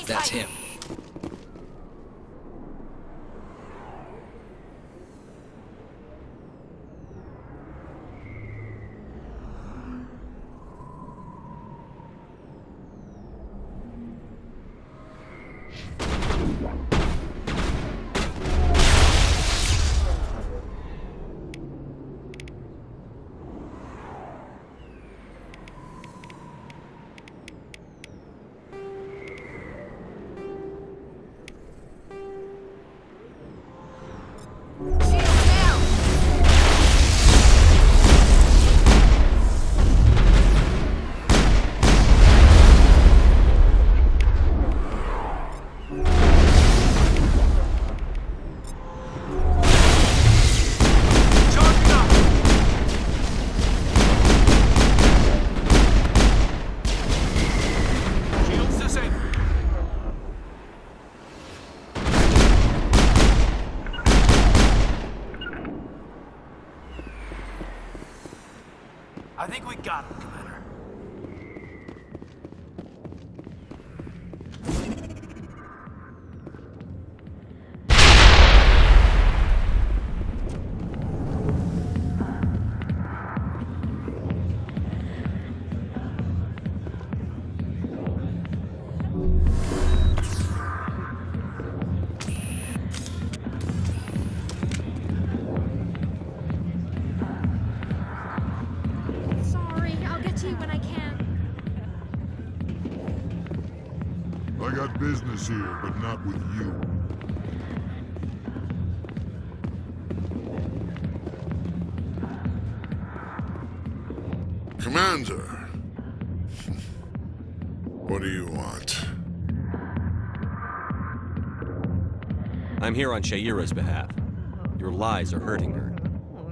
That's him. I think we got him, Commander. I got business here, but not with you. Commander, what do you want? I'm here on Shaira's behalf. Your lies are hurting her.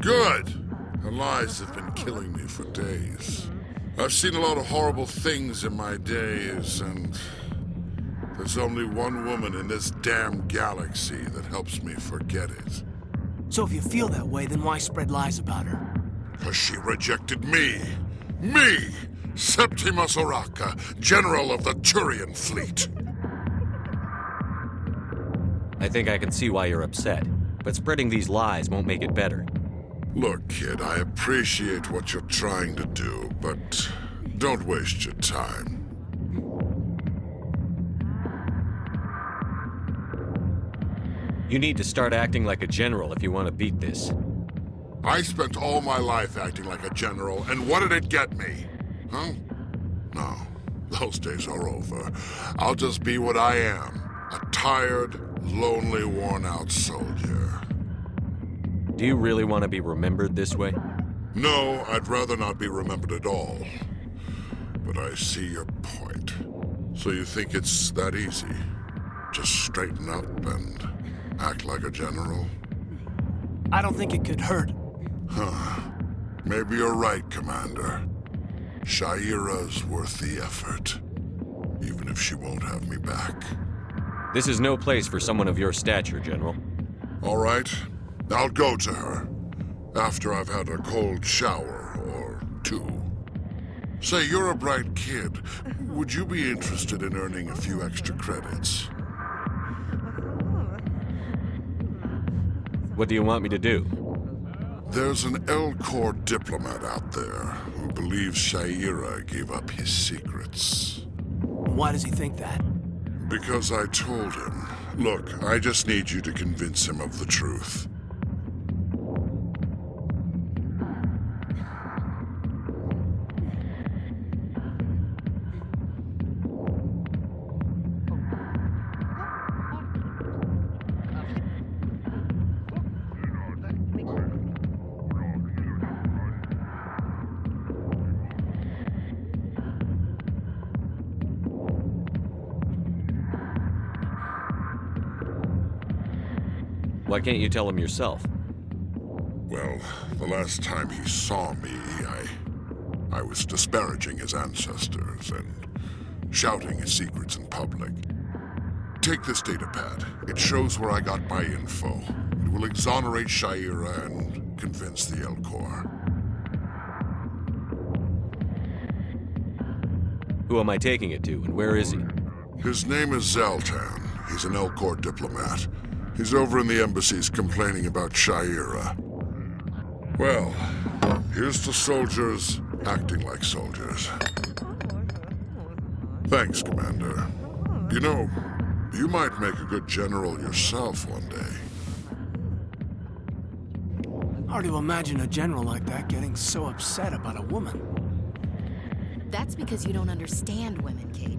Good! Her lies have been killing me for days. I've seen a lot of horrible things in my days, and there's only one woman in this damn galaxy that helps me forget it. So if you feel that way, then why spread lies about her? 'Cause she rejected me! Me! Septimus Oraka, General of the Turian Fleet! I think I can see why you're upset, but spreading these lies won't make it better. Look, kid, I appreciate what you're trying to do, but don't waste your time. You need to start acting like a general if you want to beat this. I spent all my life acting like a general, and what did it get me? Huh? No, those days are over. I'll just be what I am, a tired, lonely, worn-out soldier. Do you really want to be remembered this way? No, I'd rather not be remembered at all. But I see your point. So you think it's that easy? Just straighten up and act like a general? I don't think it could hurt. Huh. Maybe you're right, Commander. Shaira's worth the effort. Even if she won't have me back. This is no place for someone of your stature, General. All right. I'll go to her. After I've had a cold shower or two. Say, you're a bright kid. Would you be interested in earning a few extra credits? What do you want me to do? There's an L-Corps diplomat out there who believes Shaira gave up his secrets. Why does he think that? Because I told him. Look, I just need you to convince him of the truth. Why can't you tell him yourself? Well, the last time he saw me, I was disparaging his ancestors and shouting his secrets in public. Take this data pad. It shows where I got my info. It will exonerate Shaira and convince the Elcor. Who am I taking it to, and where is he? His name is Zaltan. He's an Elcor diplomat. He's over in the embassies complaining about Shaira. Well, here's to soldiers acting like soldiers. Thanks, Commander. You know, you might make a good general yourself one day. Hard to imagine a general like that getting so upset about a woman. That's because you don't understand women, Caden.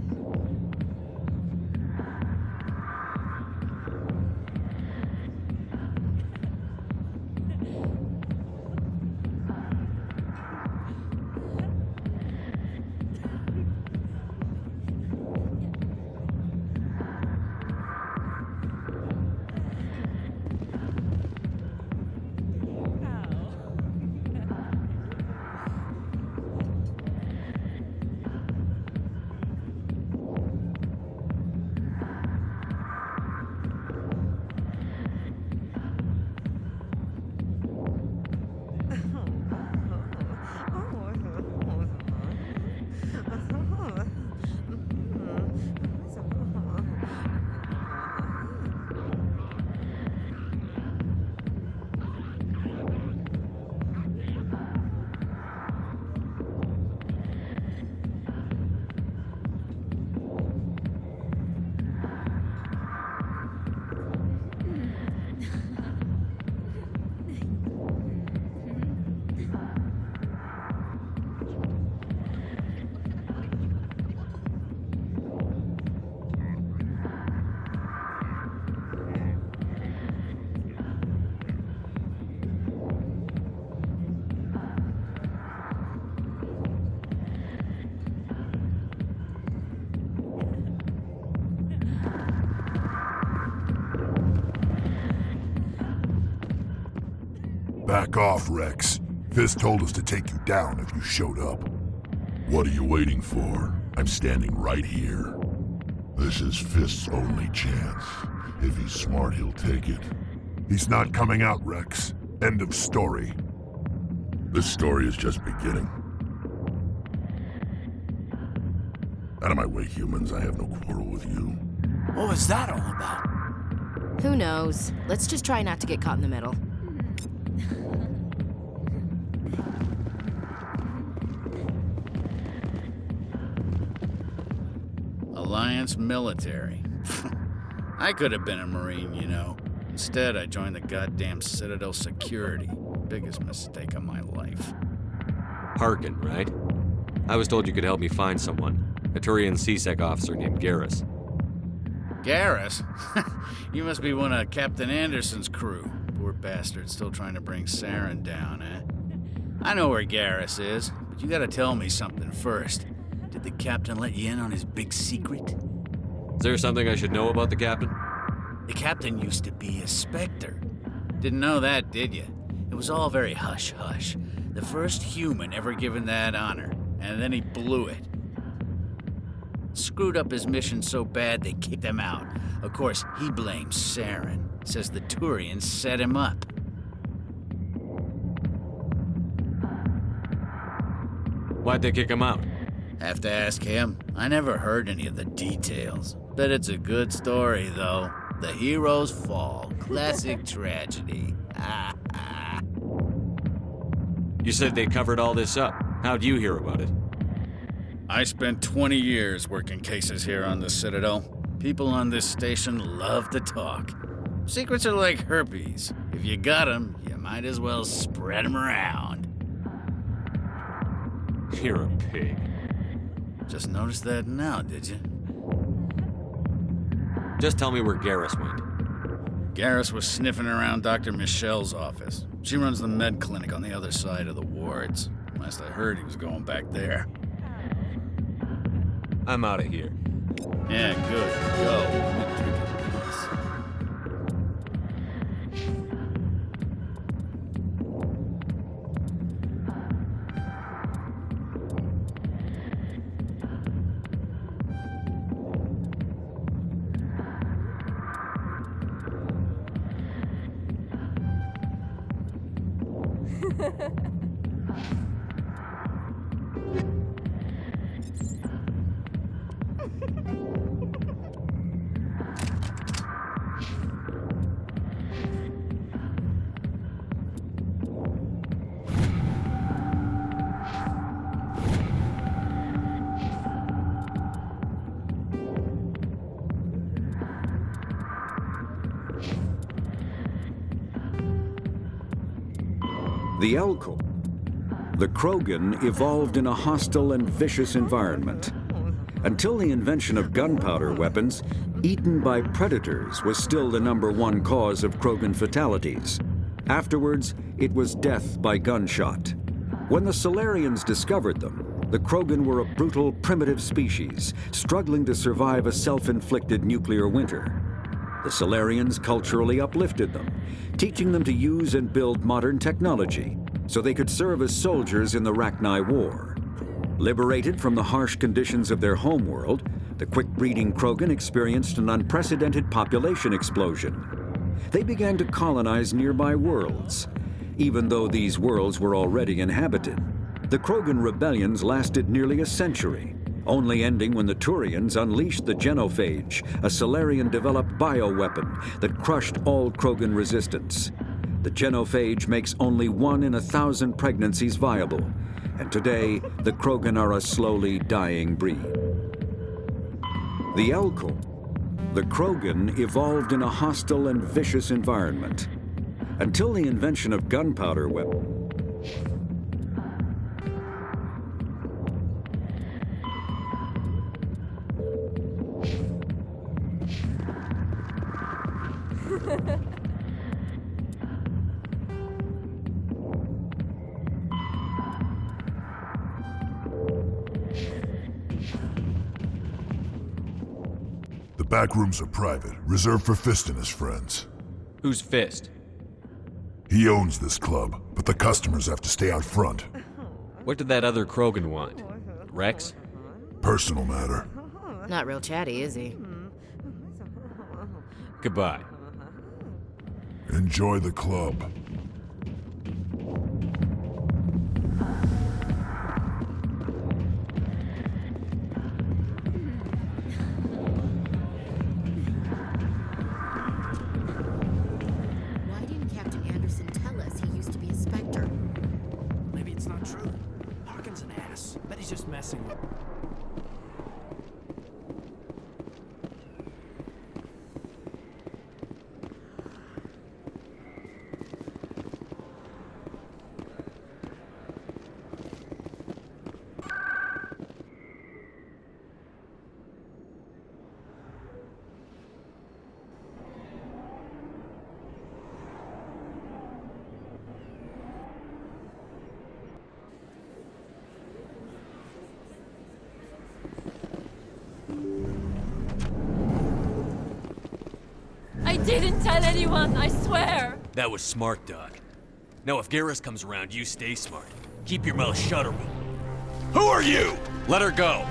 Back off, Rex. Fist told us to take you down if you showed up. What are you waiting for? I'm standing right here. This is Fist's only chance. If he's smart, he'll take it. He's not coming out, Rex. End of story. This story is just beginning. Out of my way, humans. I have no quarrel with you. What was that all about? Who knows? Let's just try not to get caught in the middle. Alliance military. I could have been a Marine, you know. Instead, I joined the goddamn Citadel security. Biggest mistake of my life. Harkin, right? I was told you could help me find someone. A Turian CSEC officer named Garrus. Garrus? You must be one of Captain Anderson's crew. Poor bastard still trying to bring Saren down, eh? I know where Garrus is, but you gotta tell me something first. Did the captain let you in on his big secret? Is there something I should know about the captain? The captain used to be a Spectre. Didn't know that, did you? It was all very hush-hush. The first human ever given that honor, and then he blew it. Screwed up his mission so bad they kicked him out. Of course, he blames Saren. Says the Turians set him up. Why'd they kick him out? Have to ask him. I never heard any of the details. Bet it's a good story, though. The heroes fall. Classic tragedy. You said they covered all this up. How'd you hear about it? I spent 20 years working cases here on the Citadel. People on this station love to talk. Secrets are like herpes. If you got 'em, you might as well spread 'em around. You're a pig. Just noticed that now, did you? Just tell me where Garrus went. Garrus was sniffing around Dr. Michelle's office. She runs the med clinic on the other side of the wards. Last I heard, he was going back there. I'm out of here. Yeah, good. Go. The Elko. The Krogan evolved in a hostile and vicious environment. Until the invention of gunpowder weapons, eaten by predators was still the #1 cause of Krogan fatalities. Afterwards, it was death by gunshot. When the Solarians discovered them, the Krogan were a brutal, primitive species, struggling to survive a self-inflicted nuclear winter. The Solarians culturally uplifted them, teaching them to use and build modern technology so they could serve as soldiers in the Rachni War. Liberated from the harsh conditions of their homeworld, the quick-breeding Krogan experienced an unprecedented population explosion. They began to colonize nearby worlds. Even though these worlds were already inhabited, the Krogan rebellions lasted nearly a century, only ending when the Turians unleashed the Genophage, a Solarian-developed bioweapon that crushed all Krogan resistance. The Genophage makes only 1 in 1,000 pregnancies viable, and today the Krogan are a slowly dying breed. The Elko. The Krogan evolved in a hostile and vicious environment. Until the invention of gunpowder weapons, The back rooms are private, reserved for Fist and his friends. Who's Fist? He owns this club, but the customers have to stay out front. What did that other Krogan want? Rex? Personal matter. Not real chatty, is he? Goodbye. Enjoy the club. Why didn't Captain Anderson tell us he used to be a Spectre? Maybe it's not true. Harkin's an ass. Bet he's just messing with. I didn't tell anyone, I swear! That was smart, Doc. Now if Garrus comes around, you stay smart. Keep your mouth shut or we'll... Who are you? Let her go!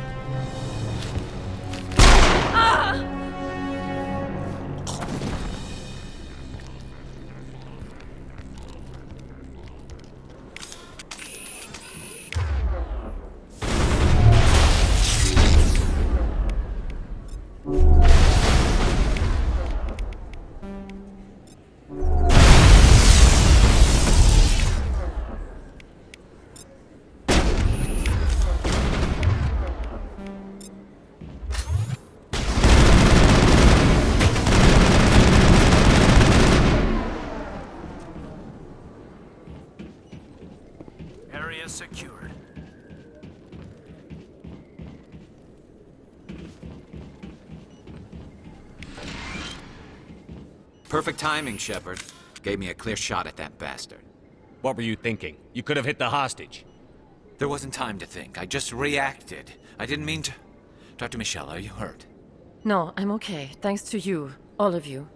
Ah! Area secured. Perfect timing, Shepard. Gave me a clear shot at that bastard. What were you thinking? You could have hit the hostage. There wasn't time to think. I just reacted. I didn't mean to... Dr. Michelle, are you hurt? No, I'm okay. Thanks to you. All of you.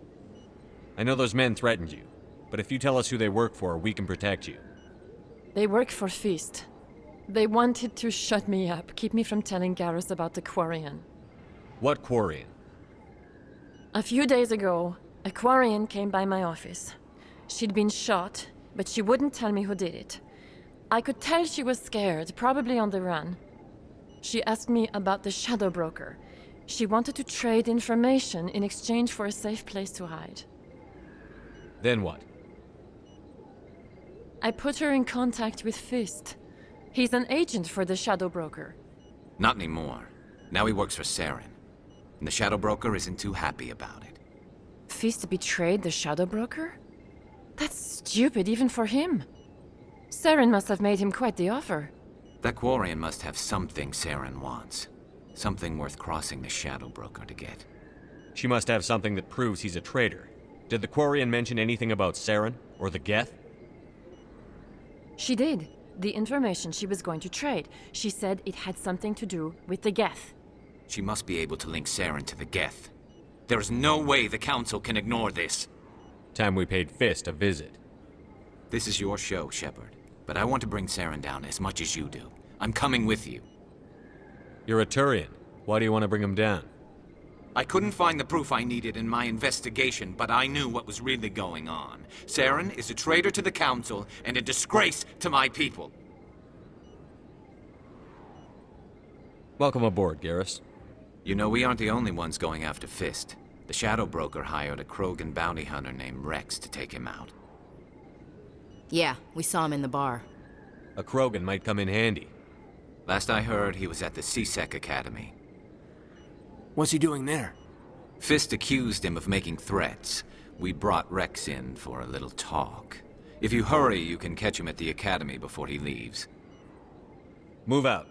I know those men threatened you, but if you tell us who they work for, we can protect you. They work for Feast. They wanted to shut me up, keep me from telling Garrus about the Quarian. What Quarian? A few days ago, a Quarian came by my office. She'd been shot, but she wouldn't tell me who did it. I could tell she was scared, probably on the run. She asked me about the Shadow Broker. She wanted to trade information in exchange for a safe place to hide. Then what? I put her in contact with Fist. He's an agent for the Shadow Broker. Not anymore. Now he works for Saren. And the Shadow Broker isn't too happy about it. Fist betrayed the Shadow Broker? That's stupid even for him. Saren must have made him quite the offer. That Quarian must have something Saren wants. Something worth crossing the Shadow Broker to get. She must have something that proves he's a traitor. Did the Quarian mention anything about Saren or the Geth? She did. The information she was going to trade. She said it had something to do with the Geth. She must be able to link Saren to the Geth. There is no way the Council can ignore this. Time we paid Fist a visit. This is your show, Shepard. But I want to bring Saren down as much as you do. I'm coming with you. You're a Turian. Why do you want to bring him down? I couldn't find the proof I needed in my investigation, but I knew what was really going on. Saren is a traitor to the Council and a disgrace to my people. Welcome aboard, Garrus. You know, we aren't the only ones going after Fist. The Shadow Broker hired a Krogan bounty hunter named Rex to take him out. Yeah, we saw him in the bar. A Krogan might come in handy. Last I heard, he was at the CSEC Academy. What's he doing there? Fist accused him of making threats. We brought Rex in for a little talk. If you hurry, you can catch him at the Academy before he leaves. Move out.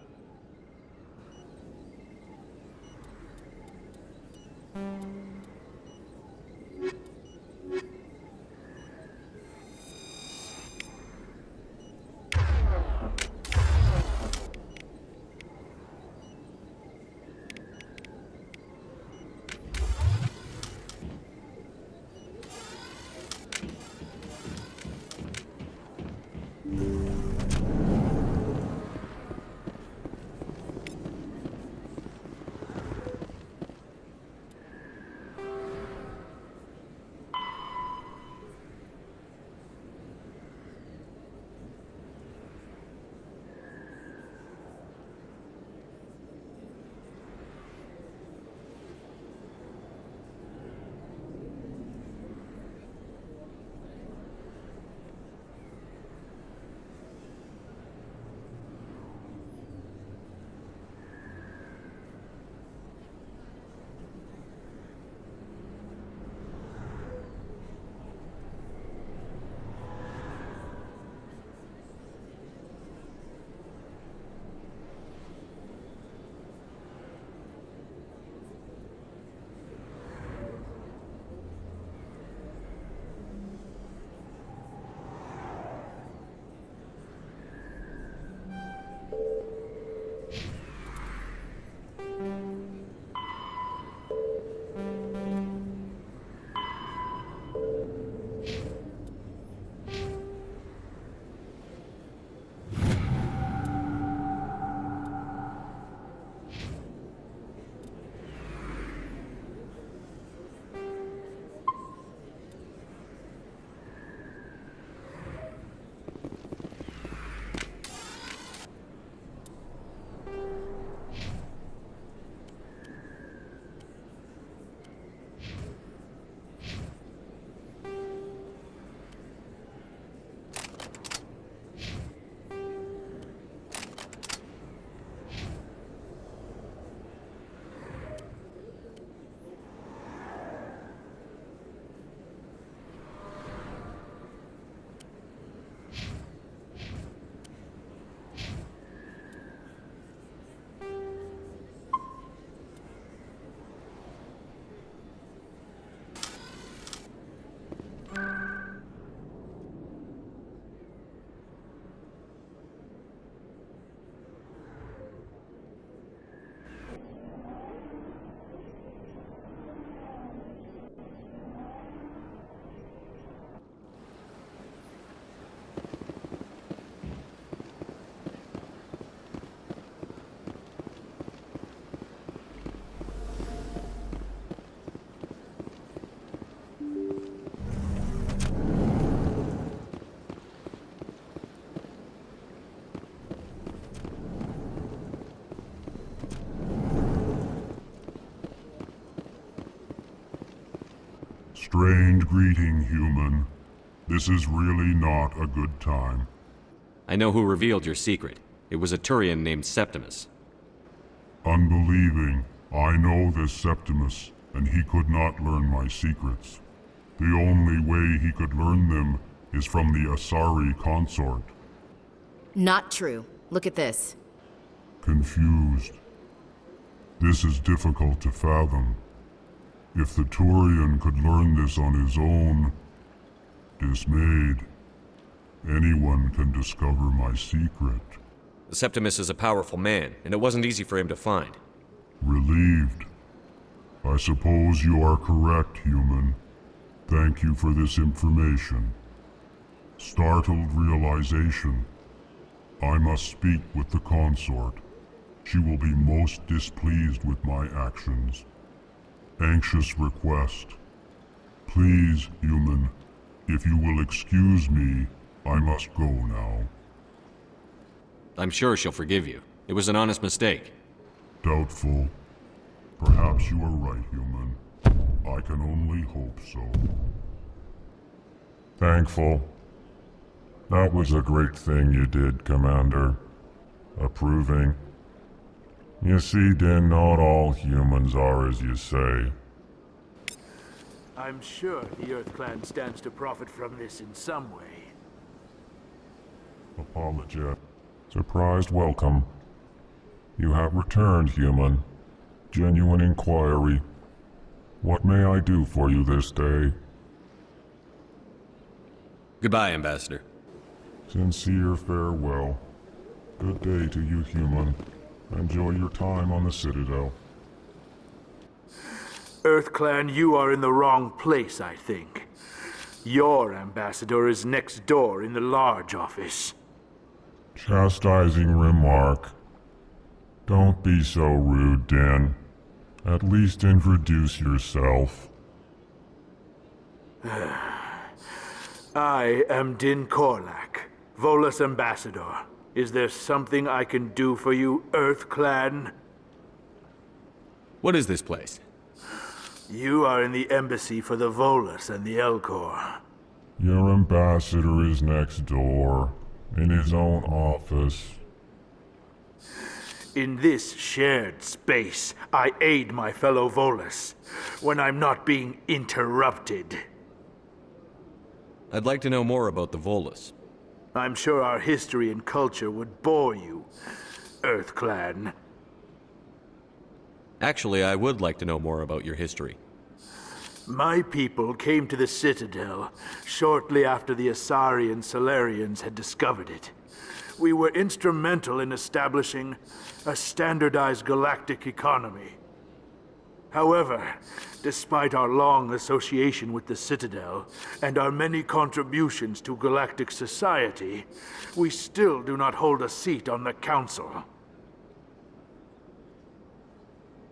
Strange greeting, human. This is really not a good time. I know who revealed your secret. It was a Turian named Septimus. Unbelieving, I know this Septimus, and he could not learn my secrets. The only way he could learn them is from the Asari consort. Not true. Look at this. Confused. This is difficult to fathom. If the Turian could learn this on his own, dismayed, anyone can discover my secret. The Septimus is a powerful man, and it wasn't easy for him to find. Relieved. I suppose you are correct, human. Thank you for this information. Startled realization. I must speak with the consort. She will be most displeased with my actions. Anxious request. Please, human, if you will excuse me, I must go now. I'm sure she'll forgive you. It was an honest mistake. Doubtful. Perhaps you are right, human. I can only hope so. Thankful. That was a great thing you did, Commander. Approving. You see, then, not all humans are as you say. I'm sure the Earth Clan stands to profit from this in some way. Apologet. Surprised welcome. You have returned, human. Genuine inquiry. What may I do for you this day? Goodbye, Ambassador. Sincere farewell. Good day to you, human. Enjoy your time on the Citadel. Earth Clan, you are in the wrong place, I think. Your ambassador is next door in the large office. Chastising remark. Don't be so rude, Den. At least introduce yourself. I am Din Korlak, Volus ambassador. Is there something I can do for you, Earth Clan? What is this place? You are in the embassy for the Volus and the Elcor. Your ambassador is next door, in his own office. In this shared space, I aid my fellow Volus when I'm not being interrupted. I'd like to know more about the Volus. I'm sure our history and culture would bore you, Earth Clan. Actually, I would like to know more about your history. My people came to the Citadel shortly after the Asari and Solarians had discovered it. We were instrumental in establishing a standardized galactic economy. However, despite our long association with the Citadel and our many contributions to galactic society, we still do not hold a seat on the Council.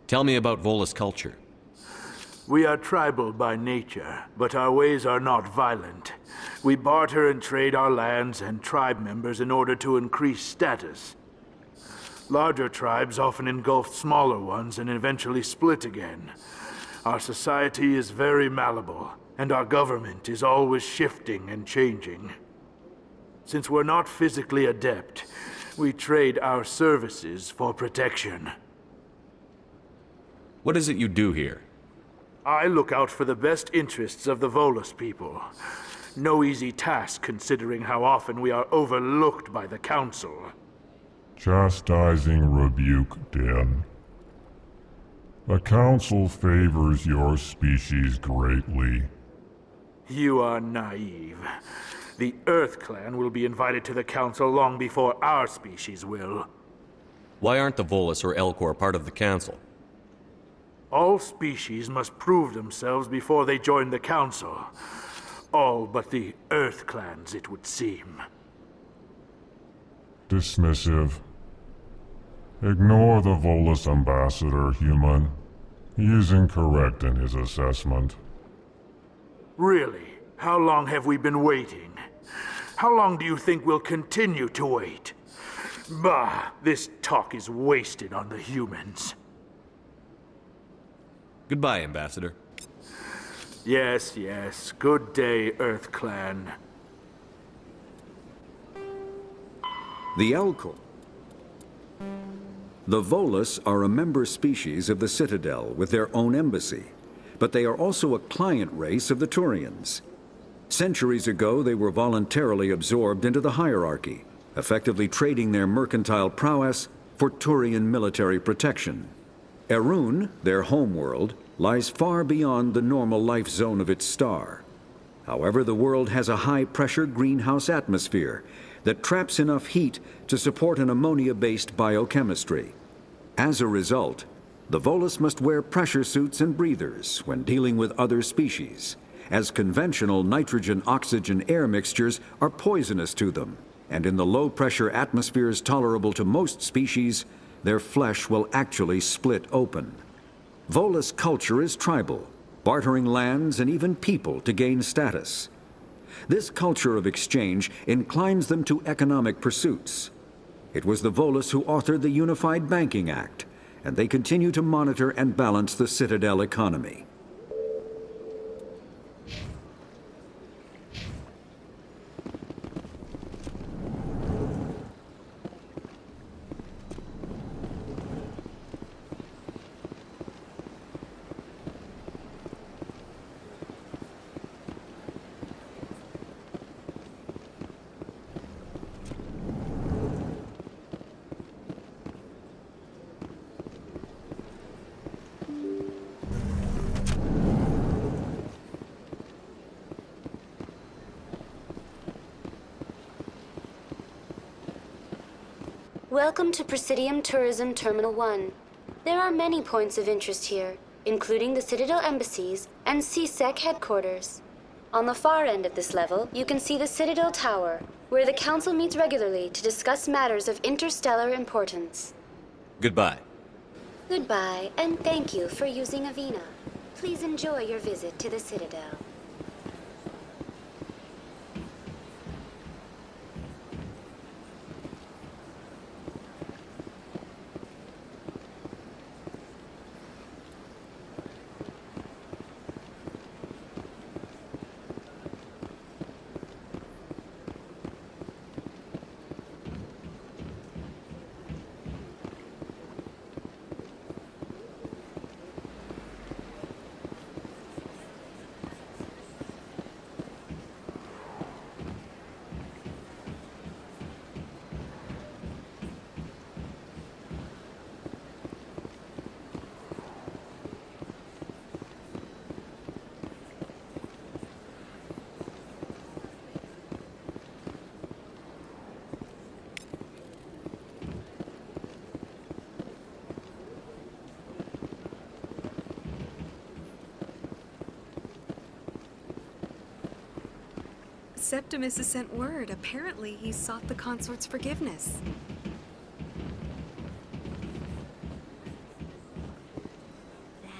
Tell me about Volus culture. We are tribal by nature, but our ways are not violent. We barter and trade our lands and tribe members in order to increase status. Larger tribes often engulf smaller ones and eventually split again. Our society is very malleable, and our government is always shifting and changing. Since we're not physically adept, we trade our services for protection. What is it you do here? I look out for the best interests of the Volus people. No easy task considering how often we are overlooked by the Council. Chastising rebuke, Den. The Council favors your species greatly. You are naive. The Earth Clan will be invited to the Council long before our species will. Why aren't the Volus or Elcor part of the Council? All species must prove themselves before they join the Council. All but the Earth Clans, it would seem. Dismissive. Ignore the Volus ambassador, human. He is incorrect in his assessment. Really? How long have we been waiting? How long do you think we'll continue to wait? Bah, this talk is wasted on the humans. Goodbye, Ambassador. Yes, yes. Good day, Earth Clan. The Elkul. The Volus are a member species of the Citadel with their own embassy, but they are also a client race of the Turians. Centuries ago, they were voluntarily absorbed into the hierarchy, effectively trading their mercantile prowess for Turian military protection. Erun, their homeworld, lies far beyond the normal life zone of its star. However, the world has a high-pressure greenhouse atmosphere that traps enough heat to support an ammonia-based biochemistry. As a result, the Volus must wear pressure suits and breathers when dealing with other species, as conventional nitrogen-oxygen air mixtures are poisonous to them, and in the low-pressure atmospheres tolerable to most species, their flesh will actually split open. Volus culture is tribal, bartering lands and even people to gain status. This culture of exchange inclines them to economic pursuits. It was the Volus who authored the Unified Banking Act, and they continue to monitor and balance the Citadel economy. Welcome to Presidium Tourism Terminal 1. There are many points of interest here, including the Citadel embassies and CSEC headquarters. On the far end of this level, you can see the Citadel Tower, where the Council meets regularly to discuss matters of interstellar importance. Goodbye. Goodbye, and thank you for using Avina. Please enjoy your visit to the Citadel. Septimus has sent word. Apparently, he sought the consort's forgiveness.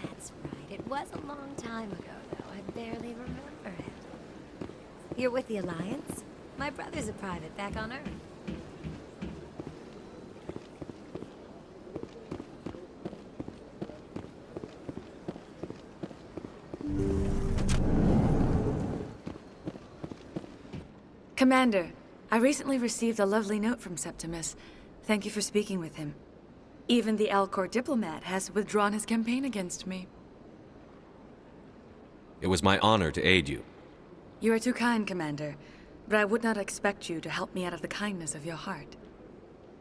That's right. It was a long time ago, though. I barely remember it. You're with the Alliance? My brother's a private back on Earth. Commander, I recently received a lovely note from Septimus. Thank you for speaking with him. Even the Alcor diplomat has withdrawn his campaign against me. It was my honor to aid you. You are too kind, Commander, but I would not expect you to help me out of the kindness of your heart.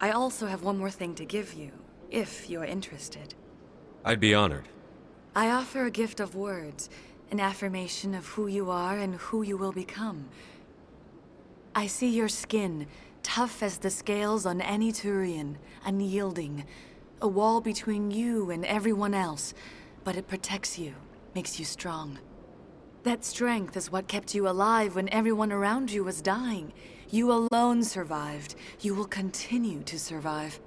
I also have one more thing to give you, if you are interested. I'd be honored. I offer a gift of words, an affirmation of who you are and who you will become. I see your skin, tough as the scales on any Turian, unyielding. A wall between you and everyone else, but it protects you, makes you strong. That strength is what kept you alive when everyone around you was dying. You alone survived. You will continue to survive.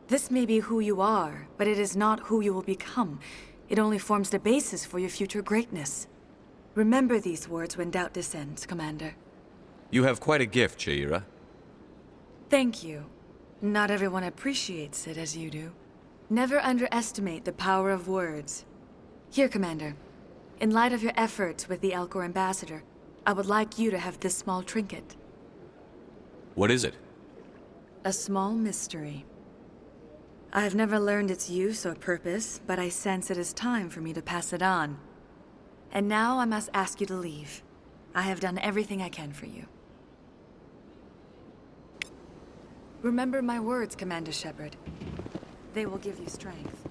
This may be who you are, but it is not who you will become. It only forms the basis for your future greatness. Remember these words when doubt descends, Commander. You have quite a gift, Shaira. Thank you. Not everyone appreciates it as you do. Never underestimate the power of words. Here, Commander. In light of your efforts with the Elcor ambassador, I would like you to have this small trinket. What is it? A small mystery. I have never learned its use or purpose, but I sense it is time for me to pass it on. And now I must ask you to leave. I have done everything I can for you. Remember my words, Commander Shepard. They will give you strength.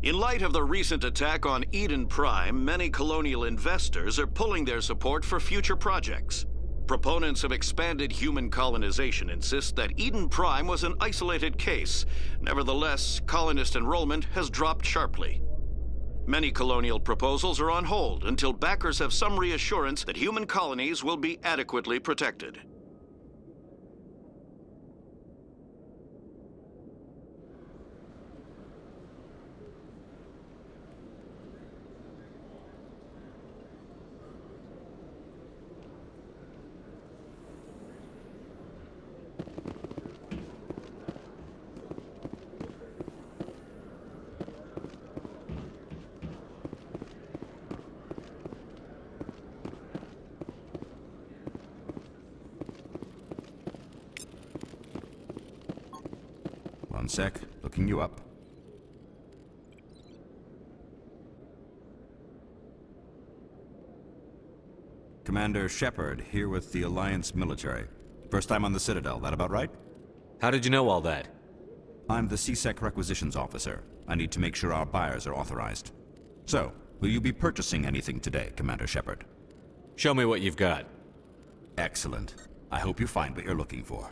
In light of the recent attack on Eden Prime, many colonial investors are pulling their support for future projects. Proponents of expanded human colonization insist that Eden Prime was an isolated case. Nevertheless, colonist enrollment has dropped sharply. Many colonial proposals are on hold until backers have some reassurance that human colonies will be adequately protected. One sec, looking you up. Commander Shepard, here with the Alliance military. First time on the Citadel, that about right? How did you know all that? I'm the CSEC requisitions officer. I need to make sure our buyers are authorized. So, will you be purchasing anything today, Commander Shepard? Show me what you've got. Excellent. I hope you find what you're looking for.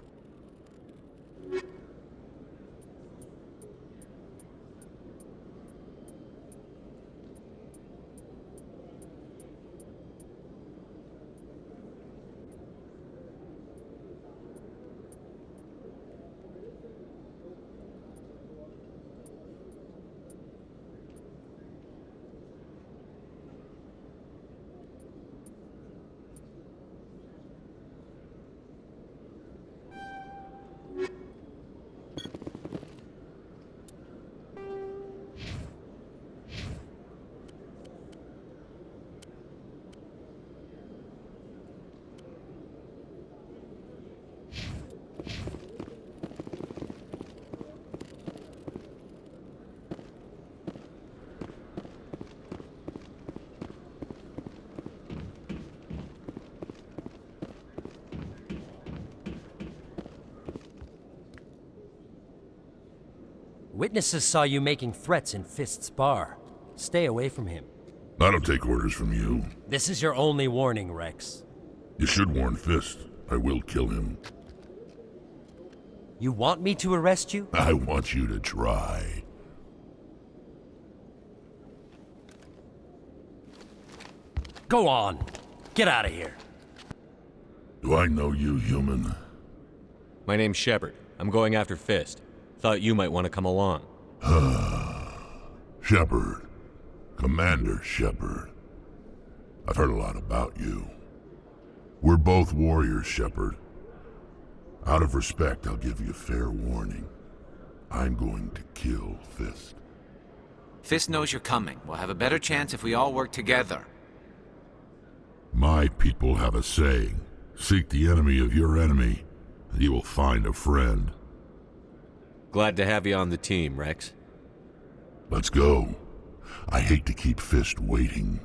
Witnesses saw you making threats in Fist's bar. Stay away from him. I don't take orders from you. This is your only warning, Rex. You should warn Fist. I will kill him. You want me to arrest you? I want you to try. Go on. Get out of here. Do I know you, human? My name's Shepard. I'm going after Fist. Thought you might want to come along. Shepard. Commander Shepard. I've heard a lot about you. We're both warriors, Shepard. Out of respect, I'll give you a fair warning. I'm going to kill Fist. Fist knows you're coming. We'll have a better chance if we all work together. My people have a saying. Seek the enemy of your enemy, and you will find a friend. Glad to have you on the team, Rex. Let's go. I hate to keep Fist waiting.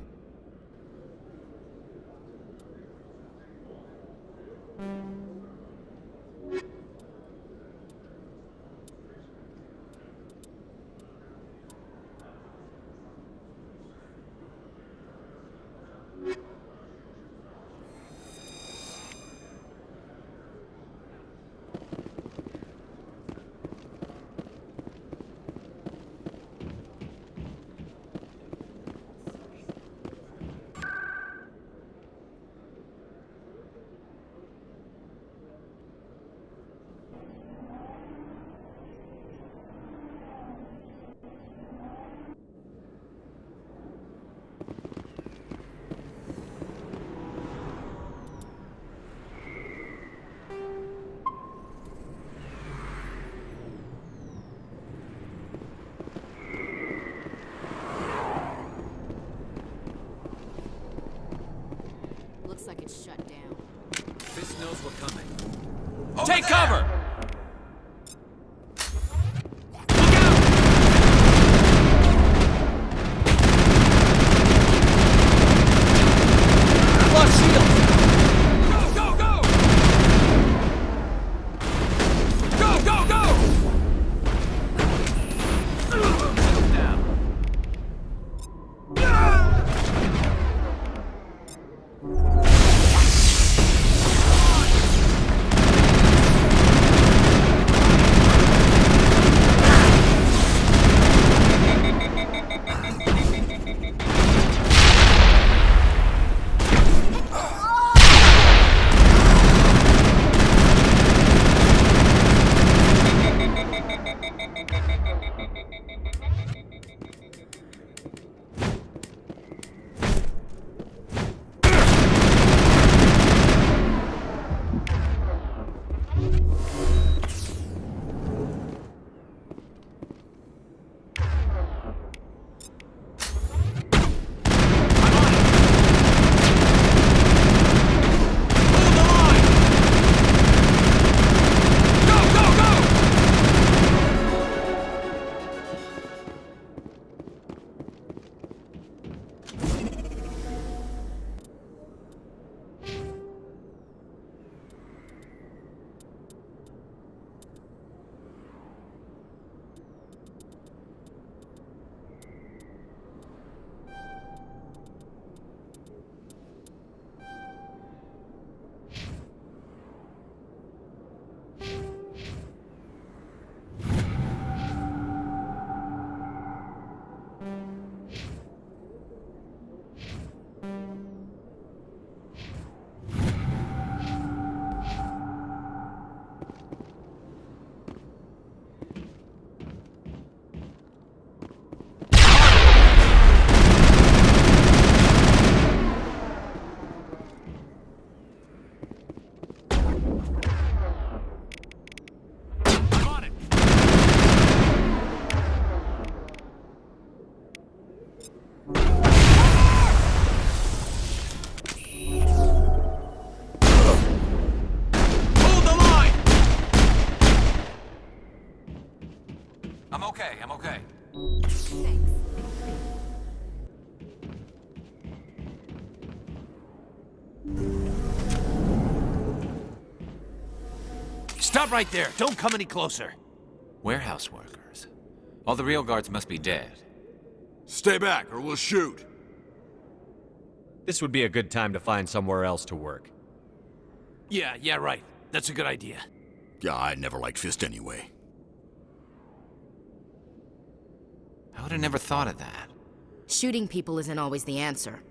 Looks like it's shut down. Fist knows we're coming. Take cover! I'm okay. Thanks. Stop right there. Don't come any closer. Warehouse workers. All the real guards must be dead. Stay back, or we'll shoot. This would be a good time to find somewhere else to work. Yeah, right. That's a good idea. Yeah, I never liked Fist anyway. I would have never thought of that. Shooting people isn't always the answer.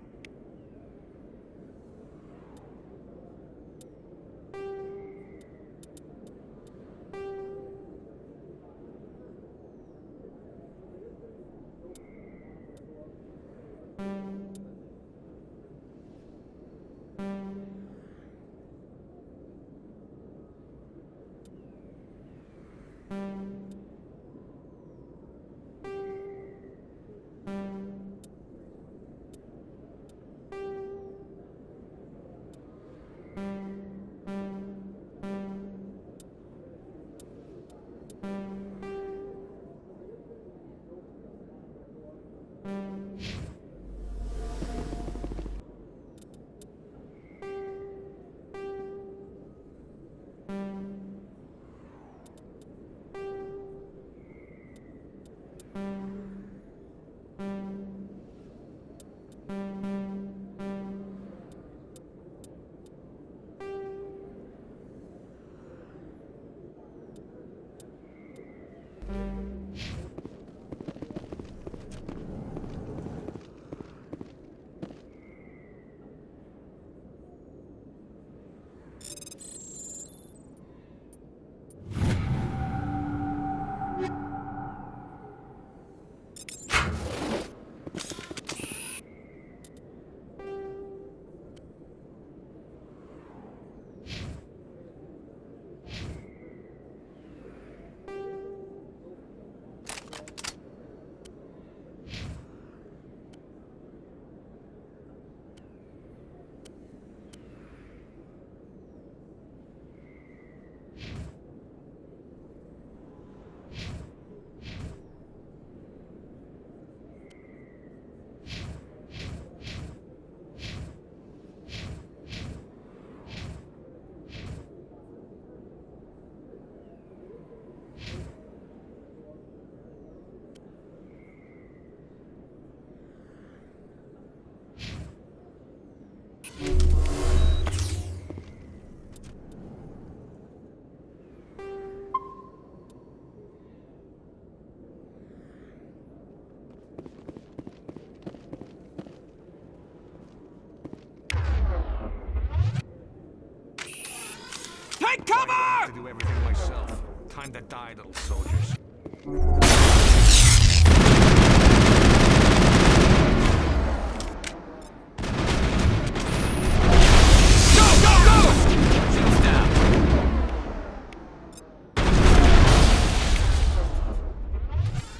everything myself. Time to die, little soldiers.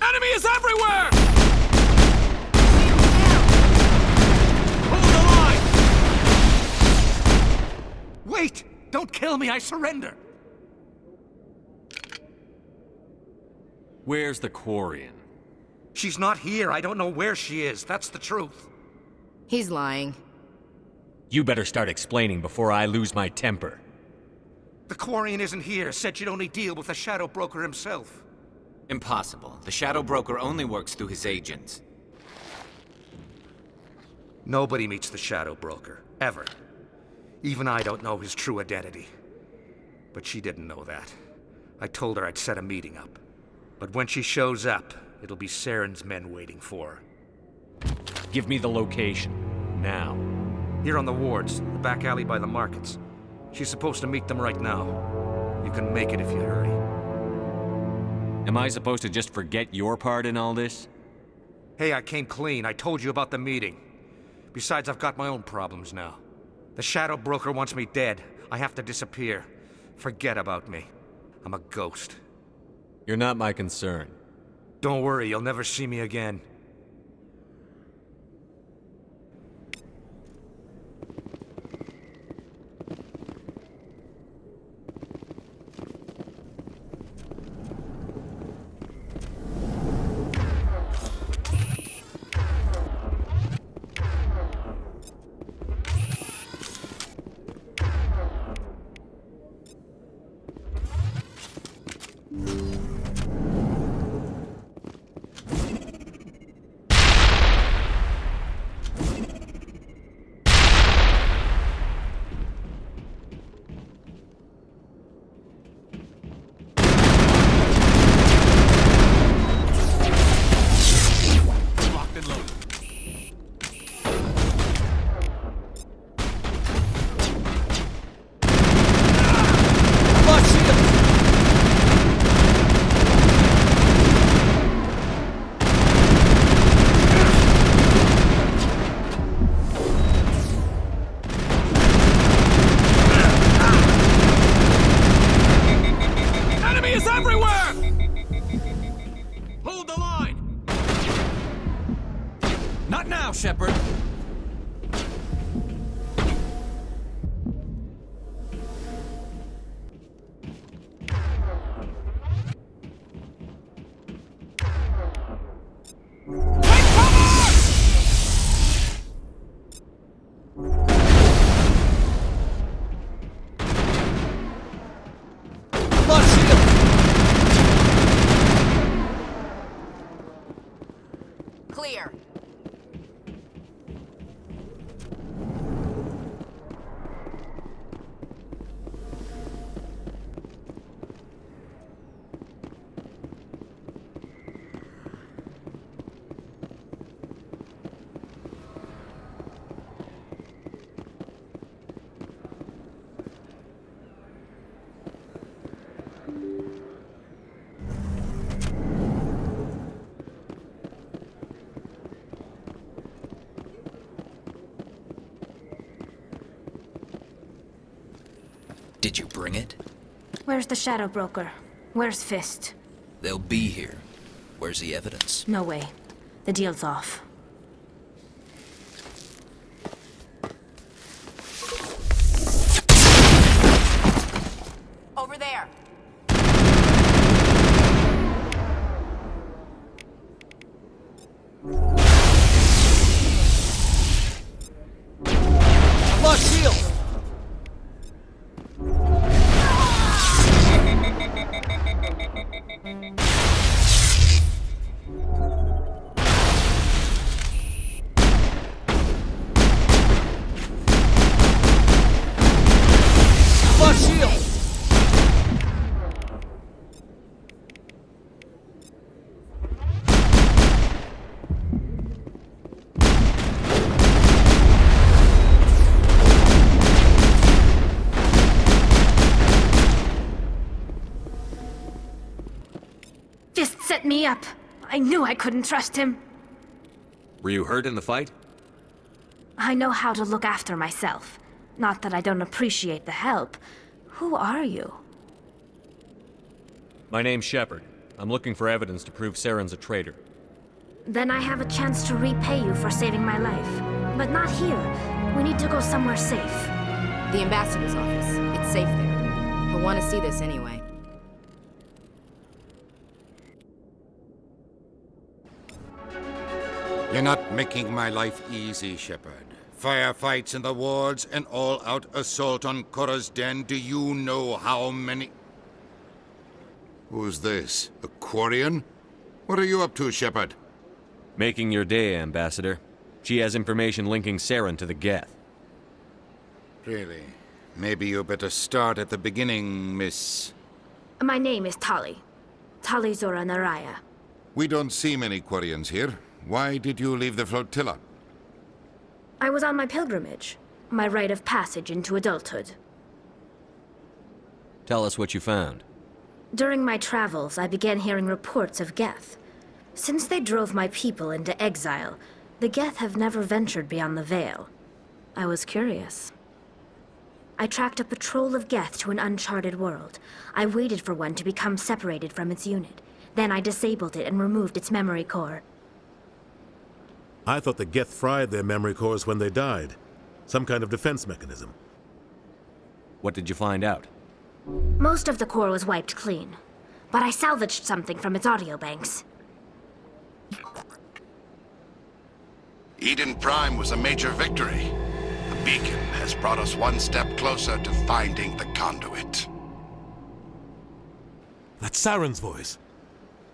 Enemy is everywhere! Hold the line! Wait! Don't kill me, I surrender! Where's the Quarian? She's not here. I don't know where she is. That's the truth. He's lying. You better start explaining before I lose my temper. The Quarian isn't here. Said she'd only deal with the Shadow Broker himself. Impossible. The Shadow Broker only works through his agents. Nobody meets the Shadow Broker. Ever. Even I don't know his true identity. But she didn't know that. I told her I'd set a meeting up. But when she shows up, it'll be Saren's men waiting for her. Give me the location. Now. Here on the wards, the back alley by the markets. She's supposed to meet them right now. You can make it if you hurry. Am I supposed to just forget your part in all this? Hey, I came clean. I told you about the meeting. Besides, I've got my own problems now. The Shadow Broker wants me dead. I have to disappear. Forget about me. I'm a ghost. You're not my concern. Don't worry, you'll never see me again. Shepard. Clear. Did you bring it? Where's the Shadow Broker? Where's Fist? They'll be here. Where's the evidence? No way. The deal's off. Over there. Lost shield! me up. I knew I couldn't trust him. Were you hurt in the fight? I know how to look after myself. Not that I don't appreciate the help. Who are you? My name's Shepard. I'm looking for evidence to prove Saren's a traitor. Then I have a chance to repay you for saving my life. But not here. We need to go somewhere safe. The ambassador's office. It's safe there. He'll want to see this anyway. You're not making my life easy, Shepard. Firefights in the wards, an all-out assault on Korra's den. Do you know how many... Who's this? A Quarian? What are you up to, Shepard? Making your day, Ambassador. She has information linking Saren to the Geth. Really? Maybe you better start at the beginning, Miss... My name is Tali. Tali Zora Naraya. We don't see many Quarians here. Why did you leave the flotilla? I was on my pilgrimage. My rite of passage into adulthood. Tell us what you found. During my travels, I began hearing reports of Geth. Since they drove my people into exile, the Geth have never ventured beyond the Veil. I was curious. I tracked a patrol of Geth to an uncharted world. I waited for one to become separated from its unit. Then I disabled it and removed its memory core. I thought the Geth fried their memory cores when they died. Some kind of defense mechanism. What did you find out? Most of the core was wiped clean, but I salvaged something from its audio banks. Eden Prime was a major victory. The beacon has brought us one step closer to finding the conduit. That's Saren's voice.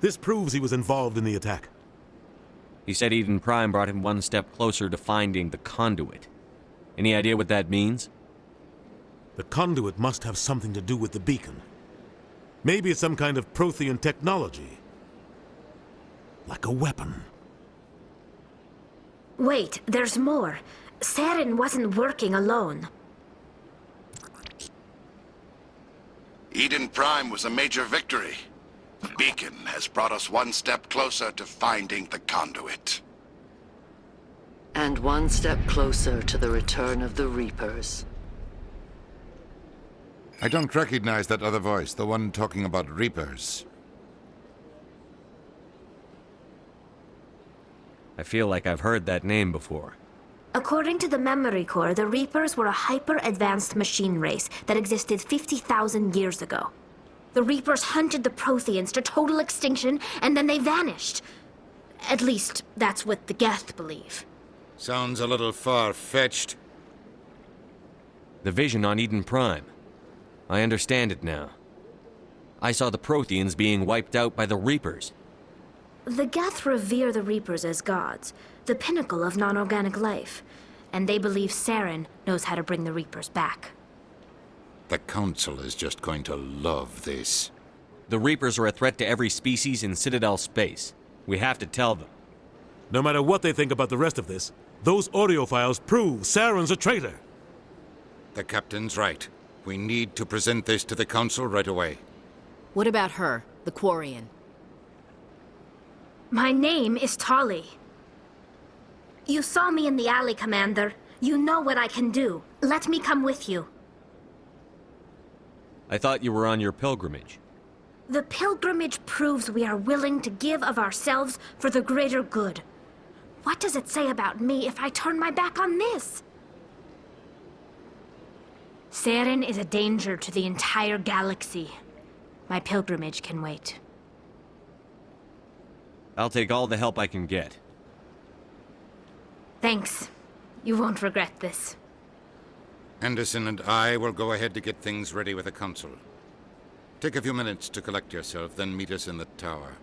This proves he was involved in the attack. He said Eden Prime brought him one step closer to finding the conduit. Any idea what that means? The conduit must have something to do with the beacon. Maybe it's some kind of Prothean technology. Like a weapon. Wait, there's more. Saren wasn't working alone. Eden Prime was a major victory. The beacon has brought us one step closer to finding the conduit. And one step closer to the return of the Reapers. I don't recognize that other voice, the one talking about Reapers. I feel like I've heard that name before. According to the memory core, the Reapers were a hyper-advanced machine race that existed 50,000 years ago. The Reapers hunted the Protheans to total extinction, and then they vanished. At least, that's what the Geth believe. Sounds a little far-fetched. The vision on Eden Prime. I understand it now. I saw the Protheans being wiped out by the Reapers. The Geth revere the Reapers as gods, the pinnacle of non-organic life, and they believe Saren knows how to bring the Reapers back. The Council is just going to love this. The Reapers are a threat to every species in Citadel space. We have to tell them. No matter what they think about the rest of this, those audio files prove Saren's a traitor. The Captain's right. We need to present this to the Council right away. What about her, the Quarian? My name is Tali. You saw me in the alley, Commander. You know what I can do. Let me come with you. I thought you were on your pilgrimage. The pilgrimage proves we are willing to give of ourselves for the greater good. What does it say about me if I turn my back on this? Saren is a danger to the entire galaxy. My pilgrimage can wait. I'll take all the help I can get. Thanks. You won't regret this. Anderson and I will go ahead to get things ready with the Council. Take a few minutes to collect yourself, then meet us in the tower.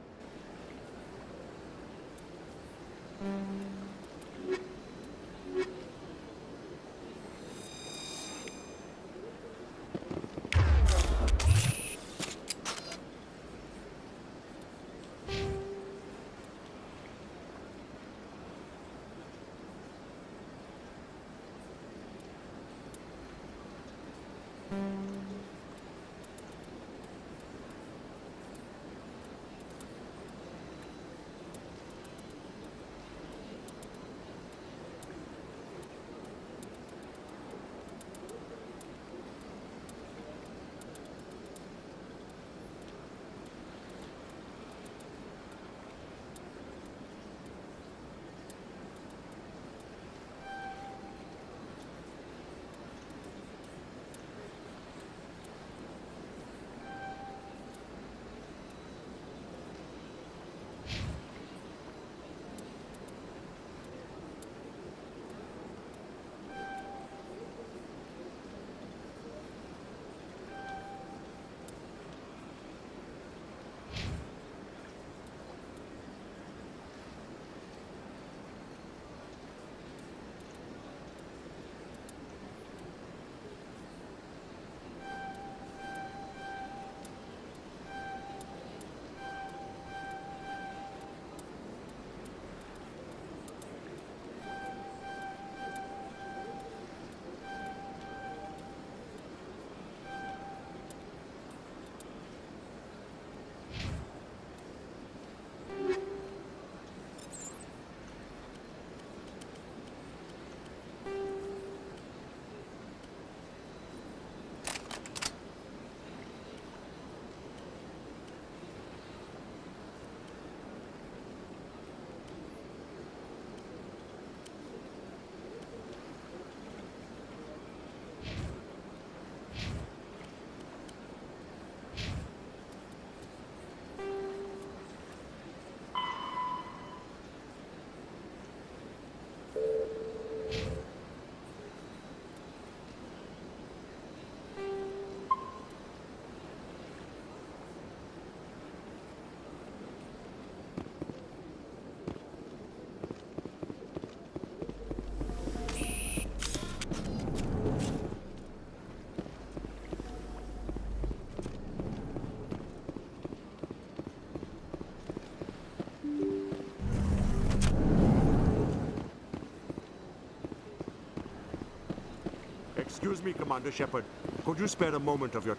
Excuse me, Commander Shepard. Could you spare a moment of your...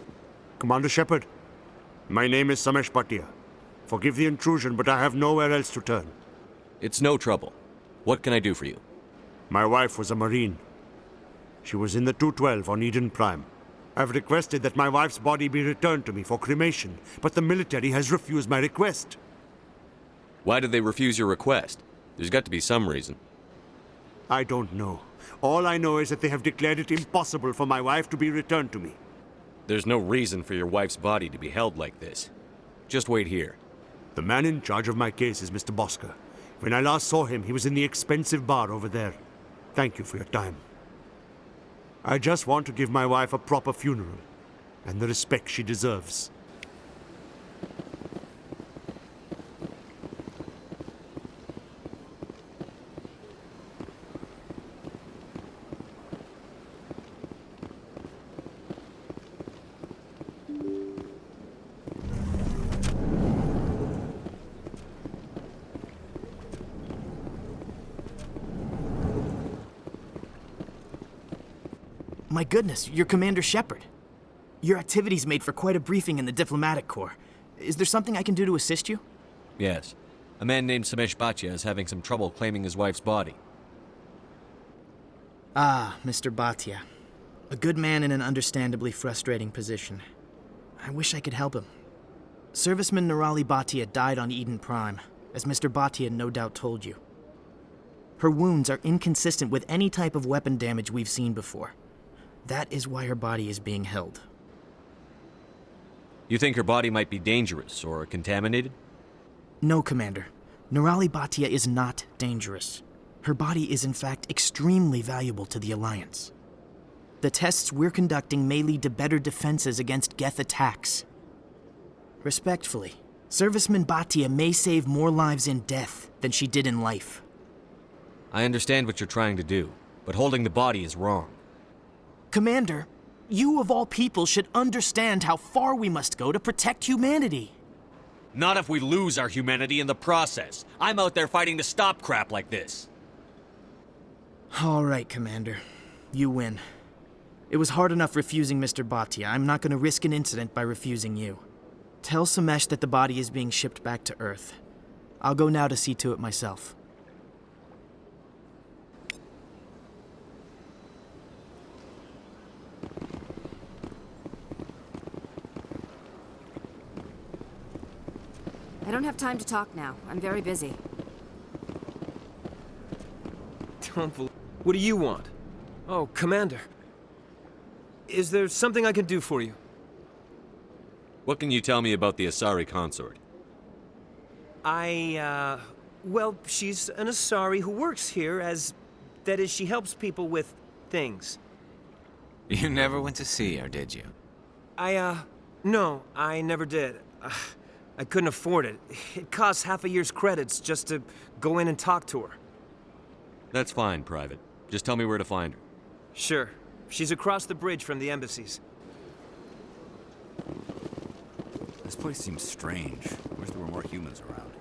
Commander Shepard, my name is Samesh Bhatia. Forgive the intrusion, but I have nowhere else to turn. It's no trouble. What can I do for you? My wife was a Marine. She was in the 212 on Eden Prime. I've requested that my wife's body be returned to me for cremation, but the military has refused my request. Why did they refuse your request? There's got to be some reason. I don't know. All I know is that they have declared it impossible for my wife to be returned to me. There's no reason for your wife's body to be held like this. Just wait here. The man in charge of my case is Mr. Bosker. When I last saw him, he was in the expensive bar over there. Thank you for your time. I just want to give my wife a proper funeral, and the respect she deserves. My goodness, you're Commander Shepard. Your activities made for quite a briefing in the Diplomatic Corps. Is there something I can do to assist you? Yes. A man named Samesh Bhatia is having some trouble claiming his wife's body. Ah, Mr. Bhatia. A good man in an understandably frustrating position. I wish I could help him. Serviceman Nirali Bhatia died on Eden Prime, as Mr. Bhatia no doubt told you. Her wounds are inconsistent with any type of weapon damage we've seen before. That is why her body is being held. You think her body might be dangerous or contaminated? No, Commander. Nirali Bhatia is not dangerous. Her body is in fact extremely valuable to the Alliance. The tests we're conducting may lead to better defenses against Geth attacks. Respectfully, Serviceman Bhatia may save more lives in death than she did in life. I understand what you're trying to do, but holding the body is wrong. Commander, you of all people should understand how far we must go to protect humanity. Not if we lose our humanity in the process. I'm out there fighting to stop crap like this. All right, Commander. You win. It was hard enough refusing Mr. Bhatia. I'm not going to risk an incident by refusing you. Tell Samesh that the body is being shipped back to Earth. I'll go now to see to it myself. I don't have time to talk now. I'm very busy. What do you want? Oh, Commander. Is there something I can do for you? What can you tell me about the Asari consort? Well, she's an Asari who works here that is, she helps people with things. You never went to see her, did you? No, I never did. I couldn't afford it. It costs half a year's credits just to go in and talk to her. That's fine, Private. Just tell me where to find her. Sure. She's across the bridge from the embassies. This place seems strange. I wish there were more humans around.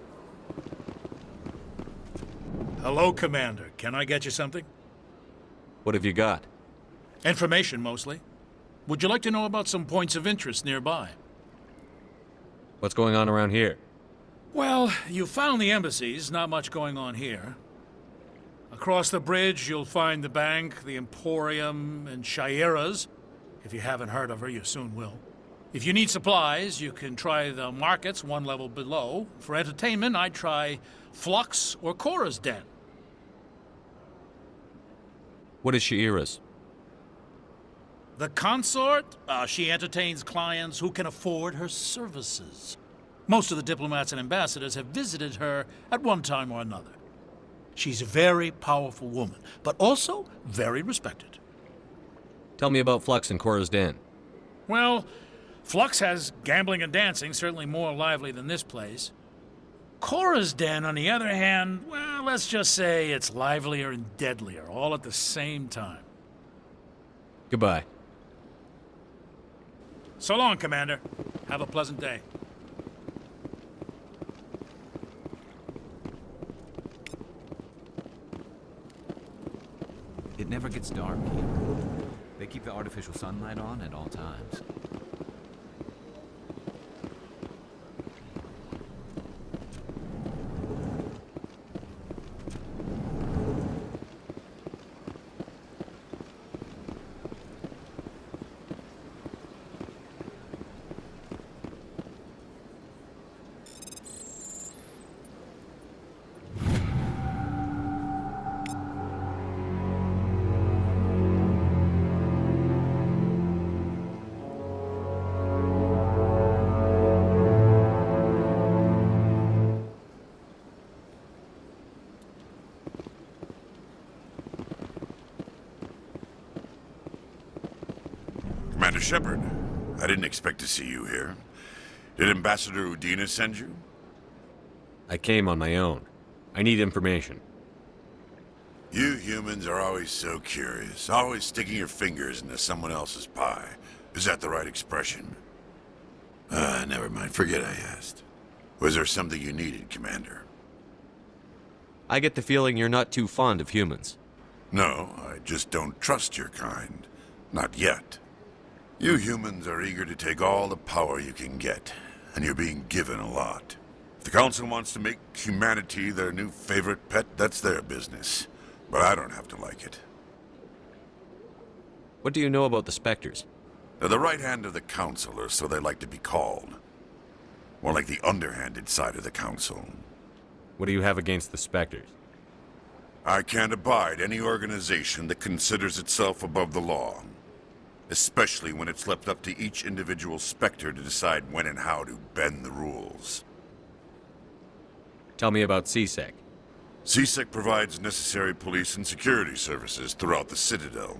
Hello, Commander. Can I get you something? What have you got? Information, mostly. Would you like to know about some points of interest nearby? What's going on around here? Well, you found the embassies. Not much going on here. Across the bridge, you'll find the bank, the Emporium, and Shaira's. If you haven't heard of her, you soon will. If you need supplies, you can try the markets one level below. For entertainment, I'd try Flux or Cora's Den. What is Shaira's? The consort, she entertains clients who can afford her services. Most of the diplomats and ambassadors have visited her at one time or another. She's a very powerful woman, but also very respected. Tell me about Flux and Cora's Den. Well, Flux has gambling and dancing, certainly more lively than this place. Cora's Den, on the other hand, well, let's just say it's livelier and deadlier, all at the same time. Goodbye. So long, Commander. Have a pleasant day. It never gets dark here. They keep the artificial sunlight on at all times. Commander Shepard, I didn't expect to see you here. Did Ambassador Udina send you? I came on my own. I need information. You humans are always so curious, always sticking your fingers into someone else's pie. Is that the right expression? Never mind. Forget I asked. Was there something you needed, Commander? I get the feeling you're not too fond of humans. No, I just don't trust your kind. Not yet. You humans are eager to take all the power you can get, and you're being given a lot. If the Council wants to make humanity their new favorite pet, that's their business. But I don't have to like it. What do you know about the Spectres? They're the right hand of the Council, or so they like to be called. More like the underhanded side of the Council. What do you have against the Spectres? I can't abide any organization that considers itself above the law. Especially when it's left up to each individual Spectre to decide when and how to bend the rules. Tell me about CSEC. CSEC provides necessary police and security services throughout the Citadel.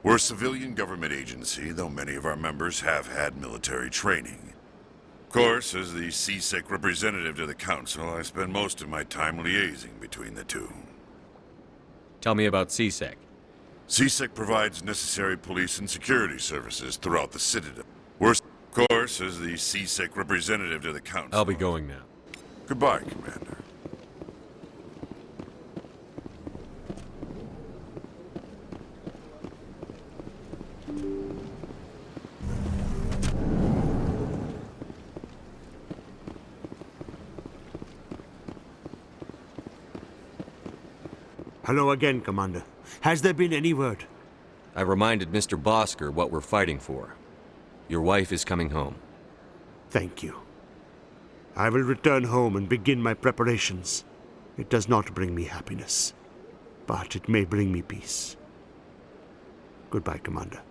We're a civilian government agency, though many of our members have had military training. Of course, as the CSEC representative to the Council, I spend most of my time liaising between the two. Tell me about CSEC. CSEC provides necessary police and security services throughout the Citadel. We're, of course, as the CSEC representative to the Council. I'll be going now. Goodbye, Commander. Hello again, Commander. Has there been any word? I reminded Mr. Bosker what we're fighting for. Your wife is coming home. Thank you. I will return home and begin my preparations. It does not bring me happiness, but it may bring me peace. Goodbye, Commander.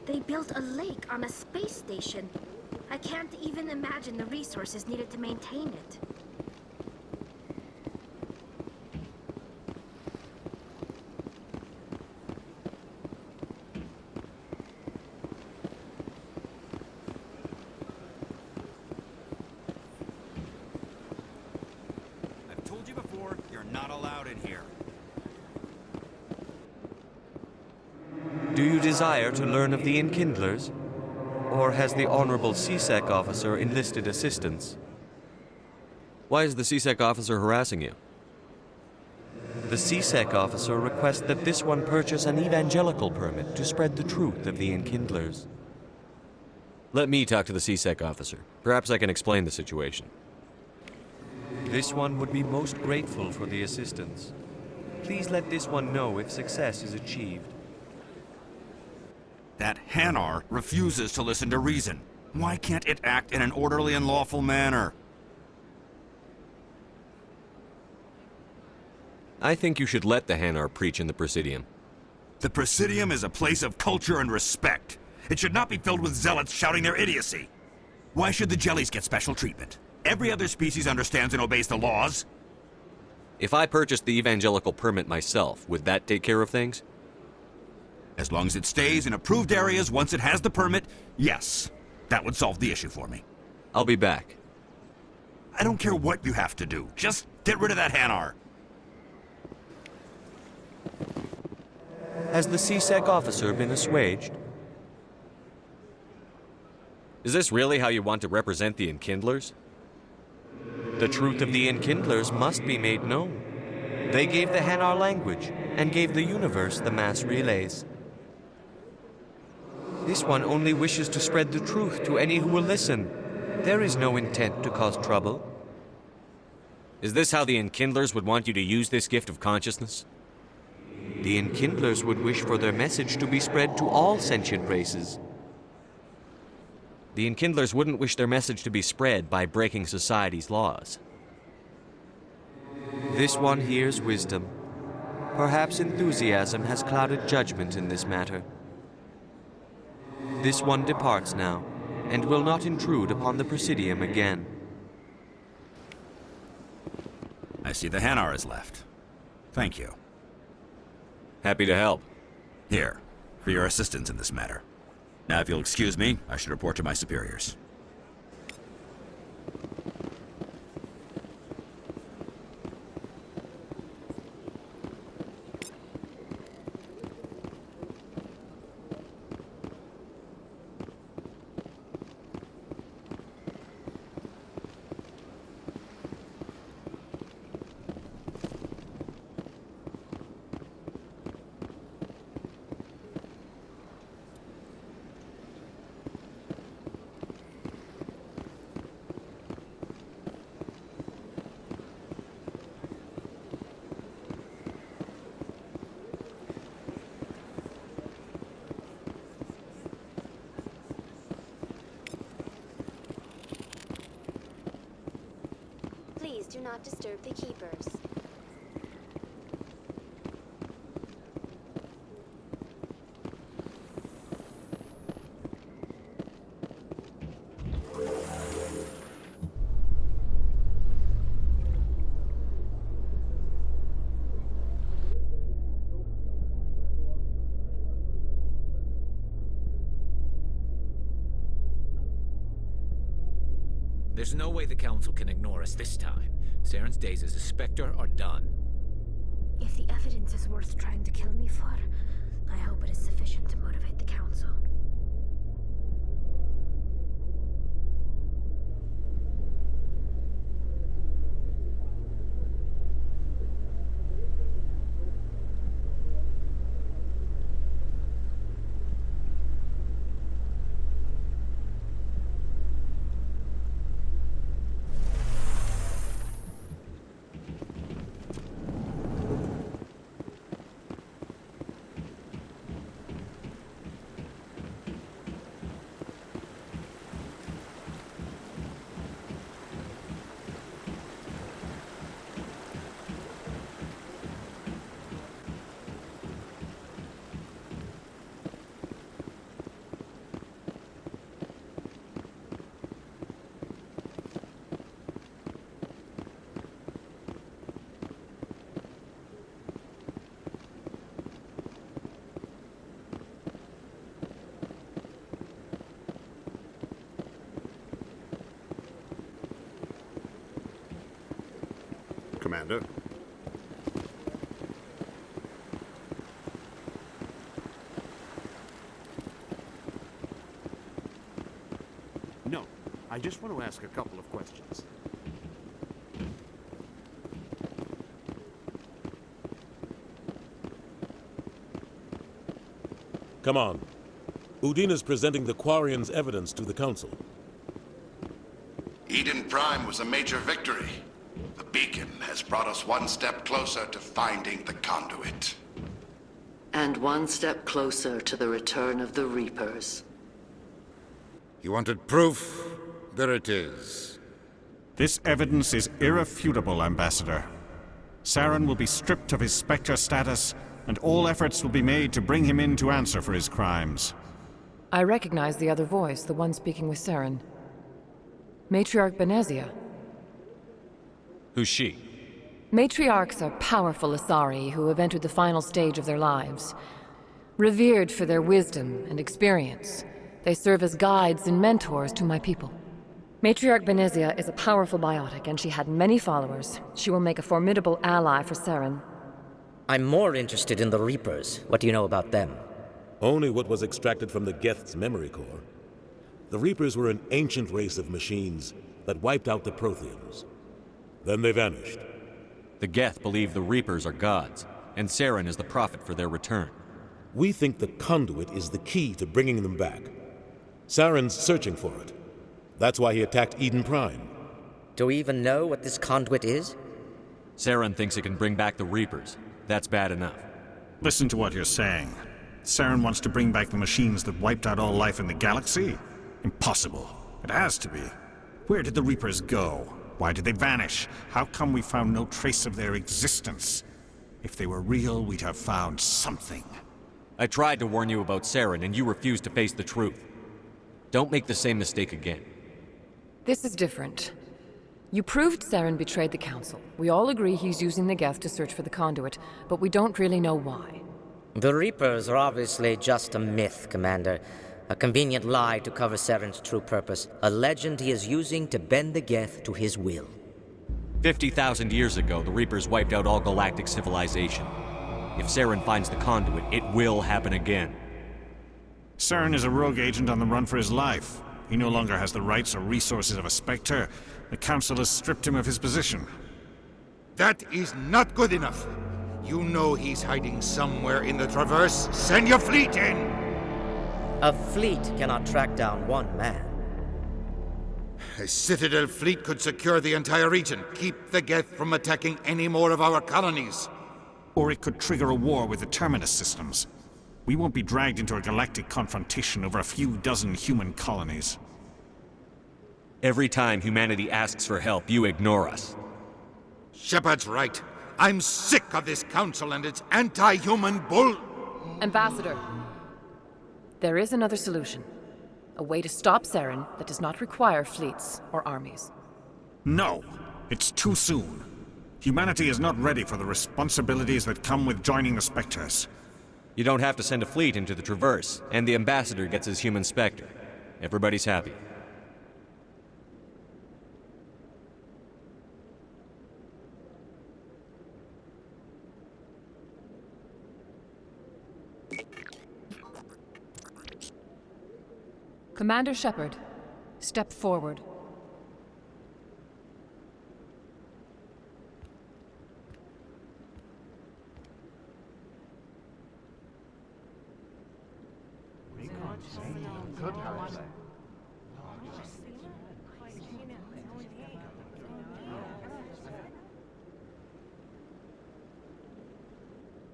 They built a lake on a space station. I can't even imagine the resources needed to maintain it. I've told you before, you're not allowed in here. Do you desire to learn of the Enkindlers? Or has the Honorable CSEC officer enlisted assistance? Why is the CSEC officer harassing you? The CSEC officer requests that this one purchase an evangelical permit to spread the truth of the Enkindlers. Let me talk to the CSEC officer. Perhaps I can explain the situation. This one would be most grateful for the assistance. Please let this one know if success is achieved. That Hanar refuses to listen to reason. Why can't it act in an orderly and lawful manner? I think you should let the Hanar preach in the Presidium. The Presidium is a place of culture and respect. It should not be filled with zealots shouting their idiocy. Why should the jellies get special treatment? Every other species understands and obeys the laws. If I purchased the evangelical permit myself, would that take care of things? As long as it stays in approved areas once it has the permit, yes. That would solve the issue for me. I'll be back. I don't care what you have to do. Just get rid of that Hanar. Has the CSEC officer been assuaged? Is this really how you want to represent the Enkindlers? The truth of the Enkindlers must be made known. They gave the Hanar language, and gave the universe the mass relays. This one only wishes to spread the truth to any who will listen. There is no intent to cause trouble. Is this how the Enkindlers would want you to use this gift of consciousness? The Enkindlers would wish for their message to be spread to all sentient races. The Enkindlers wouldn't wish their message to be spread by breaking society's laws. This one hears wisdom. Perhaps enthusiasm has clouded judgment in this matter. This one departs now, and will not intrude upon the Presidium again. I see the Hanar is left. Thank you. Happy to help. Here, for your assistance in this matter. Now, if you'll excuse me, I should report to my superiors. Please do not disturb the keepers. There's no way the Council can ignore us this time. Saren's days as a Spectre are done. If the evidence is worth trying to kill me for, I hope it is sufficient to motivate the Council. Commander. No, I just want to ask a couple of questions. Come on. Udina's presenting the Quarian's evidence to the Council. Eden Prime was a major victory. The beacon has brought us one step closer to finding the conduit. And one step closer to the return of the Reapers. You wanted proof? There it is. This evidence is irrefutable, Ambassador. Saren will be stripped of his Spectre status, and all efforts will be made to bring him in to answer for his crimes. I recognize the other voice, the one speaking with Saren. Matriarch Benezia. Who's she? Matriarchs are powerful Asari who have entered the final stage of their lives. Revered for their wisdom and experience, they serve as guides and mentors to my people. Matriarch Benezia is a powerful biotic, and she had many followers. She will make a formidable ally for Saren. I'm more interested in the Reapers. What do you know about them? Only what was extracted from the Geth's memory core. The Reapers were an ancient race of machines that wiped out the Protheans. Then they vanished. The Geth believe the Reapers are gods, and Saren is the prophet for their return. We think the conduit is the key to bringing them back. Saren's searching for it. That's why he attacked Eden Prime. Do we even know what this conduit is? Saren thinks it can bring back the Reapers. That's bad enough. Listen to what you're saying. Saren wants to bring back the machines that wiped out all life in the galaxy? Impossible. It has to be. Where did the Reapers go? Why did they vanish? How come we found no trace of their existence? If they were real, we'd have found something. I tried to warn you about Saren, and you refused to face the truth. Don't make the same mistake again. This is different. You proved Saren betrayed the Council. We all agree he's using the Geth to search for the conduit, but we don't really know why. The Reapers are obviously just a myth, Commander. A convenient lie to cover Saren's true purpose. A legend he is using to bend the Geth to his will. 50,000 years ago, the Reapers wiped out all galactic civilization. If Saren finds the conduit, it will happen again. Saren is a rogue agent on the run for his life. He no longer has the rights or resources of a Spectre. The Council has stripped him of his position. That is not good enough. You know he's hiding somewhere in the Traverse. Send your fleet in! A fleet cannot track down one man. A Citadel fleet could secure the entire region, keep the Geth from attacking any more of our colonies. Or it could trigger a war with the Terminus systems. We won't be dragged into a galactic confrontation over a few dozen human colonies. Every time humanity asks for help, you ignore us. Shepard's right. I'm sick of this council and its anti-human bull... Ambassador, there is another solution. A way to stop Saren that does not require fleets or armies. No, it's too soon. Humanity is not ready for the responsibilities that come with joining the Spectres. You don't have to send a fleet into the Traverse, and the Ambassador gets his human Spectre. Everybody's happy. Commander Shepard, step forward.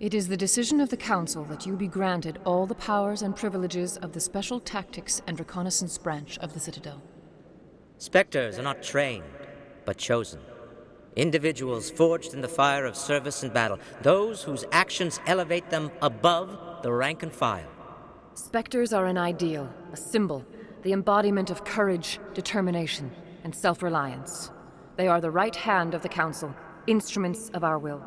It is the decision of the Council that you be granted all the powers and privileges of the Special Tactics and Reconnaissance Branch of the Citadel. Spectres are not trained, but chosen. Individuals forged in the fire of service and battle, those whose actions elevate them above the rank and file. Spectres are an ideal, a symbol, the embodiment of courage, determination, and self-reliance. They are the right hand of the Council, instruments of our will.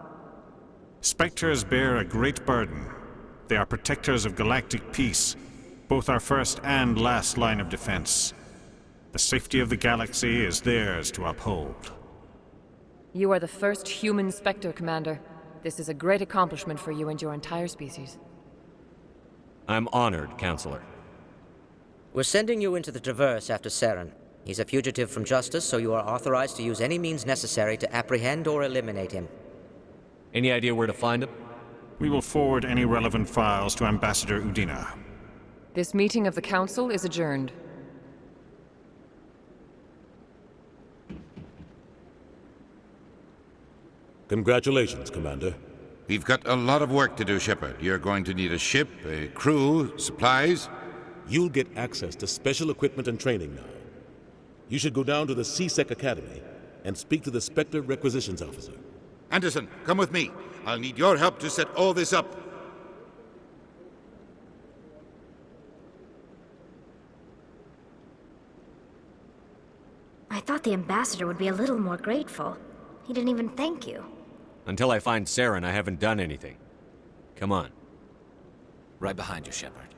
Spectres bear a great burden. They are protectors of galactic peace, both our first and last line of defense. The safety of the galaxy is theirs to uphold. You are the first human Spectre, Commander. This is a great accomplishment for you and your entire species. I'm honored, Counselor. We're sending you into the Traverse after Saren. He's a fugitive from justice, so you are authorized to use any means necessary to apprehend or eliminate him. Any idea where to find him? We will forward any relevant files to Ambassador Udina. This meeting of the Council is adjourned. Congratulations, Commander. We've got a lot of work to do, Shepard. You're going to need a ship, a crew, supplies. You'll get access to special equipment and training now. You should go down to the CSEC Academy and speak to the Spectre Requisitions Officer. Anderson, come with me. I'll need your help to set all this up. I thought the ambassador would be a little more grateful. He didn't even thank you. Until I find Saren, I haven't done anything. Come on. Right behind you, Shepard.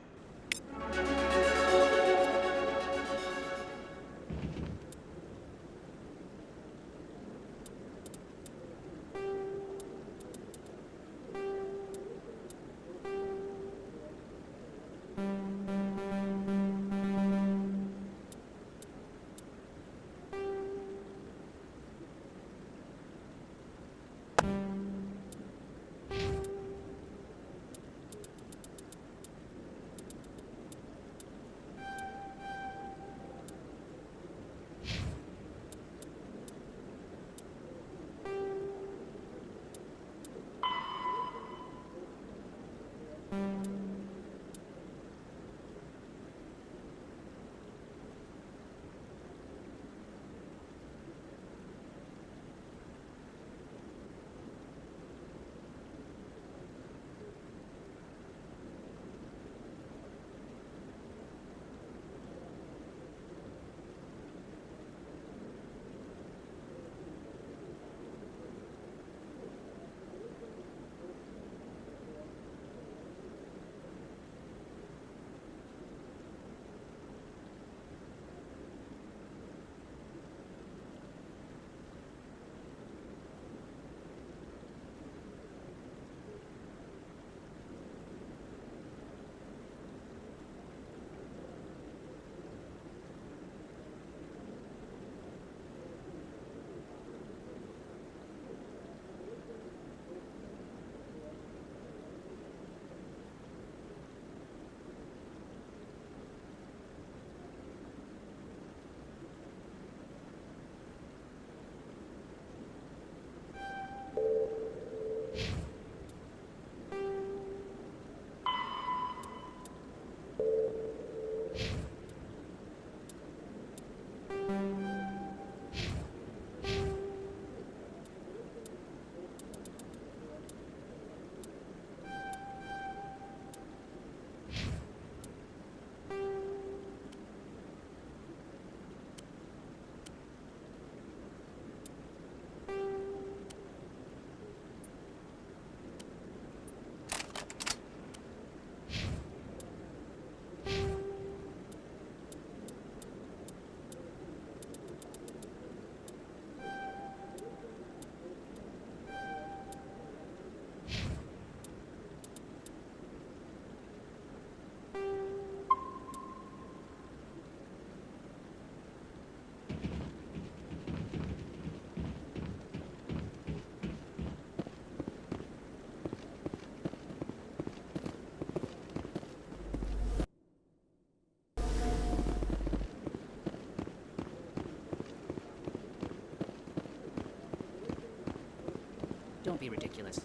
Don't be ridiculous.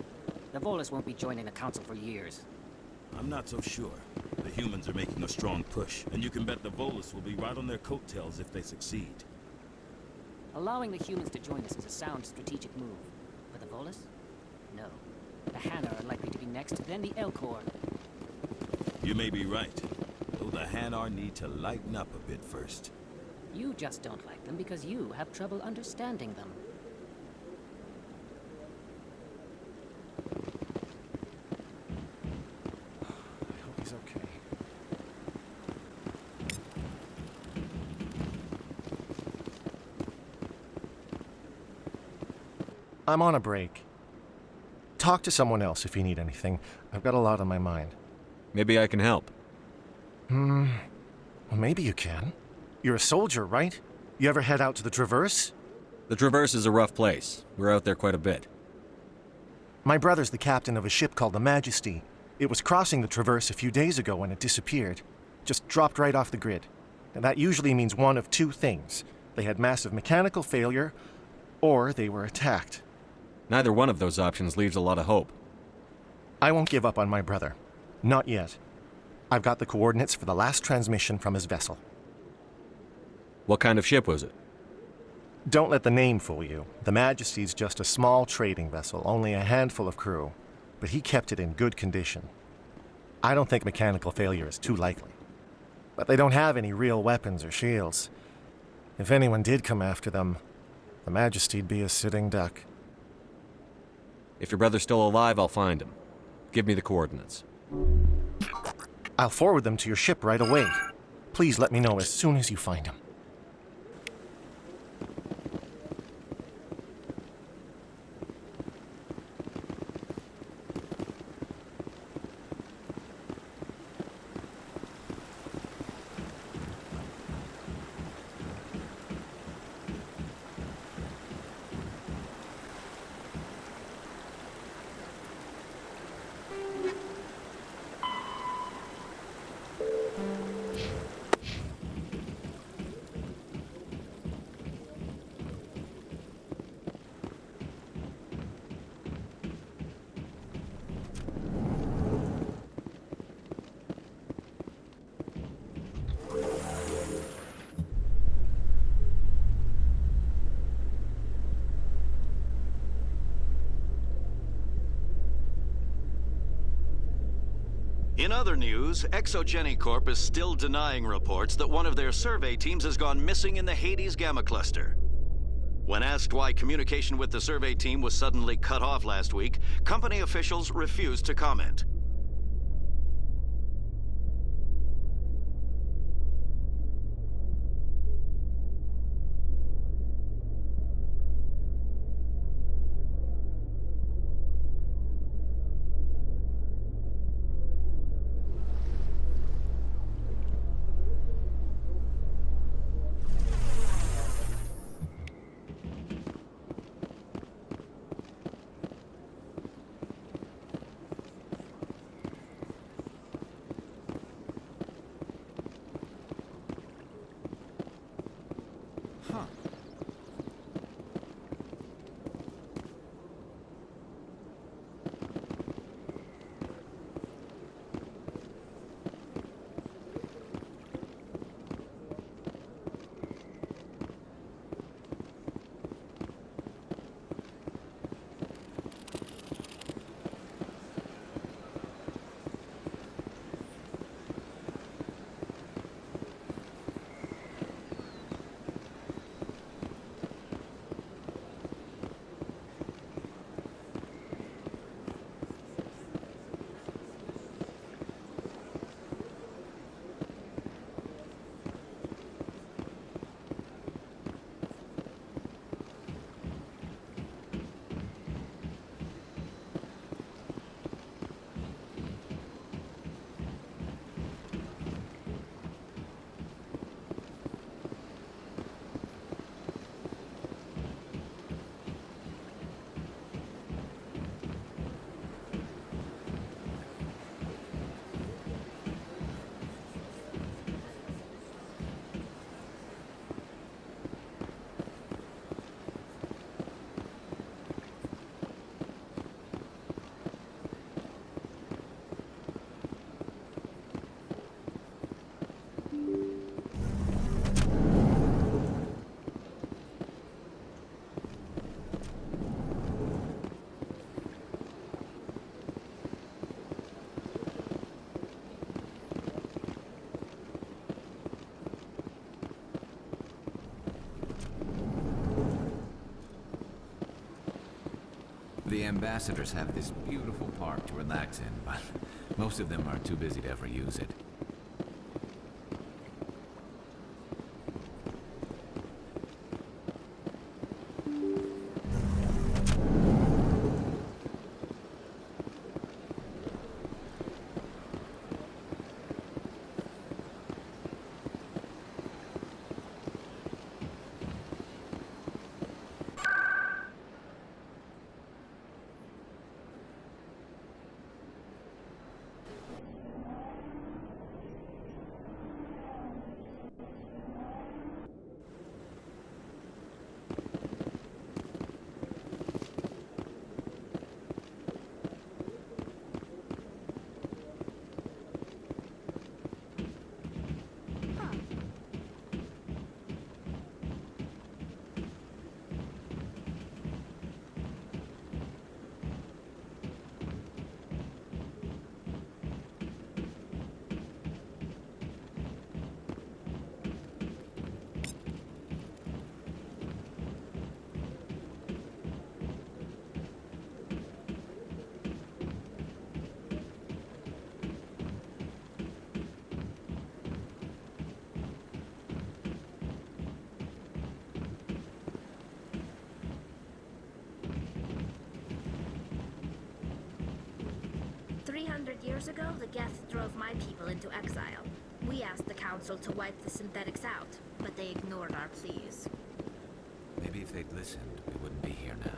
The Volus won't be joining the Council for years. I'm not so sure. The humans are making a strong push, and you can bet the Volus will be right on their coattails if they succeed. Allowing the humans to join us is a sound strategic move. But the Volus? No. The Hanna are likely to be next, then the Elcor. You may be right, though the Hanar need to lighten up a bit first. You just don't like them because you have trouble understanding them. I hope he's okay. I'm on a break. Talk to someone else if you need anything. I've got a lot on my mind. Maybe I can help. Well, maybe you can. You're a soldier, right? You ever head out to the Traverse? The Traverse is a rough place. We're out there quite a bit. My brother's the captain of a ship called the Majesty. It was crossing the Traverse a few days ago when it disappeared. Just dropped right off the grid. And that usually means one of two things. They had massive mechanical failure, or they were attacked. Neither one of those options leaves a lot of hope. I won't give up on my brother. Not yet. I've got the coordinates for the last transmission from his vessel. What kind of ship was it? Don't let the name fool you. The Majesty's just a small trading vessel, only a handful of crew. But he kept it in good condition. I don't think mechanical failure is too likely. But they don't have any real weapons or shields. If anyone did come after them, the Majesty'd be a sitting duck. If your brother's still alive, I'll find him. Give me the coordinates. I'll forward them to your ship right away. Please let me know as soon as you find him. In other news, Exogeny Corp is still denying reports that one of their survey teams has gone missing in the Hades Gamma Cluster. When asked why communication with the survey team was suddenly cut off last week, company officials refused to comment. The ambassadors have this beautiful park to relax in, but most of them are too busy to ever use it. Years ago, the Geth drove my people into exile. We asked the Council to wipe the synthetics out, but they ignored our pleas. Maybe if they'd listened, we wouldn't be here now.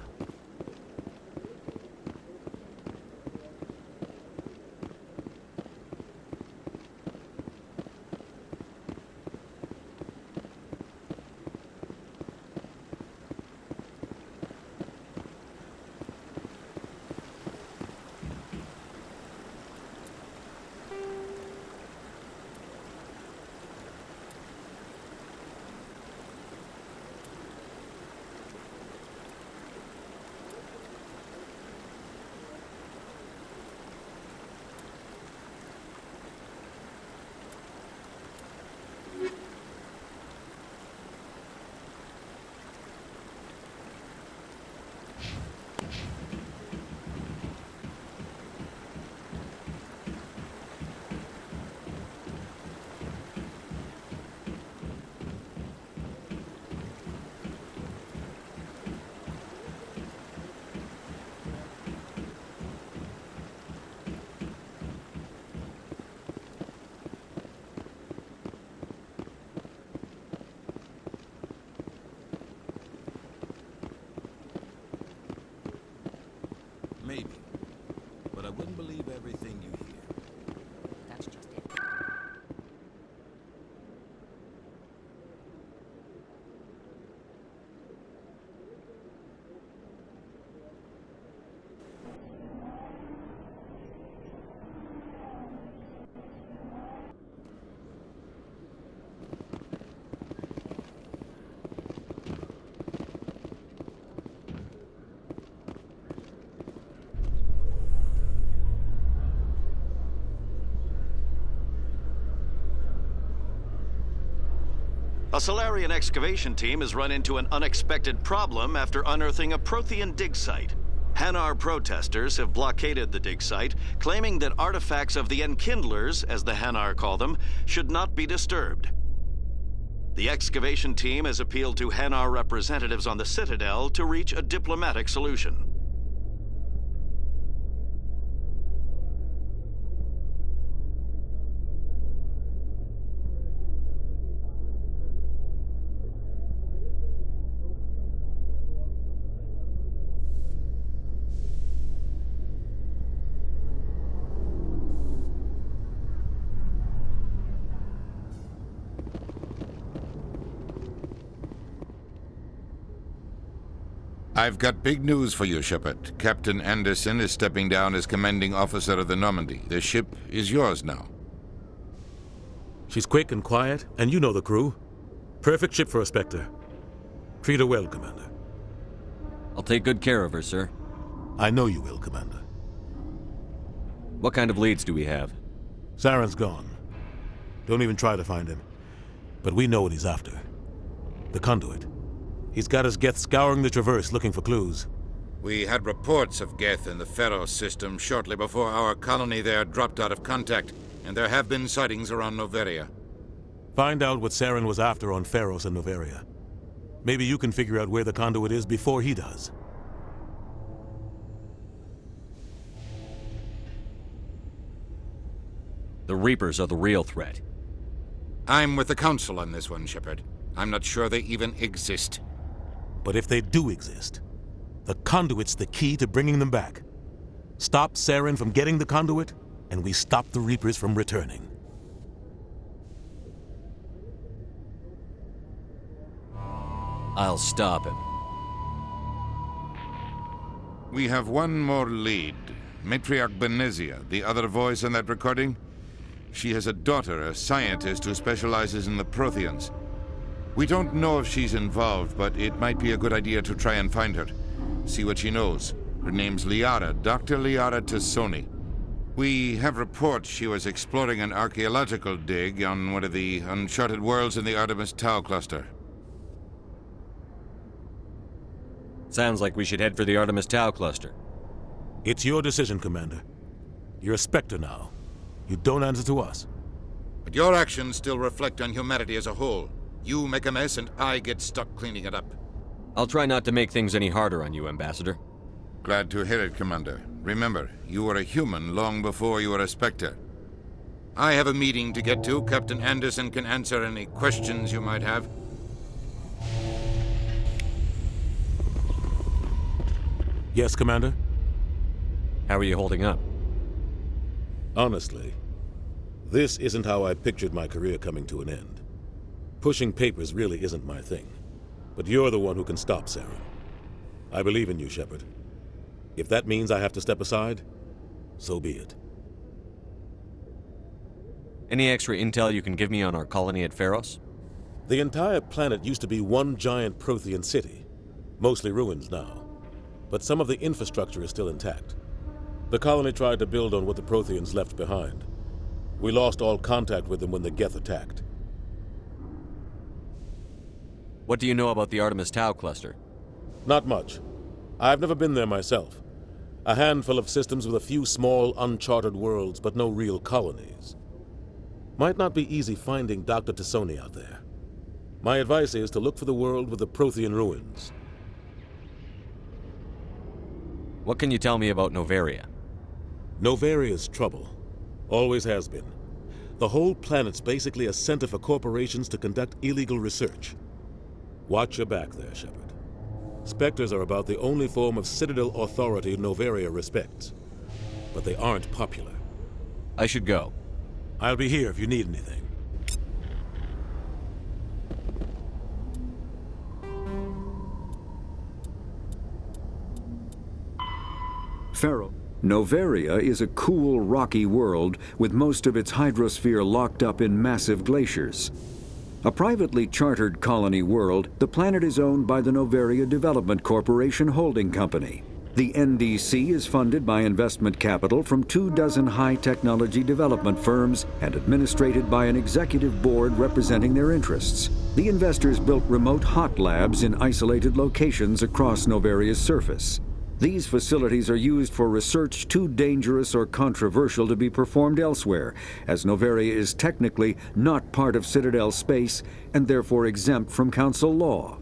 Maybe. But I wouldn't believe everything you hear. That's just it. A Solarian excavation team has run into an unexpected problem after unearthing a Prothean dig site. Hanar protesters have blockaded the dig site, claiming that artifacts of the Enkindlers, as the Hanar call them, should not be disturbed. The excavation team has appealed to Hanar representatives on the Citadel to reach a diplomatic solution. I've got big news for you, Shepard. Captain Anderson is stepping down as commanding officer of the Normandy. The ship is yours now. She's quick and quiet, and you know the crew. Perfect ship for a Spectre. Treat her well, Commander. I'll take good care of her, sir. I know you will, Commander. What kind of leads do we have? Saren's gone. Don't even try to find him. But we know what he's after. The conduit. He's got his Geth scouring the Traverse looking for clues. We had reports of Geth in the Pharos system shortly before our colony there dropped out of contact, and there have been sightings around Noveria. Find out what Saren was after on Pharos and Noveria. Maybe you can figure out where the conduit is before he does. The Reapers are the real threat. I'm with the Council on this one, Shepard. I'm not sure they even exist. But if they do exist, the conduit's the key to bringing them back. Stop Saren from getting the conduit, and we stop the Reapers from returning. I'll stop him. We have one more lead. Matriarch Benezia, the other voice in that recording. She has a daughter, a scientist who specializes in the Protheans. We don't know if she's involved, but it might be a good idea to try and find her. See what she knows. Her name's Liara, Dr. Liara Tassoni. We have reports she was exploring an archaeological dig on one of the uncharted worlds in the Artemis Tau cluster. Sounds like we should head for the Artemis Tau cluster. It's your decision, Commander. You're a Spectre now. You don't answer to us. But your actions still reflect on humanity as a whole. You make a mess and I get stuck cleaning it up. I'll try not to make things any harder on you, Ambassador. Glad to hear it, Commander. Remember, you were a human long before you were a Spectre. I have a meeting to get to. Captain Anderson can answer any questions you might have. Yes, Commander? How are you holding up? Honestly, this isn't how I pictured my career coming to an end. Pushing papers really isn't my thing. But you're the one who can stop Saren. I believe in you, Shepard. If that means I have to step aside, so be it. Any extra intel you can give me on our colony at Pharos? The entire planet used to be one giant Prothean city, mostly ruins now. But some of the infrastructure is still intact. The colony tried to build on what the Protheans left behind. We lost all contact with them when the Geth attacked. What do you know about the Artemis Tau cluster? Not much. I've never been there myself. A handful of systems with a few small, uncharted worlds, but no real colonies. Might not be easy finding Dr. Tassoni out there. My advice is to look for the world with the Prothean ruins. What can you tell me about Noveria? Noveria's trouble. Always has been. The whole planet's basically a center for corporations to conduct illegal research. Watch your back there, Shepard. Spectres are about the only form of Citadel authority Noveria respects. But they aren't popular. I should go. I'll be here if you need anything. Pharaoh. Noveria is a cool, rocky world with most of its hydrosphere locked up in massive glaciers. A privately chartered colony world, the planet is owned by the Noveria Development Corporation Holding Company. The NDC is funded by investment capital from 24 high-technology development firms and administrated by an executive board representing their interests. The investors built remote hot labs in isolated locations across Noveria's surface. These facilities are used for research too dangerous or controversial to be performed elsewhere, as Noveria is technically not part of Citadel space and therefore exempt from Council law.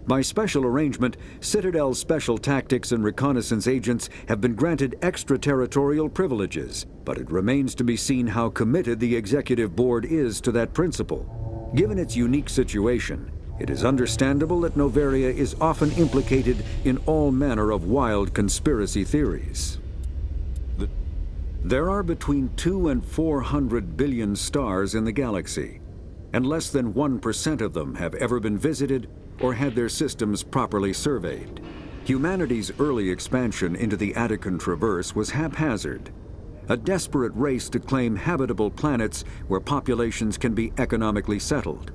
By special arrangement, Citadel's special tactics and reconnaissance agents have been granted extraterritorial privileges, but it remains to be seen how committed the Executive Board is to that principle. Given its unique situation, it is understandable that Noveria is often implicated in all manner of wild conspiracy theories. There are between 200 and 400 billion stars in the galaxy, and less than 1% of them have ever been visited or had their systems properly surveyed. Humanity's early expansion into the Attican Traverse was haphazard, a desperate race to claim habitable planets where populations can be economically settled.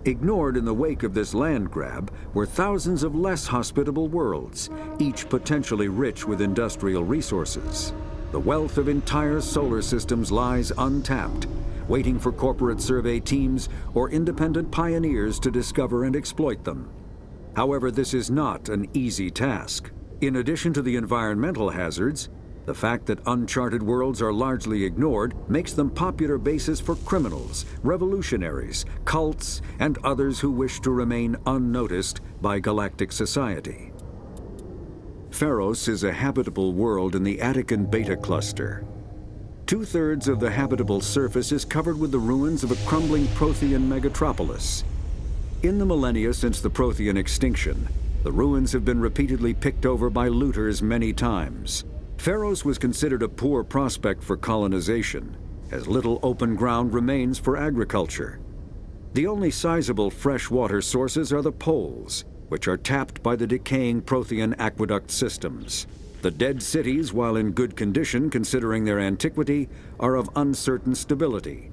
Ignored in the wake of this land grab were thousands of less hospitable worlds, each potentially rich with industrial resources. The wealth of entire solar systems lies untapped, waiting for corporate survey teams or independent pioneers to discover and exploit them. However, this is not an easy task. In addition to the environmental hazards, the fact that uncharted worlds are largely ignored makes them popular bases for criminals, revolutionaries, cults, and others who wish to remain unnoticed by galactic society. Pharos is a habitable world in the Attican Beta Cluster. 2/3 of the habitable surface is covered with the ruins of a crumbling Prothean megatropolis. In the millennia since the Prothean extinction, the ruins have been repeatedly picked over by looters many times. Pharos was considered a poor prospect for colonization, as little open ground remains for agriculture. The only sizable freshwater sources are the poles, which are tapped by the decaying Prothean aqueduct systems. The dead cities, while in good condition considering their antiquity, are of uncertain stability.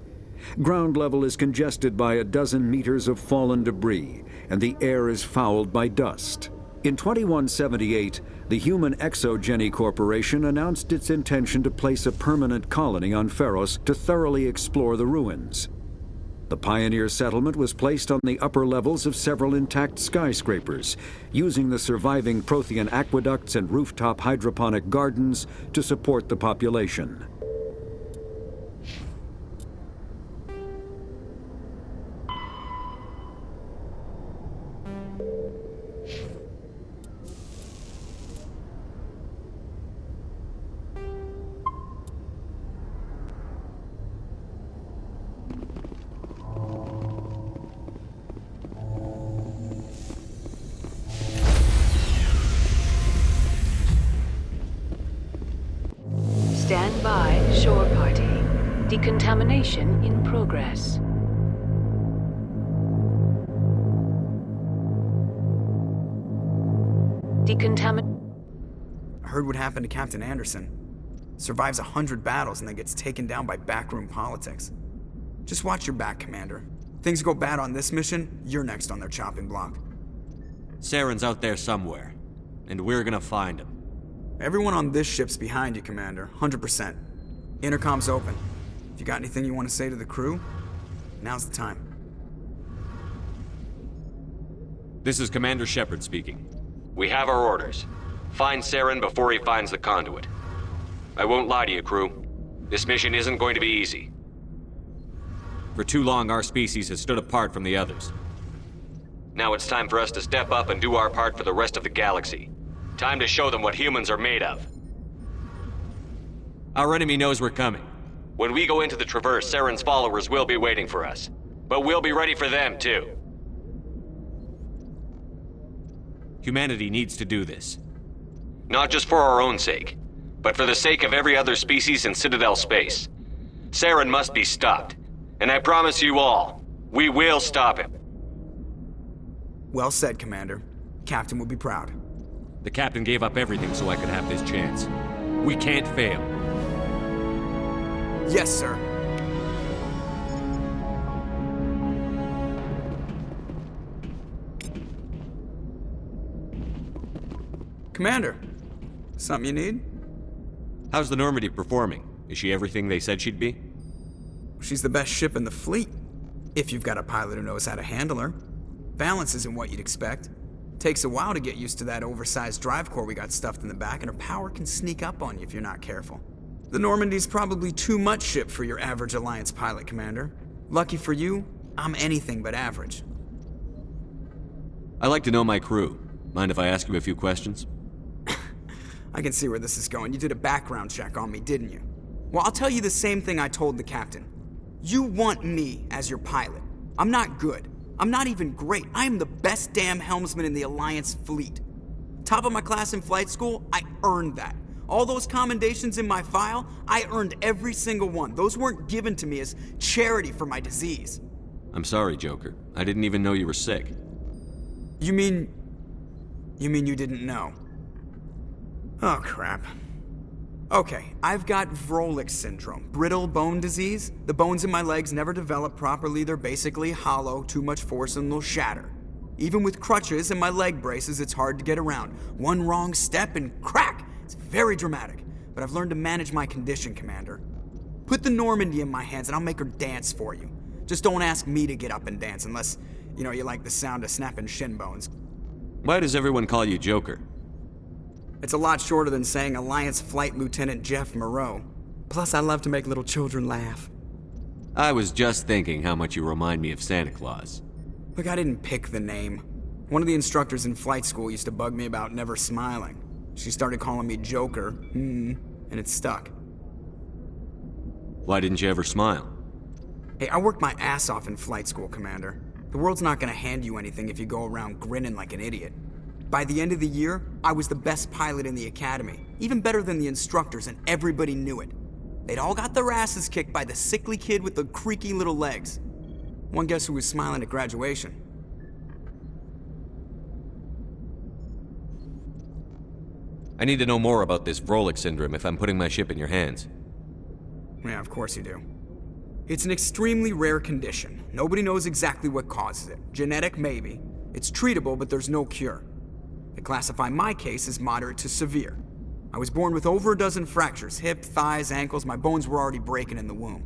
Ground level is congested by a dozen meters of fallen debris, and the air is fouled by dust. In 2178, the Human Exogeny Corporation announced its intention to place a permanent colony on Pharos to thoroughly explore the ruins. The pioneer settlement was placed on the upper levels of several intact skyscrapers, using the surviving Prothean aqueducts and rooftop hydroponic gardens to support the population. Stand by, shore party. Decontamination in progress. I heard what happened to Captain Anderson. Survives 100 battles and then gets taken down by backroom politics. Just watch your back, Commander. Things go bad on this mission, you're next on their chopping block. Saren's out there somewhere, and we're gonna find him. Everyone on this ship's behind you, Commander. 100%. Intercom's open. If you got anything you want to say to the crew, now's the time. This is Commander Shepard speaking. We have our orders. Find Saren before he finds the conduit. I won't lie to you, crew. This mission isn't going to be easy. For too long, our species has stood apart from the others. Now it's time for us to step up and do our part for the rest of the galaxy. Time to show them what humans are made of. Our enemy knows we're coming. When we go into the Traverse, Saren's followers will be waiting for us. But we'll be ready for them, too. Humanity needs to do this. Not just for our own sake, but for the sake of every other species in Citadel space. Saren must be stopped. And I promise you all, we will stop him. Well said, Commander. Captain will be proud. The captain gave up everything so I could have this chance. We can't fail. Yes, sir. Commander, something you need? How's the Normandy performing? Is she everything they said she'd be? She's the best ship in the fleet, if you've got a pilot who knows how to handle her. Balance isn't what you'd expect. Takes a while to get used to that oversized drive core we got stuffed in the back, and her power can sneak up on you if you're not careful. The Normandy's probably too much ship for your average Alliance pilot, Commander. Lucky for you, I'm anything but average. I like to know my crew. Mind if I ask you a few questions? I can see where this is going. You did a background check on me, didn't you? Well, I'll tell you the same thing I told the captain. You want me as your pilot. I'm not good. I'm not even great. I am the best damn helmsman in the Alliance fleet. Top of my class in flight school, I earned that. All those commendations in my file, I earned every single one. Those weren't given to me as charity for my disease. I'm sorry, Joker. I didn't even know you were sick. You mean you didn't know? Oh, crap. Okay, I've got Vrolik syndrome, brittle bone disease. The bones in my legs never develop properly. They're basically hollow, too much force and they'll shatter. Even with crutches and my leg braces, it's hard to get around. One wrong step and crack! It's very dramatic, but I've learned to manage my condition, Commander. Put the Normandy in my hands and I'll make her dance for you. Just don't ask me to get up and dance unless, you like the sound of snapping shin bones. Why does everyone call you Joker? It's a lot shorter than saying Alliance Flight Lieutenant Jeff Moreau. Plus, I love to make little children laugh. I was just thinking how much you remind me of Santa Claus. Look, I didn't pick the name. One of the instructors in flight school used to bug me about never smiling. She started calling me Joker, and it stuck. Why didn't you ever smile? Hey, I worked my ass off in flight school, Commander. The world's not gonna hand you anything if you go around grinning like an idiot. By the end of the year, I was the best pilot in the academy, even better than the instructors, and everybody knew it. They'd all got their asses kicked by the sickly kid with the creaky little legs. One guess who was smiling at graduation? I need to know more about this Vrolik syndrome if I'm putting my ship in your hands. Yeah, of course you do. It's an extremely rare condition. Nobody knows exactly what causes it. Genetic, maybe. It's treatable, but there's no cure. They classify my case as moderate to severe. I was born with over a dozen fractures, hip, thighs, ankles. My bones were already breaking in the womb.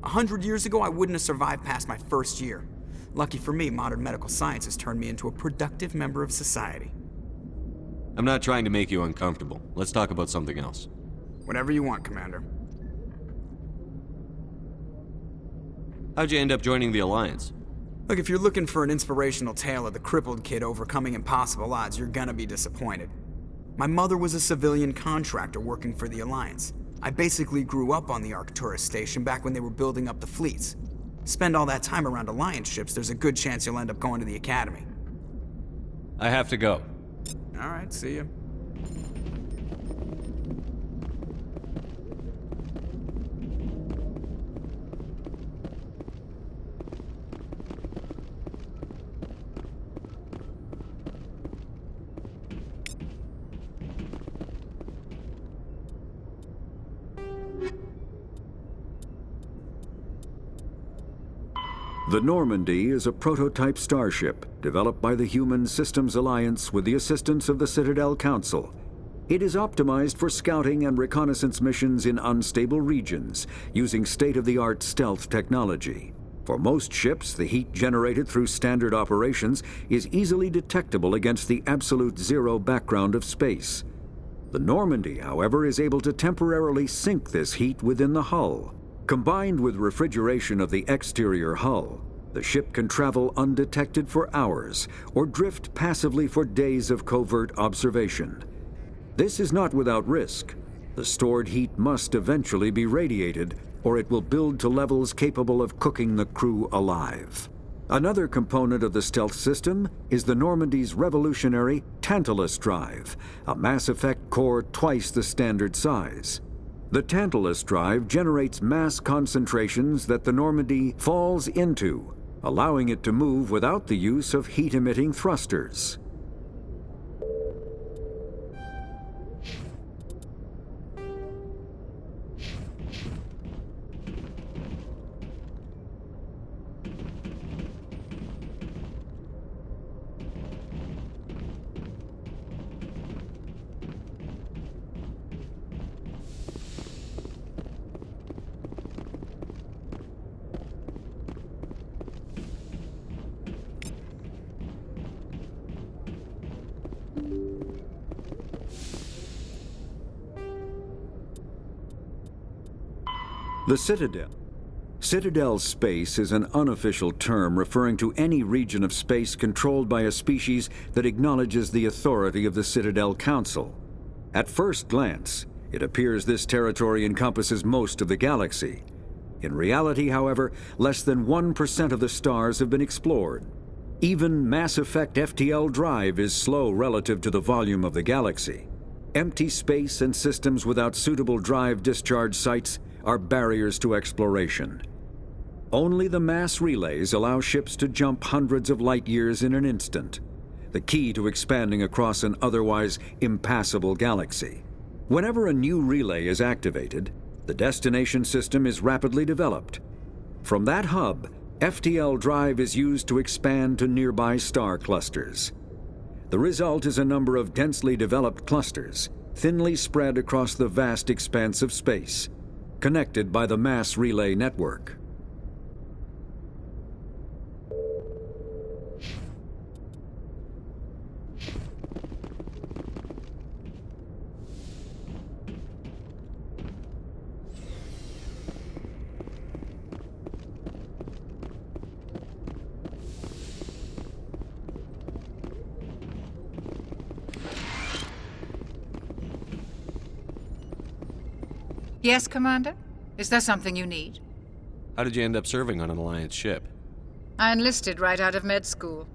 100 years ago, I wouldn't have survived past my first year. Lucky for me, modern medical science has turned me into a productive member of society. I'm not trying to make you uncomfortable. Let's talk about something else. Whatever you want, Commander. How'd you end up joining the Alliance? Look, if you're looking for an inspirational tale of the crippled kid overcoming impossible odds, you're gonna be disappointed. My mother was a civilian contractor working for the Alliance. I basically grew up on the Arcturus station back when they were building up the fleets. Spend all that time around Alliance ships, there's a good chance you'll end up going to the Academy. I have to go. All right, see ya. The Normandy is a prototype starship developed by the Human Systems Alliance with the assistance of the Citadel Council. It is optimized for scouting and reconnaissance missions in unstable regions using state-of-the-art stealth technology. For most ships, the heat generated through standard operations is easily detectable against the absolute zero background of space. The Normandy, however, is able to temporarily sink this heat within the hull. Combined with refrigeration of the exterior hull, the ship can travel undetected for hours or drift passively for days of covert observation. This is not without risk. The stored heat must eventually be radiated, or it will build to levels capable of cooking the crew alive. Another component of the stealth system is the Normandy's revolutionary Tantalus drive, a Mass Effect core twice the standard size. The Tantalus drive generates mass concentrations that the Normandy falls into, allowing it to move without the use of heat-emitting thrusters. The Citadel. Citadel space is an unofficial term referring to any region of space controlled by a species that acknowledges the authority of the Citadel Council. At first glance, it appears this territory encompasses most of the galaxy. In reality, however, less than 1% of the stars have been explored. Even Mass Effect FTL drive is slow relative to the volume of the galaxy. Empty space and systems without suitable drive discharge sites are barriers to exploration. Only the mass relays allow ships to jump hundreds of light years in an instant, the key to expanding across an otherwise impassable galaxy. Whenever a new relay is activated, the destination system is rapidly developed. From that hub, FTL drive is used to expand to nearby star clusters. The result is a number of densely developed clusters, thinly spread across the vast expanse of space, connected by the mass relay network. Yes, Commander? Is there something you need? How did you end up serving on an Alliance ship? I enlisted right out of med school.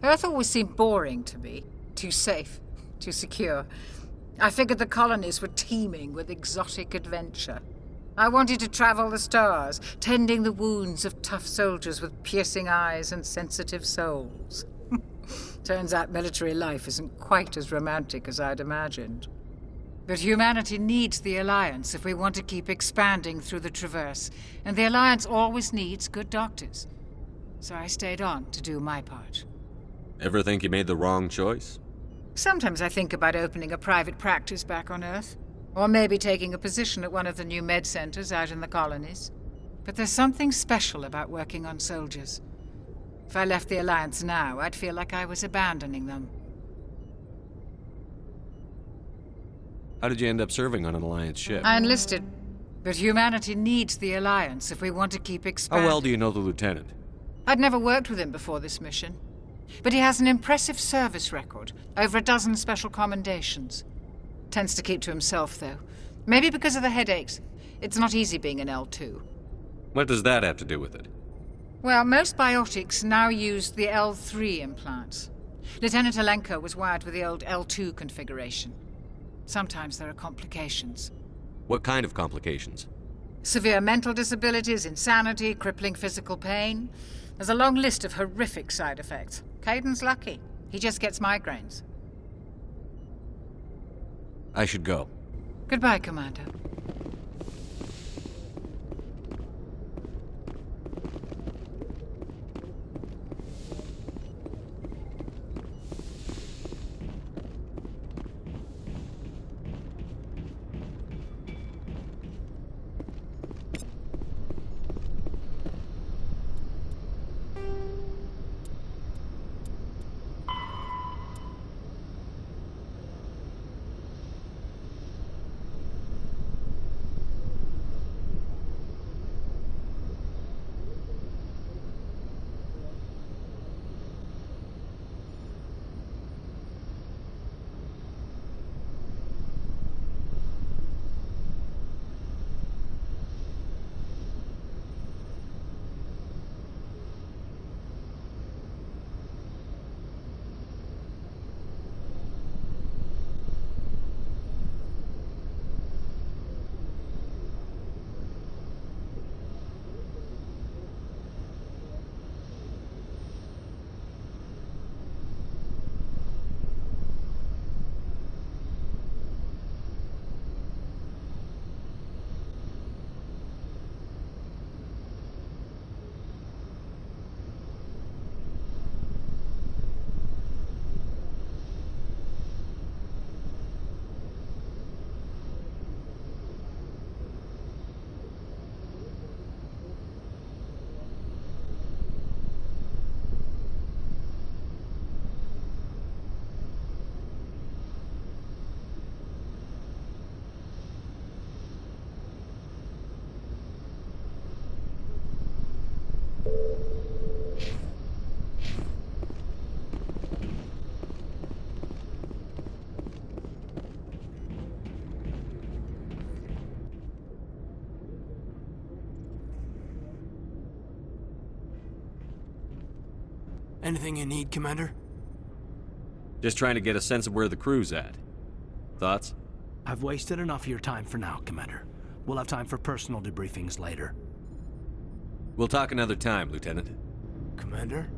Earth always seemed boring to me. Too safe, too secure. I figured the colonies were teeming with exotic adventure. I wanted to travel the stars, tending the wounds of tough soldiers with piercing eyes and sensitive souls. Turns out military life isn't quite as romantic as I'd imagined. But humanity needs the Alliance if we want to keep expanding through the Traverse, and the Alliance always needs good doctors. So I stayed on to do my part. Ever think you made the wrong choice? Sometimes I think about opening a private practice back on Earth, or maybe taking a position at one of the new med centers out in the colonies. But there's something special about working on soldiers. If I left the Alliance now, I'd feel like I was abandoning them. How did you end up serving on an Alliance ship? I enlisted, but humanity needs the Alliance if we want to keep expanding. How well do you know the Lieutenant? I'd never worked with him before this mission, but he has an impressive service record, over a dozen special commendations. Tends to keep to himself, though. Maybe because of the headaches. It's not easy being an L2. What does that have to do with it? Well, most biotics now use the L3 implants. Lieutenant Alenko was wired with the old L2 configuration. Sometimes there are complications. What kind of complications? Severe mental disabilities, insanity, crippling physical pain. There's a long list of horrific side effects. Caden's lucky. He just gets migraines. I should go. Goodbye, Commander. Anything you need, Commander? Just trying to get a sense of where the crew's at. Thoughts? I've wasted enough of your time for now, Commander. We'll have time for personal debriefings later. We'll talk another time, Lieutenant. Commander?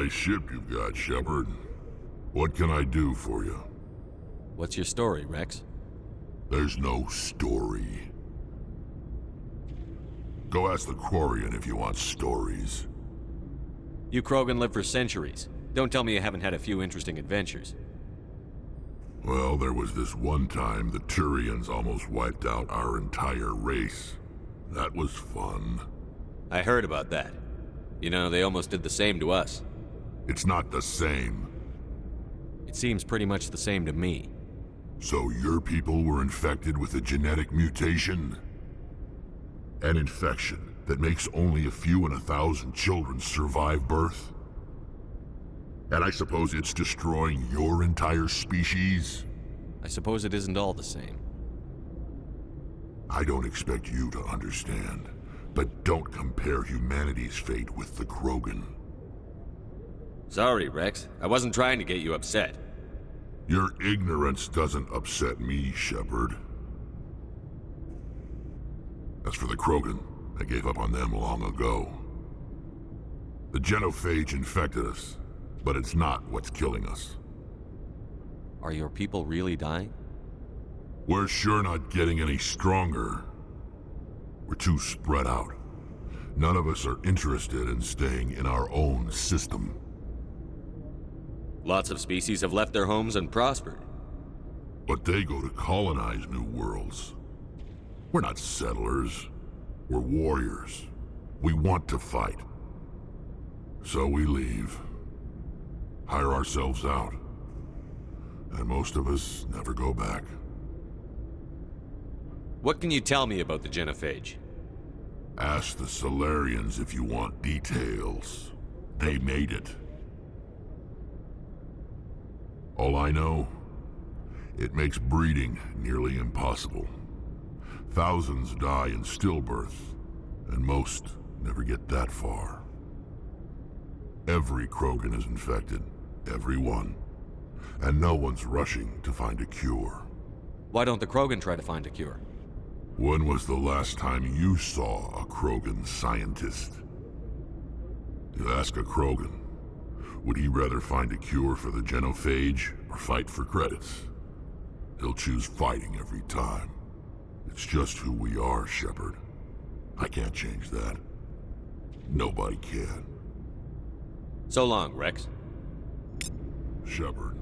Nice ship you've got, Shepard. What can I do for you? What's your story, Rex? There's no story. Go ask the Quarian if you want stories. You Krogan live for centuries. Don't tell me you haven't had a few interesting adventures. Well, there was this one time the Turians almost wiped out our entire race. That was fun. I heard about that. You know, they almost did the same to us. It's not the same. It seems pretty much the same to me. So your people were infected with a genetic mutation? An infection that makes only a few in 1,000 children survive birth? And I suppose it's destroying your entire species? I suppose it isn't all the same. I don't expect you to understand, but don't compare humanity's fate with the Krogan. Sorry, Rex. I wasn't trying to get you upset. Your ignorance doesn't upset me, Shepard. As for the Krogan, I gave up on them long ago. The genophage infected us, but it's not what's killing us. Are your people really dying? We're sure not getting any stronger. We're too spread out. None of us are interested in staying in our own system. Lots of species have left their homes and prospered. But they go to colonize new worlds. We're not settlers. We're warriors. We want to fight. So we leave. Hire ourselves out. And most of us never go back. What can you tell me about the genophage? Ask the Solarians if you want details. They made it. All I know, it makes breeding nearly impossible. Thousands die in stillbirth, and most never get that far. Every Krogan is infected, every one. And no one's rushing to find a cure. Why don't the Krogan try to find a cure? When was the last time you saw a Krogan scientist? You ask a Krogan, would he rather find a cure for the genophage or fight for credits? He'll choose fighting every time. It's just who we are, Shepard. I can't change that. Nobody can. So long, Rex. Shepard.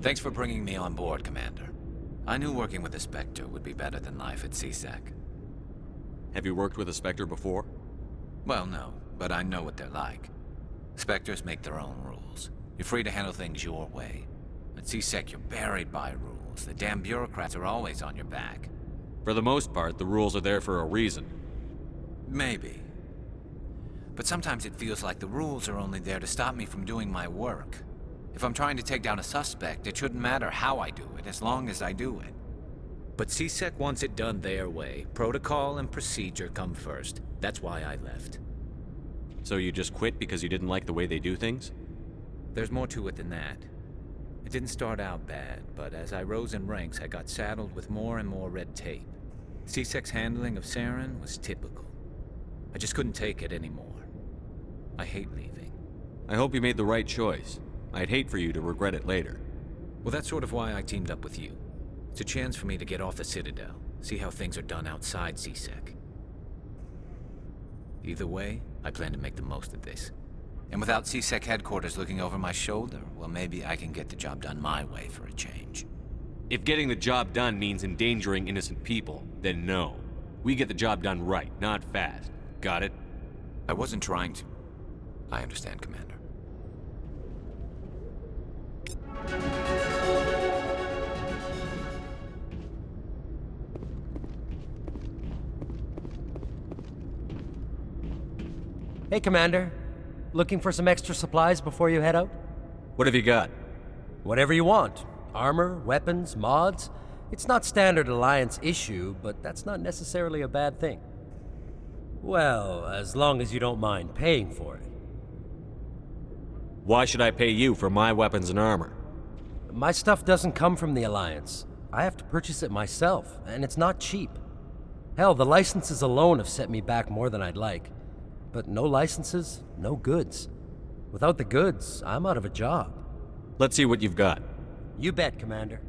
Thanks for bringing me on board, Commander. I knew working with a Spectre would be better than life at CSEC. Have you worked with a Spectre before? Well, no, but I know what they're like. Spectres make their own rules. You're free to handle things your way. At CSEC, you're buried by rules. The damn bureaucrats are always on your back. For the most part, the rules are there for a reason. Maybe. But sometimes it feels like the rules are only there to stop me from doing my work. If I'm trying to take down a suspect, it shouldn't matter how I do it, as long as I do it. But CSEC wants it done their way. Protocol and procedure come first. That's why I left. So you just quit because you didn't like the way they do things? There's more to it than that. It didn't start out bad, but as I rose in ranks, I got saddled with more and more red tape. CSEC's handling of Saren was typical. I just couldn't take it anymore. I hate leaving. I hope you made the right choice. I'd hate for you to regret it later. Well, that's sort of why I teamed up with you. It's a chance for me to get off the Citadel, see how things are done outside CSEC. Either way, I plan to make the most of this. And without CSEC headquarters looking over my shoulder, well, maybe I can get the job done my way for a change. If getting the job done means endangering innocent people, then no. We get the job done right, not fast. Got it? I wasn't trying to. I understand, Commander. Hey, Commander. Looking for some extra supplies before you head out? What have you got? Whatever you want. Armor, weapons, mods. It's not standard Alliance issue, but that's not necessarily a bad thing. Well, as long as you don't mind paying for it. Why should I pay you for my weapons and armor? My stuff doesn't come from the Alliance. I have to purchase it myself, and it's not cheap. Hell, the licenses alone have set me back more than I'd like. But no licenses, no goods. Without the goods, I'm out of a job. Let's see what you've got. You bet, Commander.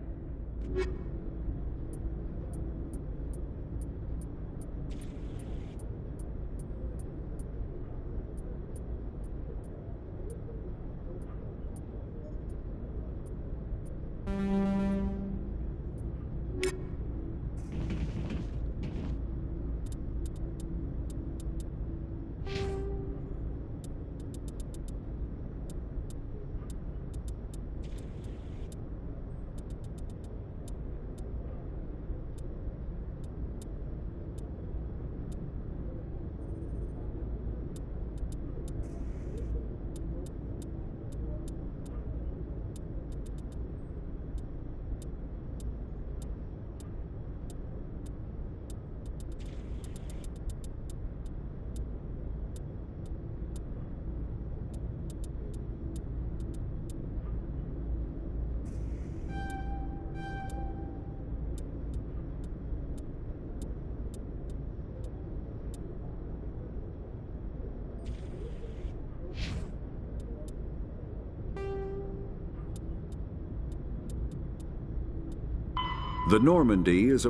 The Normandy is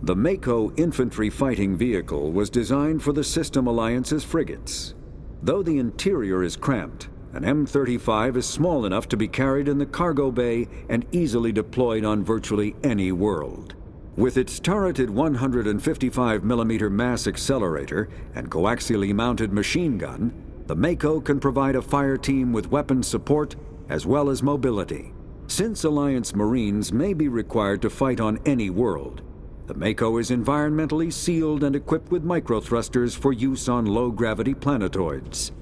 The Mako infantry fighting vehicle was designed for the System Alliance's frigates. Though the interior is cramped, an M35 is small enough to be carried in the cargo bay and easily deployed on virtually any world. With its turreted 155mm mass accelerator and coaxially mounted machine gun, the Mako can provide a fire team with weapons support as well as mobility. Since Alliance Marines may be required to fight on any world, the Mako is environmentally sealed and equipped with microthrusters for use on low-gravity planetoids.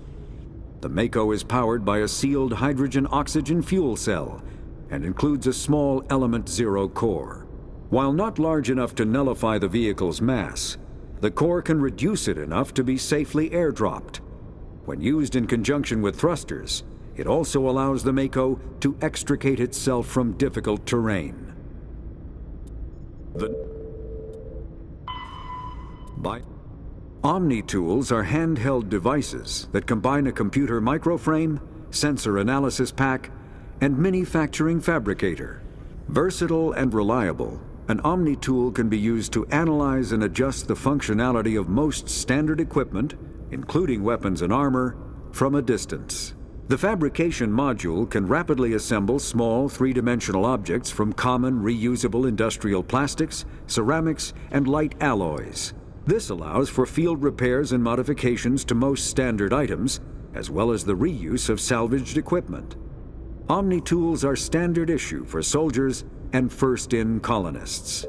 The Mako is powered by a sealed hydrogen-oxygen fuel cell and includes a small Element Zero core. While not large enough to nullify the vehicle's mass, the core can reduce it enough to be safely airdropped. When used in conjunction with thrusters, it also allows the Mako to extricate itself from difficult terrain. Omni-tools are handheld devices that combine a computer microframe, sensor analysis pack, and manufacturing fabricator. Versatile and reliable, an Omni-tool can be used to analyze and adjust the functionality of most standard equipment, including weapons and armor, from a distance. The fabrication module can rapidly assemble small three-dimensional objects from common reusable industrial plastics, ceramics, and light alloys. This allows for field repairs and modifications to most standard items, as well as the reuse of salvaged equipment. Omni-tools are standard issue for soldiers and first-in colonists.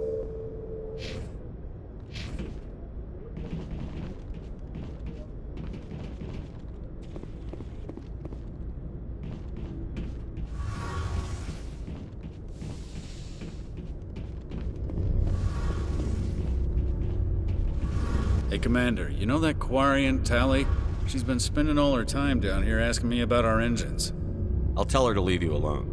Hey, Commander, you know that Quarian, Tally? She's been spending all her time down here asking me about our engines. I'll tell her to leave you alone.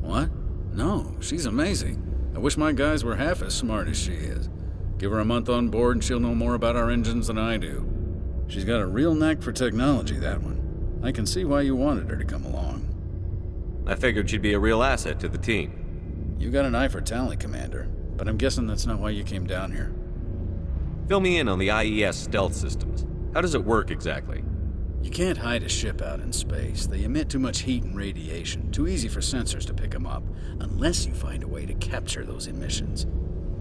What? No, she's amazing. I wish my guys were half as smart as she is. Give her a month on board and she'll know more about our engines than I do. She's got a real knack for technology, that one. I can see why you wanted her to come along. I figured she'd be a real asset to the team. You got an eye for Tally, Commander, but I'm guessing that's not why you came down here. Fill me in on the IES stealth systems. How does it work exactly? You can't hide a ship out in space. They emit too much heat and radiation. Too easy for sensors to pick them up, unless you find a way to capture those emissions.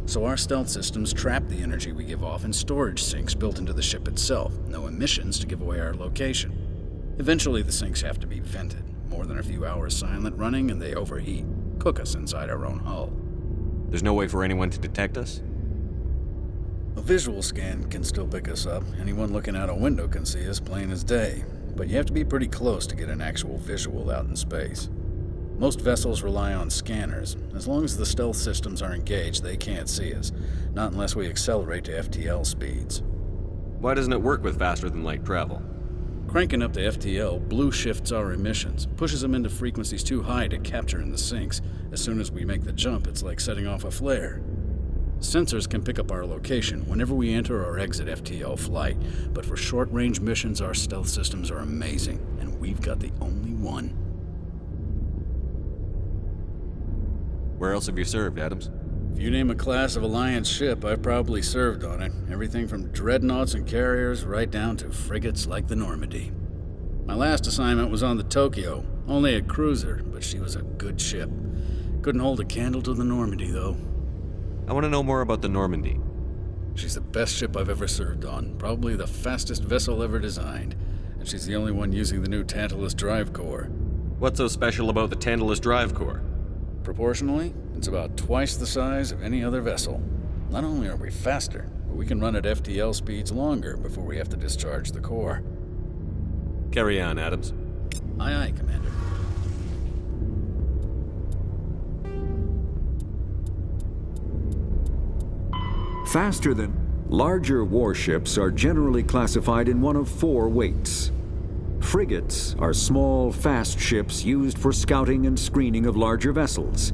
So our stealth systems trap the energy we give off in storage sinks built into the ship itself. No emissions to give away our location. Eventually the sinks have to be vented. More than a few hours silent running and they overheat. Cook us inside our own hull. There's no way for anyone to detect us? A visual scan can still pick us up. Anyone looking out a window can see us plain as day. But you have to be pretty close to get an actual visual out in space. Most vessels rely on scanners. As long as the stealth systems are engaged, they can't see us. Not unless we accelerate to FTL speeds. Why doesn't it work with faster-than-light travel? Cranking up to FTL blue shifts our emissions, pushes them into frequencies too high to capture in the sinks. As soon as we make the jump, it's like setting off a flare. Sensors can pick up our location whenever we enter or exit FTL flight, but for short-range missions, our stealth systems are amazing, and we've got the only one. Where else have you served, Adams? If you name a class of Alliance ship, I've probably served on it. Everything from dreadnoughts and carriers right down to frigates like the Normandy. My last assignment was on the Tokyo, only a cruiser, but she was a good ship. Couldn't hold a candle to the Normandy, though. I want to know more about the Normandy. She's the best ship I've ever served on, probably the fastest vessel ever designed, and she's the only one using the new Tantalus drive core. What's so special about the Tantalus drive core? Proportionally, it's about twice the size of any other vessel. Not only are we faster, but we can run at FTL speeds longer before we have to discharge the core. Carry on, Adams. Aye, aye, Commander. Faster than larger warships are generally classified in one of four weights. Frigates are small, fast ships used for scouting and screening of larger vessels.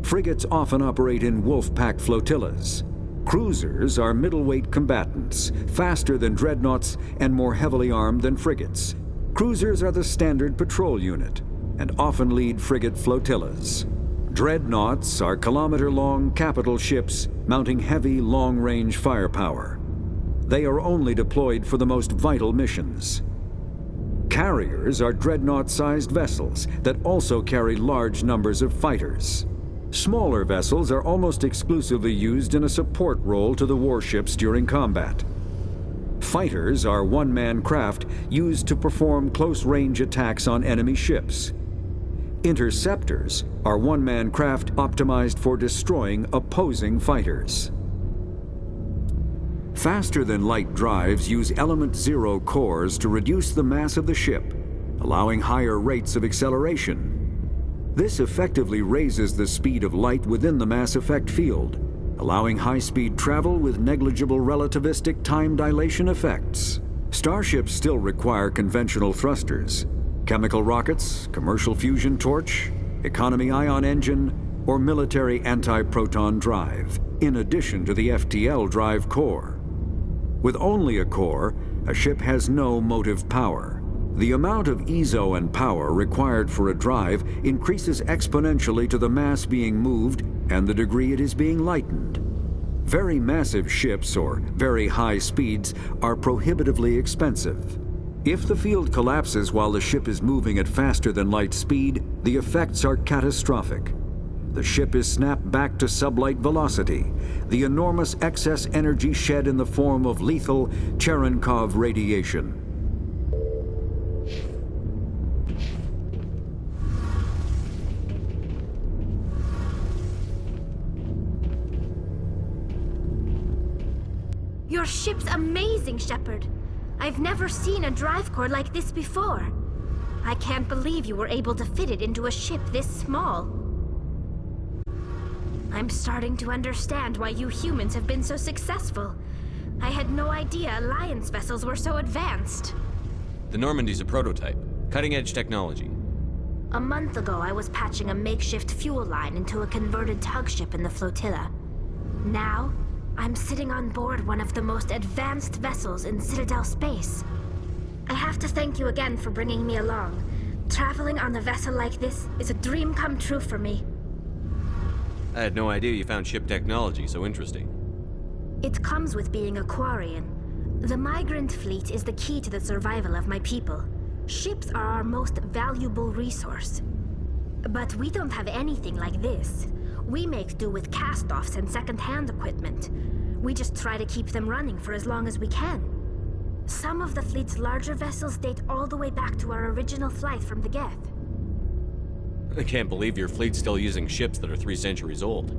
Frigates often operate in wolf pack flotillas. Cruisers are middleweight combatants, faster than dreadnoughts and more heavily armed than frigates. Cruisers are the standard patrol unit and often lead frigate flotillas. Dreadnoughts are kilometer-long capital ships mounting heavy, long-range firepower. They are only deployed for the most vital missions. Carriers are dreadnought-sized vessels that also carry large numbers of fighters. Smaller vessels are almost exclusively used in a support role to the warships during combat. Fighters are one-man craft used to perform close-range attacks on enemy ships. Interceptors are one-man craft optimized for destroying opposing fighters. Faster-than-light drives use element zero cores to reduce the mass of the ship, allowing higher rates of acceleration. This effectively raises the speed of light within the mass effect field, allowing high-speed travel with negligible relativistic time dilation effects. Starships still require conventional thrusters, chemical rockets, commercial fusion torch, economy ion engine, or military anti-proton drive, in addition to the FTL drive core. With only a core, a ship has no motive power. The amount of ESO and power required for a drive increases exponentially to the mass being moved and the degree it is being lightened. Very massive ships or very high speeds are prohibitively expensive. If the field collapses while the ship is moving at faster than light speed, the effects are catastrophic. The ship is snapped back to sublight velocity, the enormous excess energy shed in the form of lethal Cherenkov radiation. Your ship's amazing, Shepard. I've never seen a drive core like this before. I can't believe you were able to fit it into a ship this small. I'm starting to understand why you humans have been so successful. I had no idea Alliance vessels were so advanced. The Normandy's a prototype. Cutting-edge technology. A month ago, I was patching a makeshift fuel line into a converted tug ship in the flotilla. Now, I'm sitting on board one of the most advanced vessels in Citadel space. I have to thank you again for bringing me along. Traveling on a vessel like this is a dream come true for me. I had no idea you found ship technology so interesting. It comes with being a Quarian. The migrant fleet is the key to the survival of my people. Ships are our most valuable resource. But we don't have anything like this. We make do with cast-offs and second-hand equipment. We just try to keep them running for as long as we can. Some of the fleet's larger vessels date all the way back to our original flight from the Geth. I can't believe your fleet's still using ships that are 3 centuries old.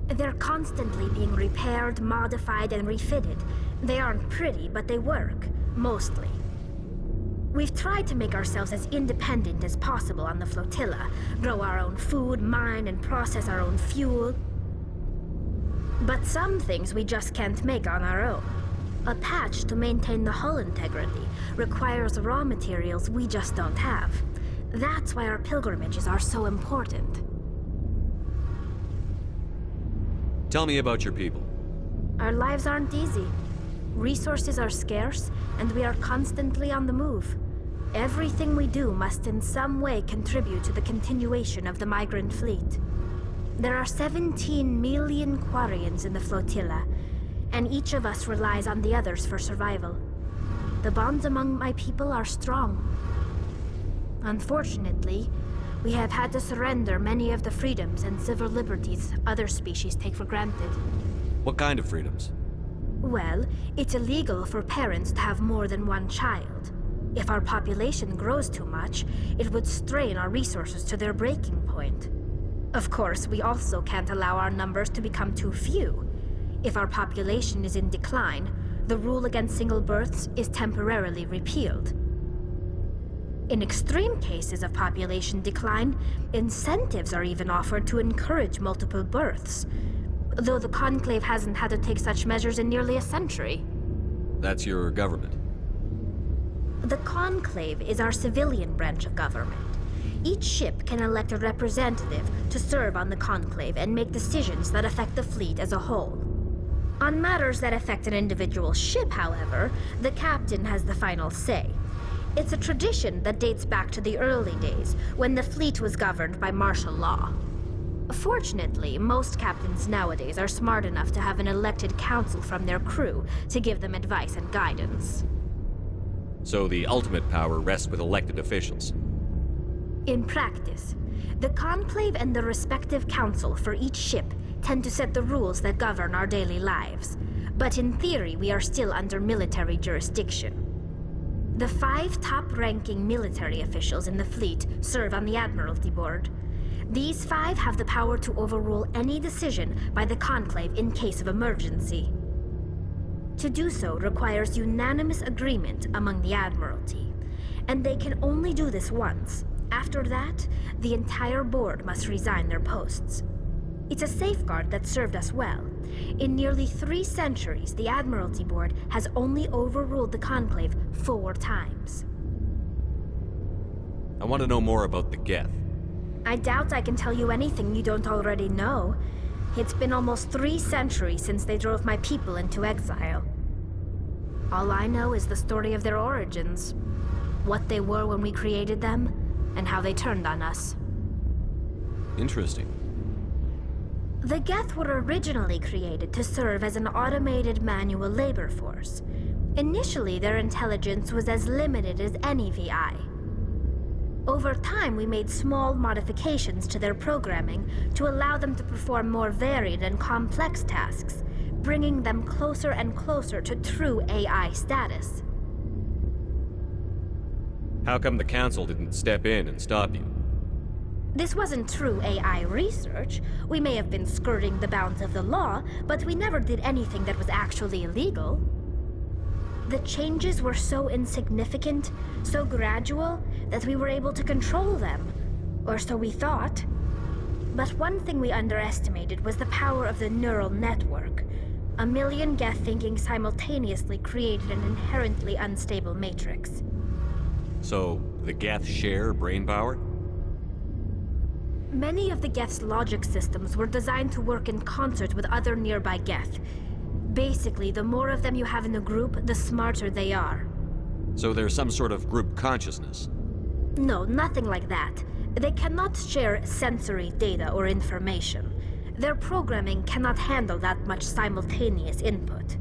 They're constantly being repaired, modified, and refitted. They aren't pretty, but they work. Mostly. We've tried to make ourselves as independent as possible on the flotilla, grow our own food, mine and process our own fuel. But some things we just can't make on our own. A patch to maintain the hull integrity requires raw materials we just don't have. That's why our pilgrimages are so important. Tell me about your people. Our lives aren't easy. Resources are scarce, and we are constantly on the move. Everything we do must in some way contribute to the continuation of the migrant fleet. There are 17 million Quarians in the flotilla, and each of us relies on the others for survival. The bonds among my people are strong. Unfortunately, we have had to surrender many of the freedoms and civil liberties other species take for granted. What kind of freedoms? Well, it's illegal for parents to have more than one child. If our population grows too much, it would strain our resources to their breaking point. Of course, we also can't allow our numbers to become too few. If our population is in decline, the rule against single births is temporarily repealed. In extreme cases of population decline, incentives are even offered to encourage multiple births, though the Conclave hasn't had to take such measures in nearly a century. That's your government. The Conclave is our civilian branch of government. Each ship can elect a representative to serve on the Conclave and make decisions that affect the fleet as a whole. On matters that affect an individual ship, however, the captain has the final say. It's a tradition that dates back to the early days, when the fleet was governed by martial law. Fortunately, most captains nowadays are smart enough to have an elected council from their crew to give them advice and guidance. So the ultimate power rests with elected officials. In practice, the Conclave and the respective council for each ship tend to set the rules that govern our daily lives. But in theory, we are still under military jurisdiction. The 5 top-ranking military officials in the fleet serve on the Admiralty Board. These 5 have the power to overrule any decision by the Conclave in case of emergency. To do so requires unanimous agreement among the Admiralty, and they can only do this once. After that, the entire board must resign their posts. It's a safeguard that served us well. In nearly 3 centuries, the Admiralty Board has only overruled the Conclave 4 times. I want to know more about the Geth. I doubt I can tell you anything you don't already know. It's been almost 3 centuries since they drove my people into exile. All I know is the story of their origins, what they were when we created them, and how they turned on us. Interesting. The Geth were originally created to serve as an automated manual labor force. Initially, their intelligence was as limited as any VI. Over time, we made small modifications to their programming to allow them to perform more varied and complex tasks, bringing them closer and closer to true AI status. How come the Council didn't step in and stop you? This wasn't true AI research. We may have been skirting the bounds of the law, but we never did anything that was actually illegal. The changes were so insignificant, so gradual, that we were able to control them. Or so we thought. But one thing we underestimated was the power of the neural network. A million Geth thinking simultaneously created an inherently unstable matrix. So, the Geth share brain power? Many of the Geth's logic systems were designed to work in concert with other nearby Geth. Basically, the more of them you have in the group, the smarter they are. So there's some sort of group consciousness? No, nothing like that. They cannot share sensory data or information. Their programming cannot handle that much simultaneous input.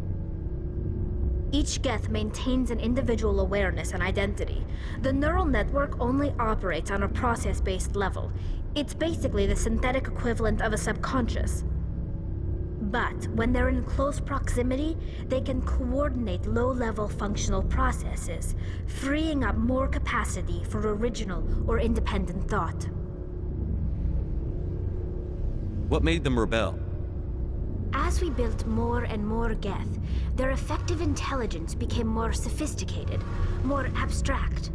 Each Geth maintains an individual awareness and identity. The neural network only operates on a process-based level. It's basically the synthetic equivalent of a subconscious. But when they're in close proximity, they can coordinate low-level functional processes, freeing up more capacity for original or independent thought. What made them rebel? As we built more and more Geth, their effective intelligence became more sophisticated, more abstract.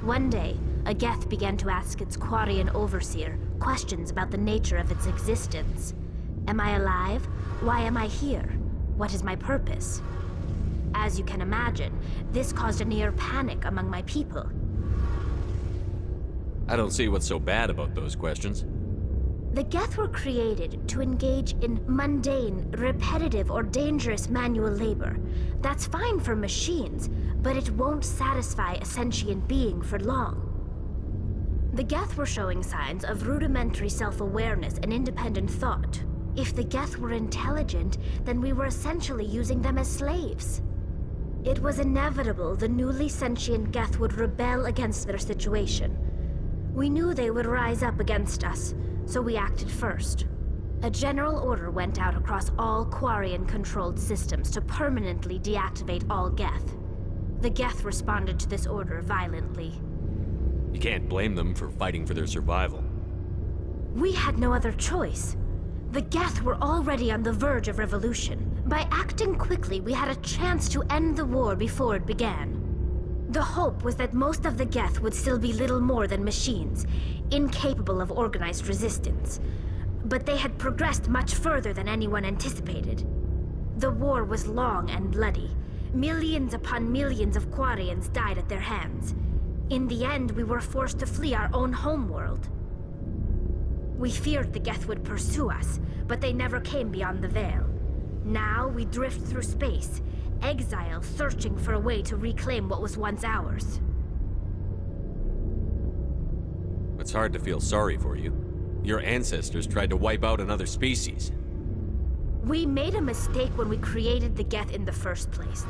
One day, a Geth began to ask its Quarian overseer questions about the nature of its existence. Am I alive? Why am I here? What is my purpose? As you can imagine, this caused a near panic among my people. I don't see what's so bad about those questions. The Geth were created to engage in mundane, repetitive, or dangerous manual labor. That's fine for machines, but it won't satisfy a sentient being for long. The Geth were showing signs of rudimentary self-awareness and independent thought. If the Geth were intelligent, then we were essentially using them as slaves. It was inevitable the newly sentient Geth would rebel against their situation. We knew they would rise up against us, so we acted first. A general order went out across all Quarian-controlled systems to permanently deactivate all Geth. The Geth responded to this order violently. You can't blame them for fighting for their survival. We had no other choice. The Geth were already on the verge of revolution. By acting quickly, we had a chance to end the war before it began. The hope was that most of the Geth would still be little more than machines, incapable of organized resistance. But they had progressed much further than anyone anticipated. The war was long and bloody. Millions upon millions of Quarians died at their hands. In the end, we were forced to flee our own homeworld. We feared the Geth would pursue us, but they never came beyond the Veil. Now we drift through space, exile searching for a way to reclaim what was once ours. It's hard to feel sorry for you. Your ancestors tried to wipe out another species. We made a mistake when we created the Geth in the first place,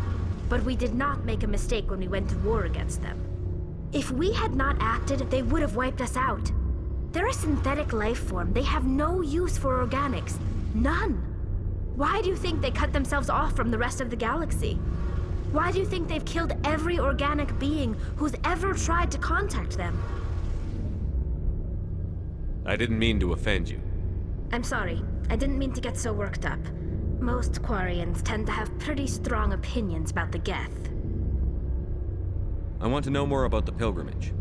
but we did not make a mistake when we went to war against them. If we had not acted, they would have wiped us out. They're a synthetic life form. They have no use for organics. None. Why do you think they cut themselves off from the rest of the galaxy? Why do you think they've killed every organic being who's ever tried to contact them? I didn't mean to offend you. I'm sorry. I didn't mean to get so worked up. Most Quarians tend to have pretty strong opinions about the Geth. I want to know more about the pilgrimage.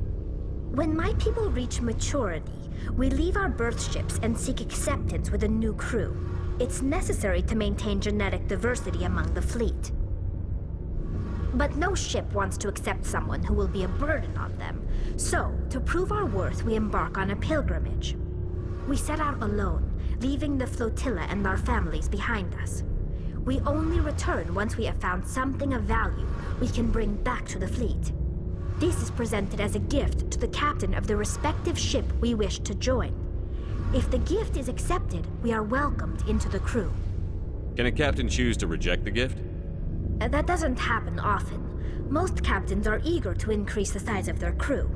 When my people reach maturity, we leave our birth ships and seek acceptance with a new crew. It's necessary to maintain genetic diversity among the fleet. But no ship wants to accept someone who will be a burden on them. So, to prove our worth, we embark on a pilgrimage. We set out alone, leaving the flotilla and our families behind us. We only return once we have found something of value we can bring back to the fleet. This is presented as a gift to the captain of the respective ship we wish to join. If the gift is accepted, we are welcomed into the crew. Can a captain choose to reject the gift? That doesn't happen often. Most captains are eager to increase the size of their crew.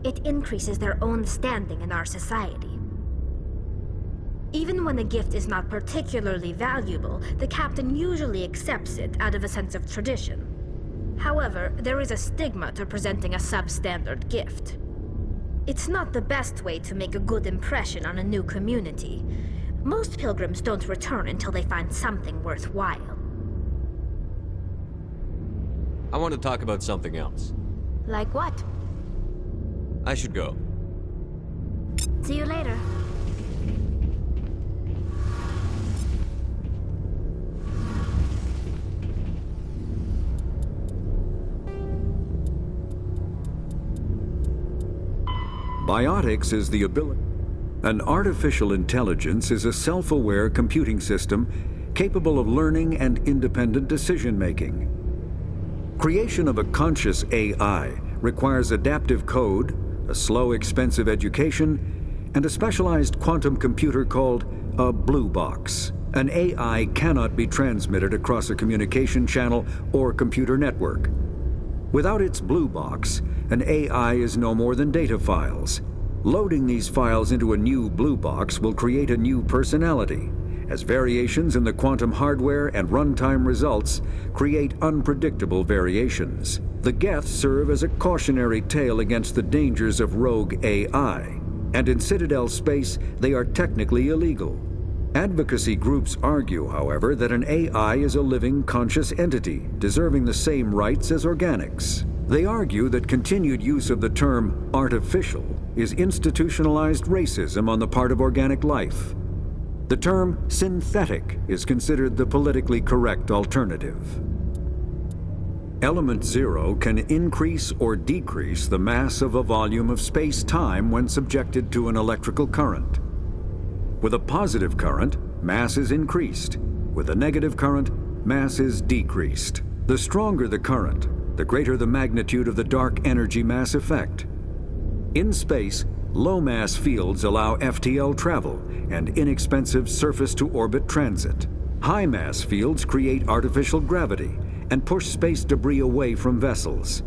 It increases their own standing in our society. Even when a gift is not particularly valuable, the captain usually accepts it out of a sense of tradition. However, there is a stigma to presenting a substandard gift. It's not the best way to make a good impression on a new community. Most pilgrims don't return until they find something worthwhile. I want to talk about something else. Like what? I should go. See you later. Biotics is the ability. An artificial intelligence is a self-aware computing system capable of learning and independent decision-making. Creation of a conscious AI requires adaptive code, a slow, expensive education, and a specialized quantum computer called a blue box. An AI cannot be transmitted across a communication channel or computer network. Without its blue box, an AI is no more than data files. Loading these files into a new blue box will create a new personality, as variations in the quantum hardware and runtime results create unpredictable variations. The Geth serve as a cautionary tale against the dangers of rogue AI, and in Citadel space, they are technically illegal. Advocacy groups argue, however, that an AI is a living, conscious entity, deserving the same rights as organics. They argue that continued use of the term artificial is institutionalized racism on the part of organic life. The term synthetic is considered the politically correct alternative. Element zero can increase or decrease the mass of a volume of space-time when subjected to an electrical current. With a positive current, mass is increased. With a negative current, mass is decreased. The stronger the current, the greater the magnitude of the dark energy mass effect. In space, low-mass fields allow FTL travel and inexpensive surface-to-orbit transit. High-mass fields create artificial gravity and push space debris away from vessels.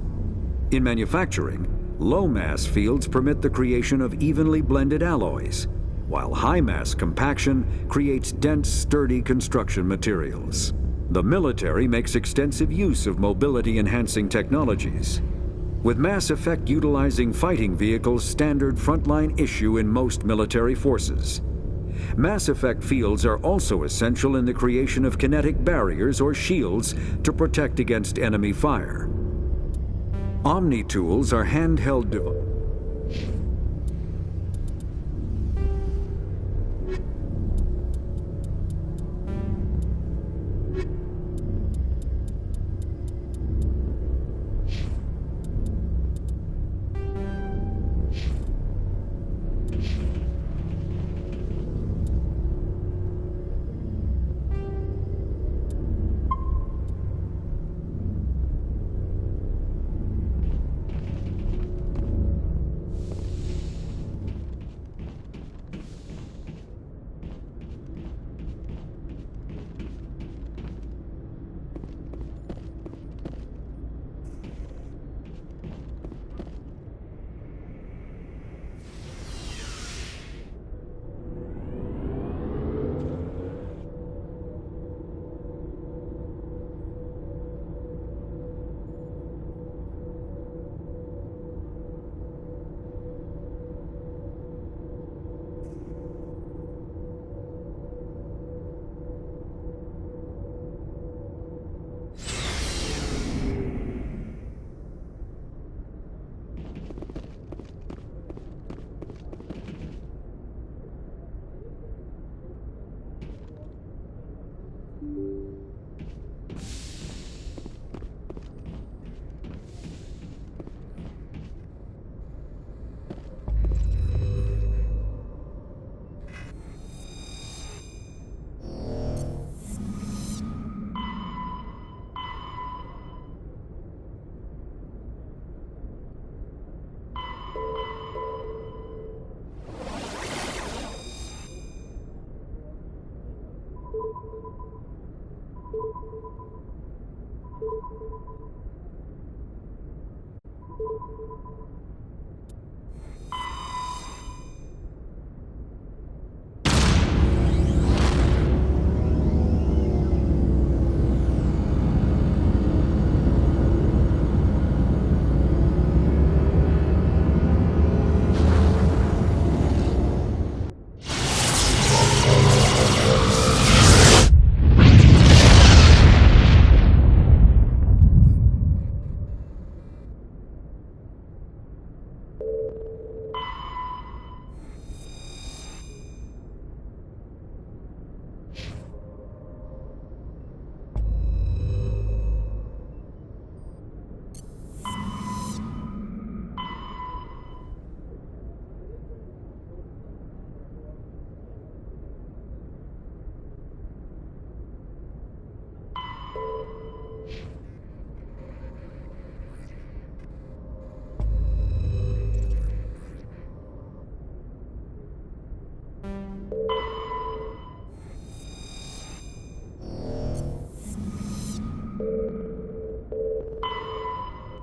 In manufacturing, low-mass fields permit the creation of evenly blended alloys, while high-mass compaction creates dense, sturdy construction materials. The military makes extensive use of mobility-enhancing technologies, with Mass Effect utilizing fighting vehicles standard frontline issue in most military forces. Mass Effect fields are also essential in the creation of kinetic barriers or shields to protect against enemy fire. Omni-tools are handheld devices.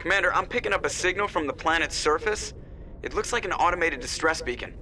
Commander, I'm picking up a signal from the planet's surface. It looks like an automated distress beacon.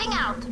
Moving out.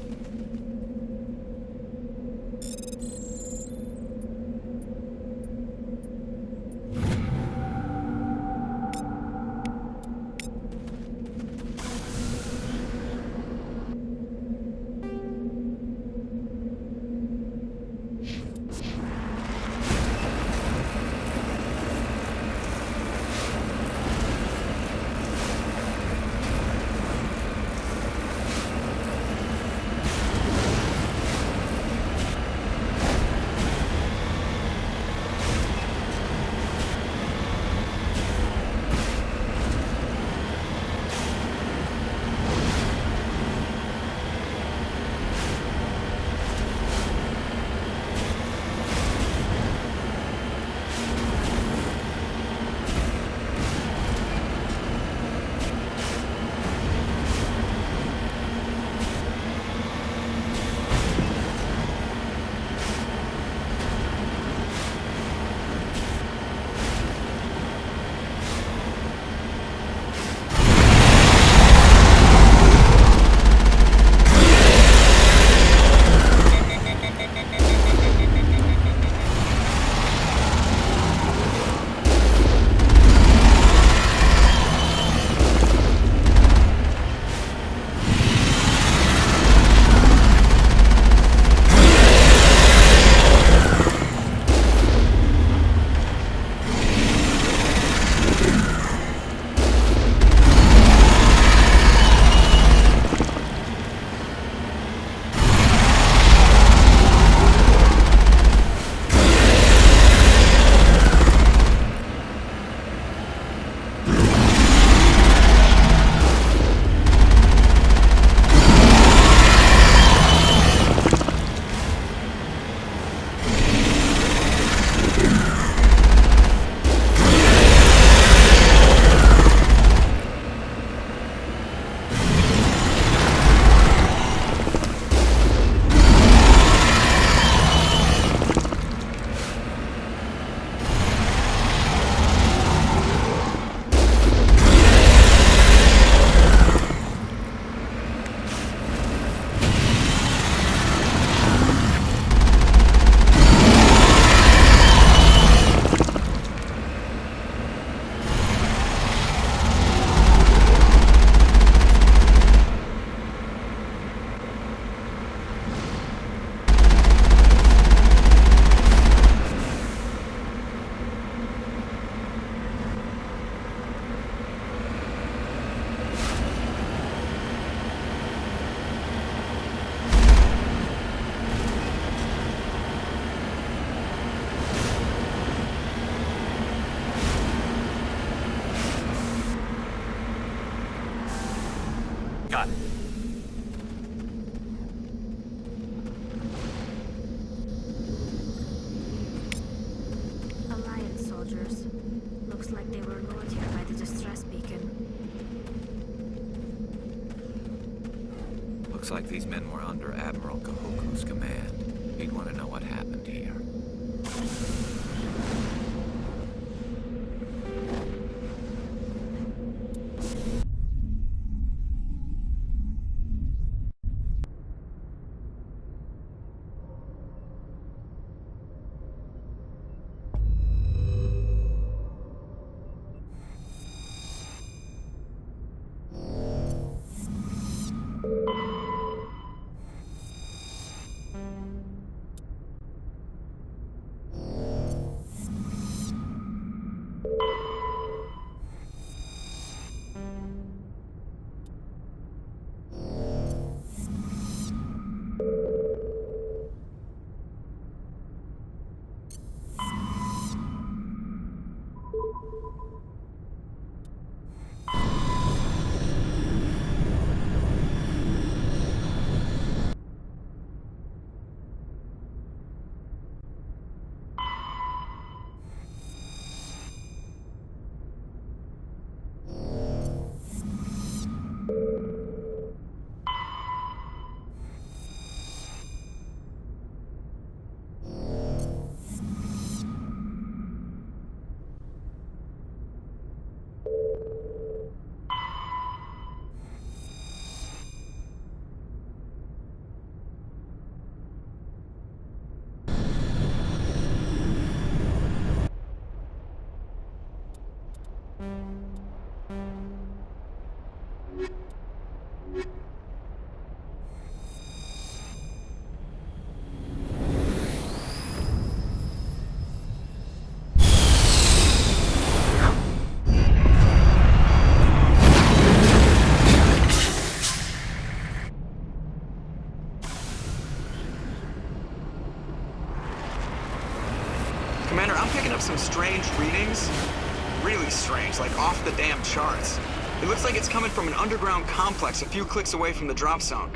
Got it. Alliance soldiers. Looks like they were lured here by the distress beacon. Looks like these men were under Admiral Kahoku's command. He'd want to know what happened here. Commander, I'm picking up some strange readings. Really strange, like off the damn charts. It looks like it's coming from an underground complex a few clicks away from the drop zone.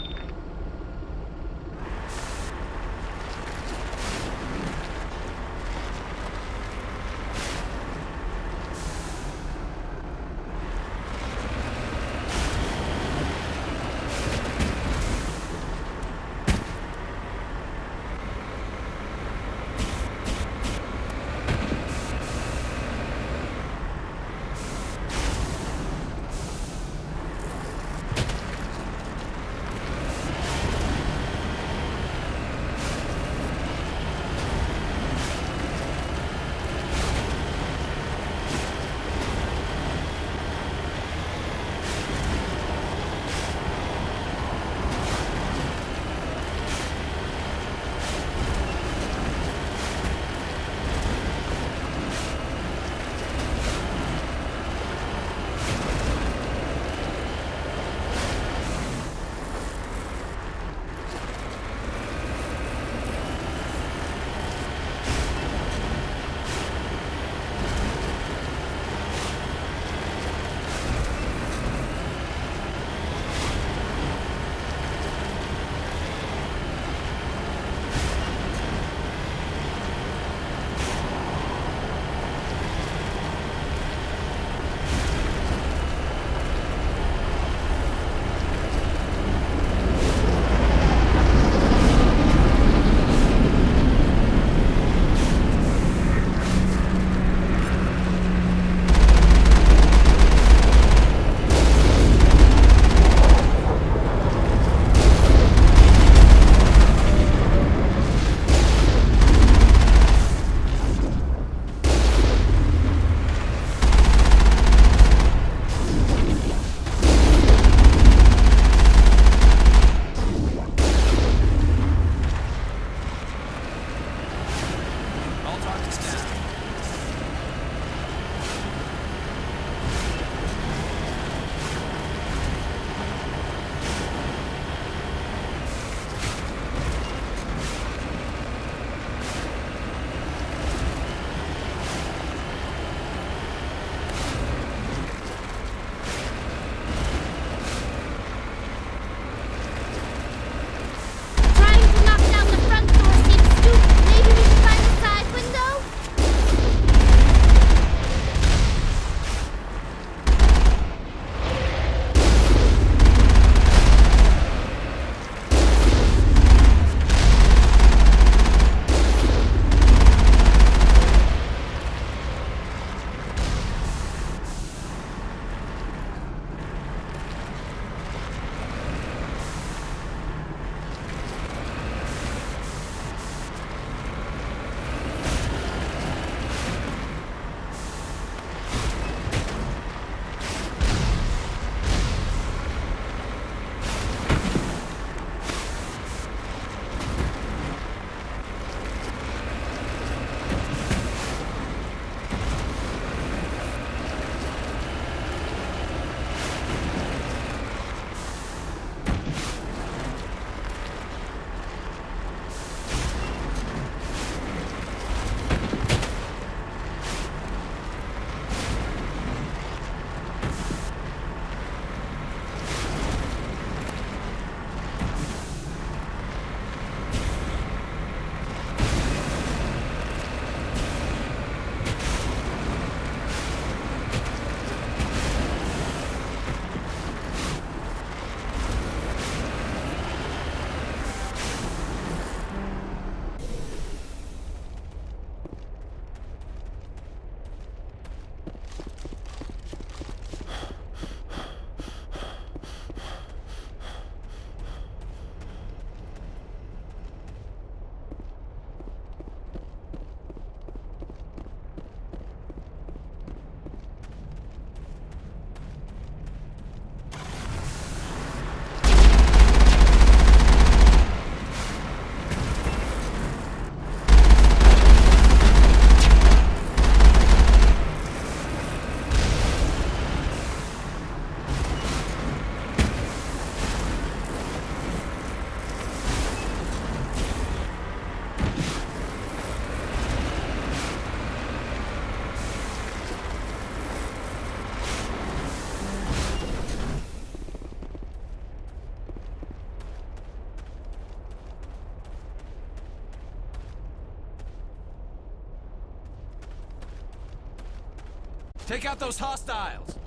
Take out those hostiles!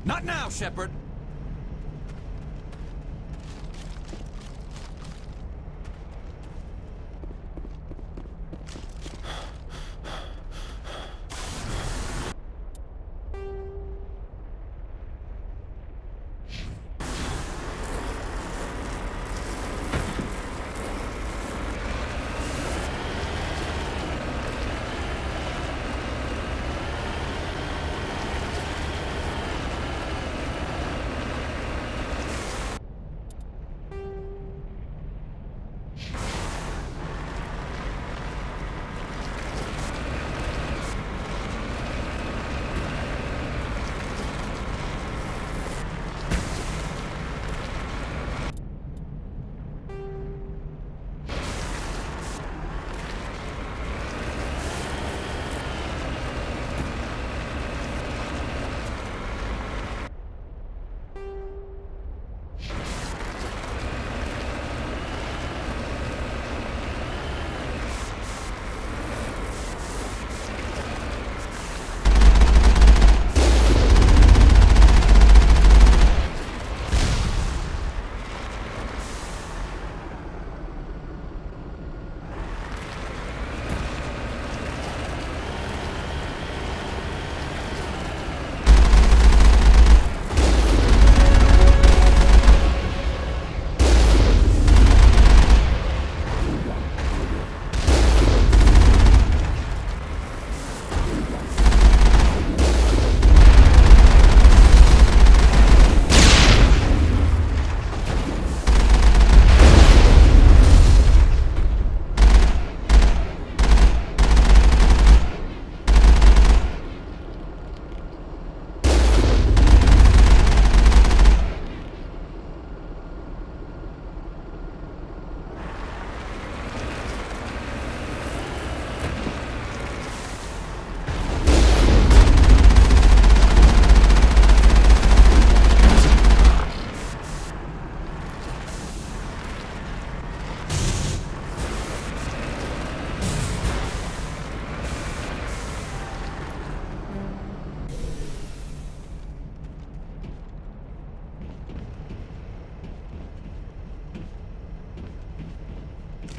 Not now, Shepard!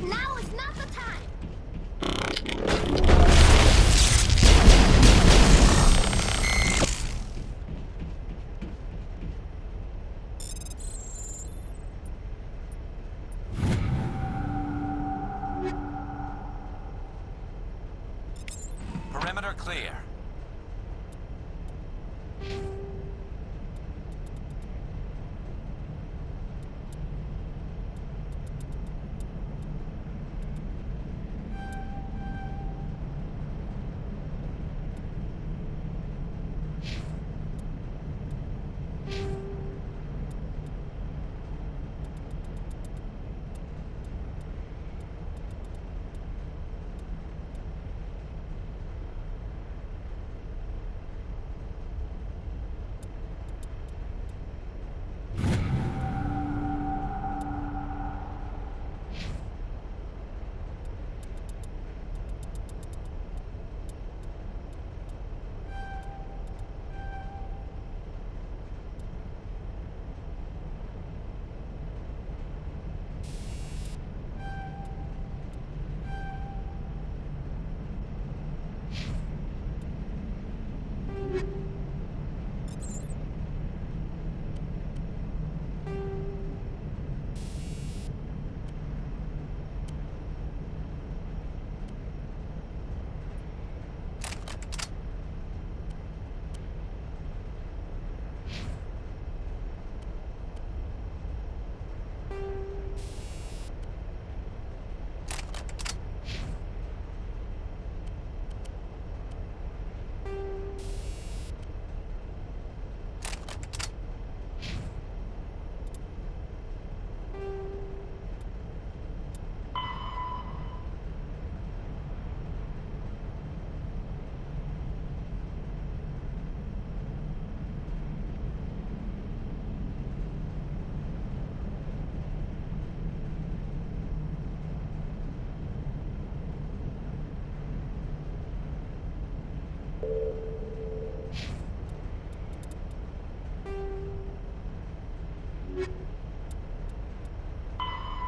Now is not the time! Perimeter clear.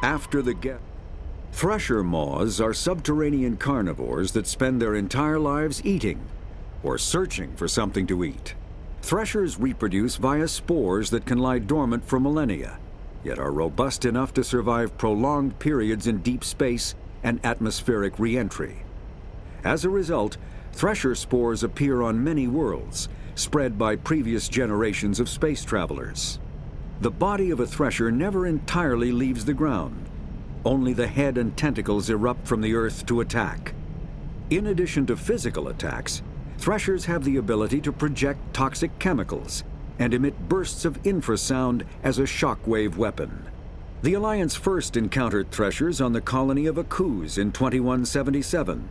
After the thresher moths are subterranean carnivores that spend their entire lives eating or searching for something to eat. Threshers reproduce via spores that can lie dormant for millennia, yet are robust enough to survive prolonged periods in deep space and atmospheric re-entry. As a result, thresher spores appear on many worlds, spread by previous generations of space travelers. The body of a thresher never entirely leaves the ground. Only the head and tentacles erupt from the Earth to attack. In addition to physical attacks, threshers have the ability to project toxic chemicals and emit bursts of infrasound as a shockwave weapon. The Alliance first encountered threshers on the colony of Akuz in 2177.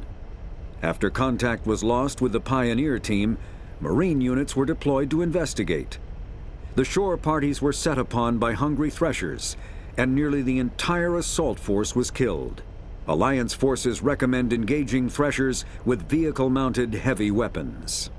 After contact was lost with the Pioneer team, Marine units were deployed to investigate. The shore parties were set upon by hungry threshers, and nearly the entire assault force was killed. Alliance forces recommend engaging threshers with vehicle-mounted heavy weapons.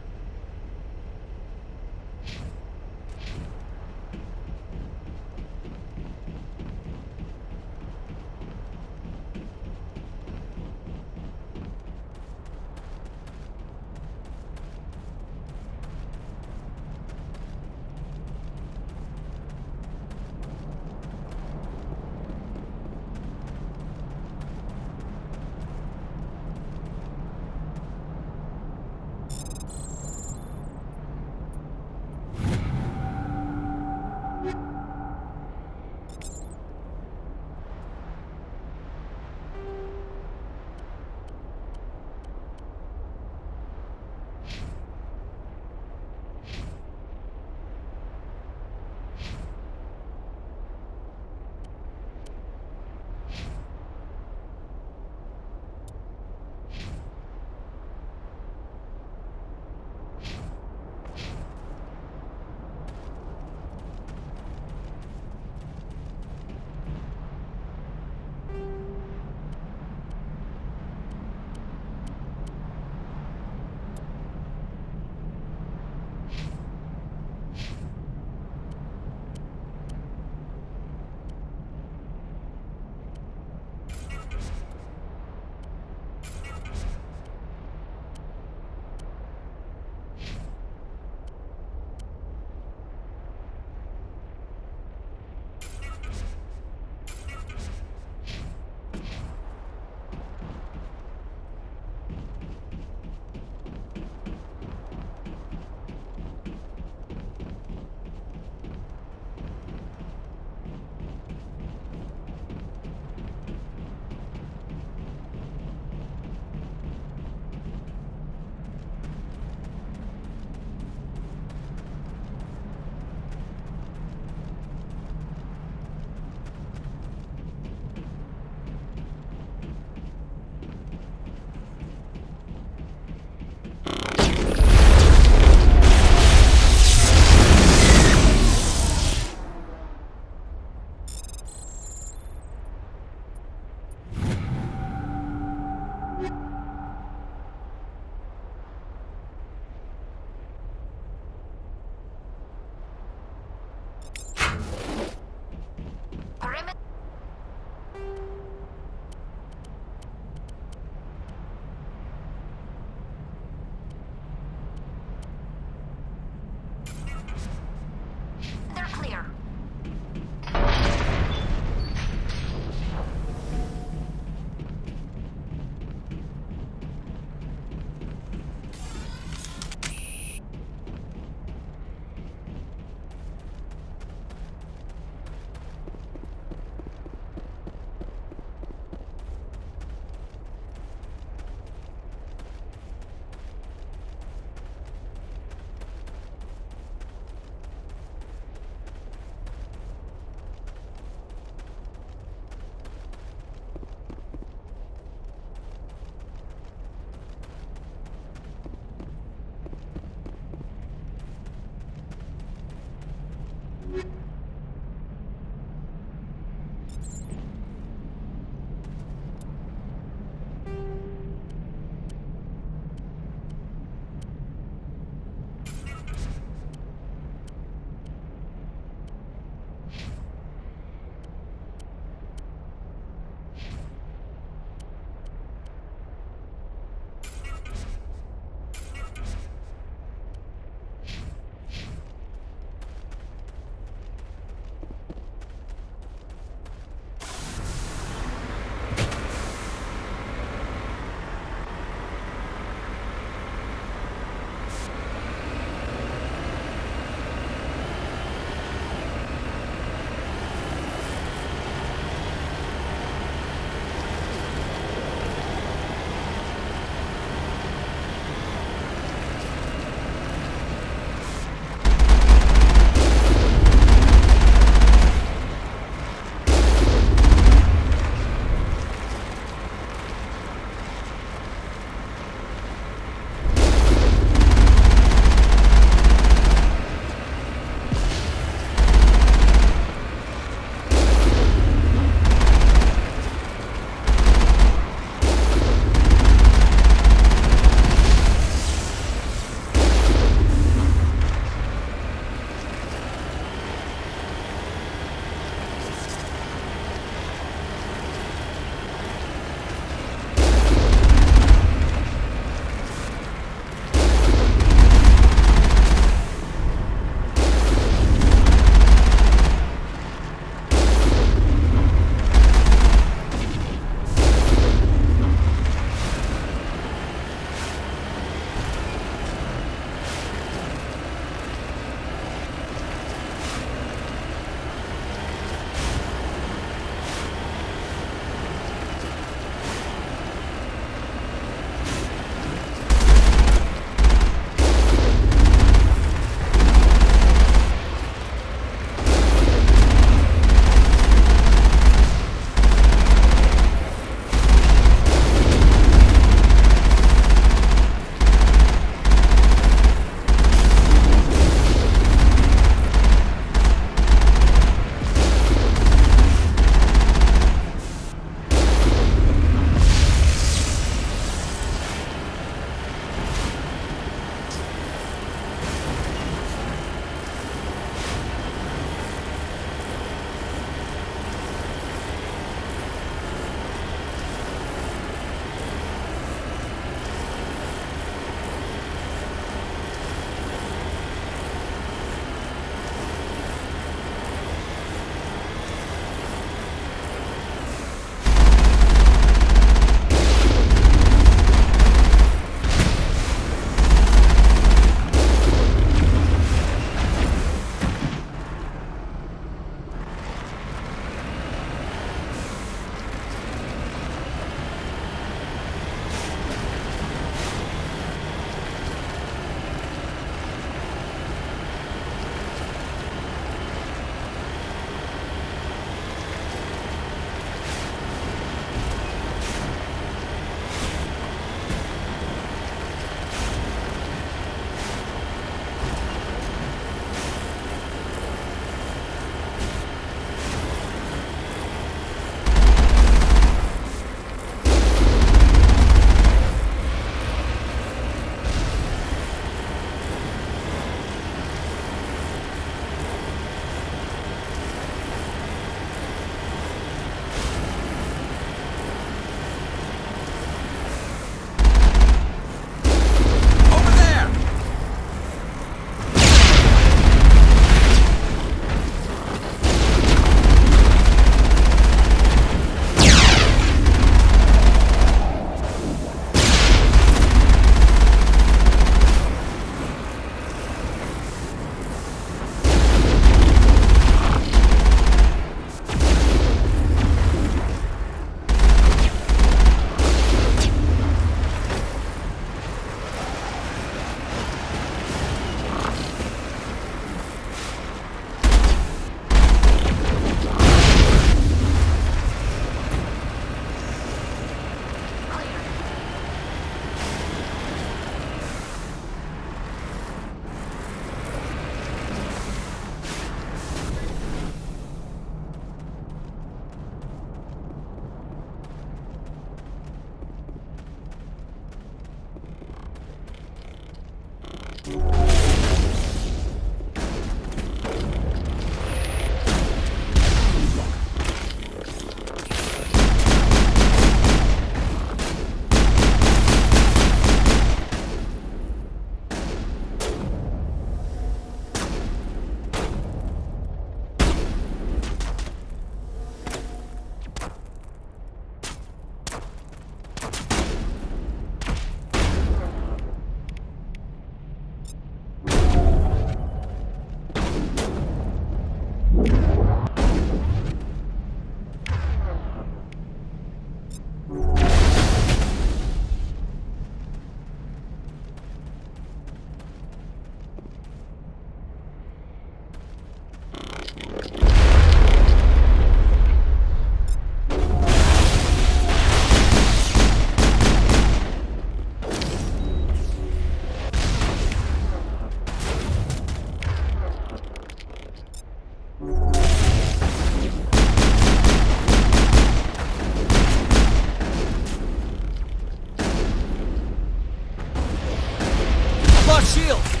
lost shield!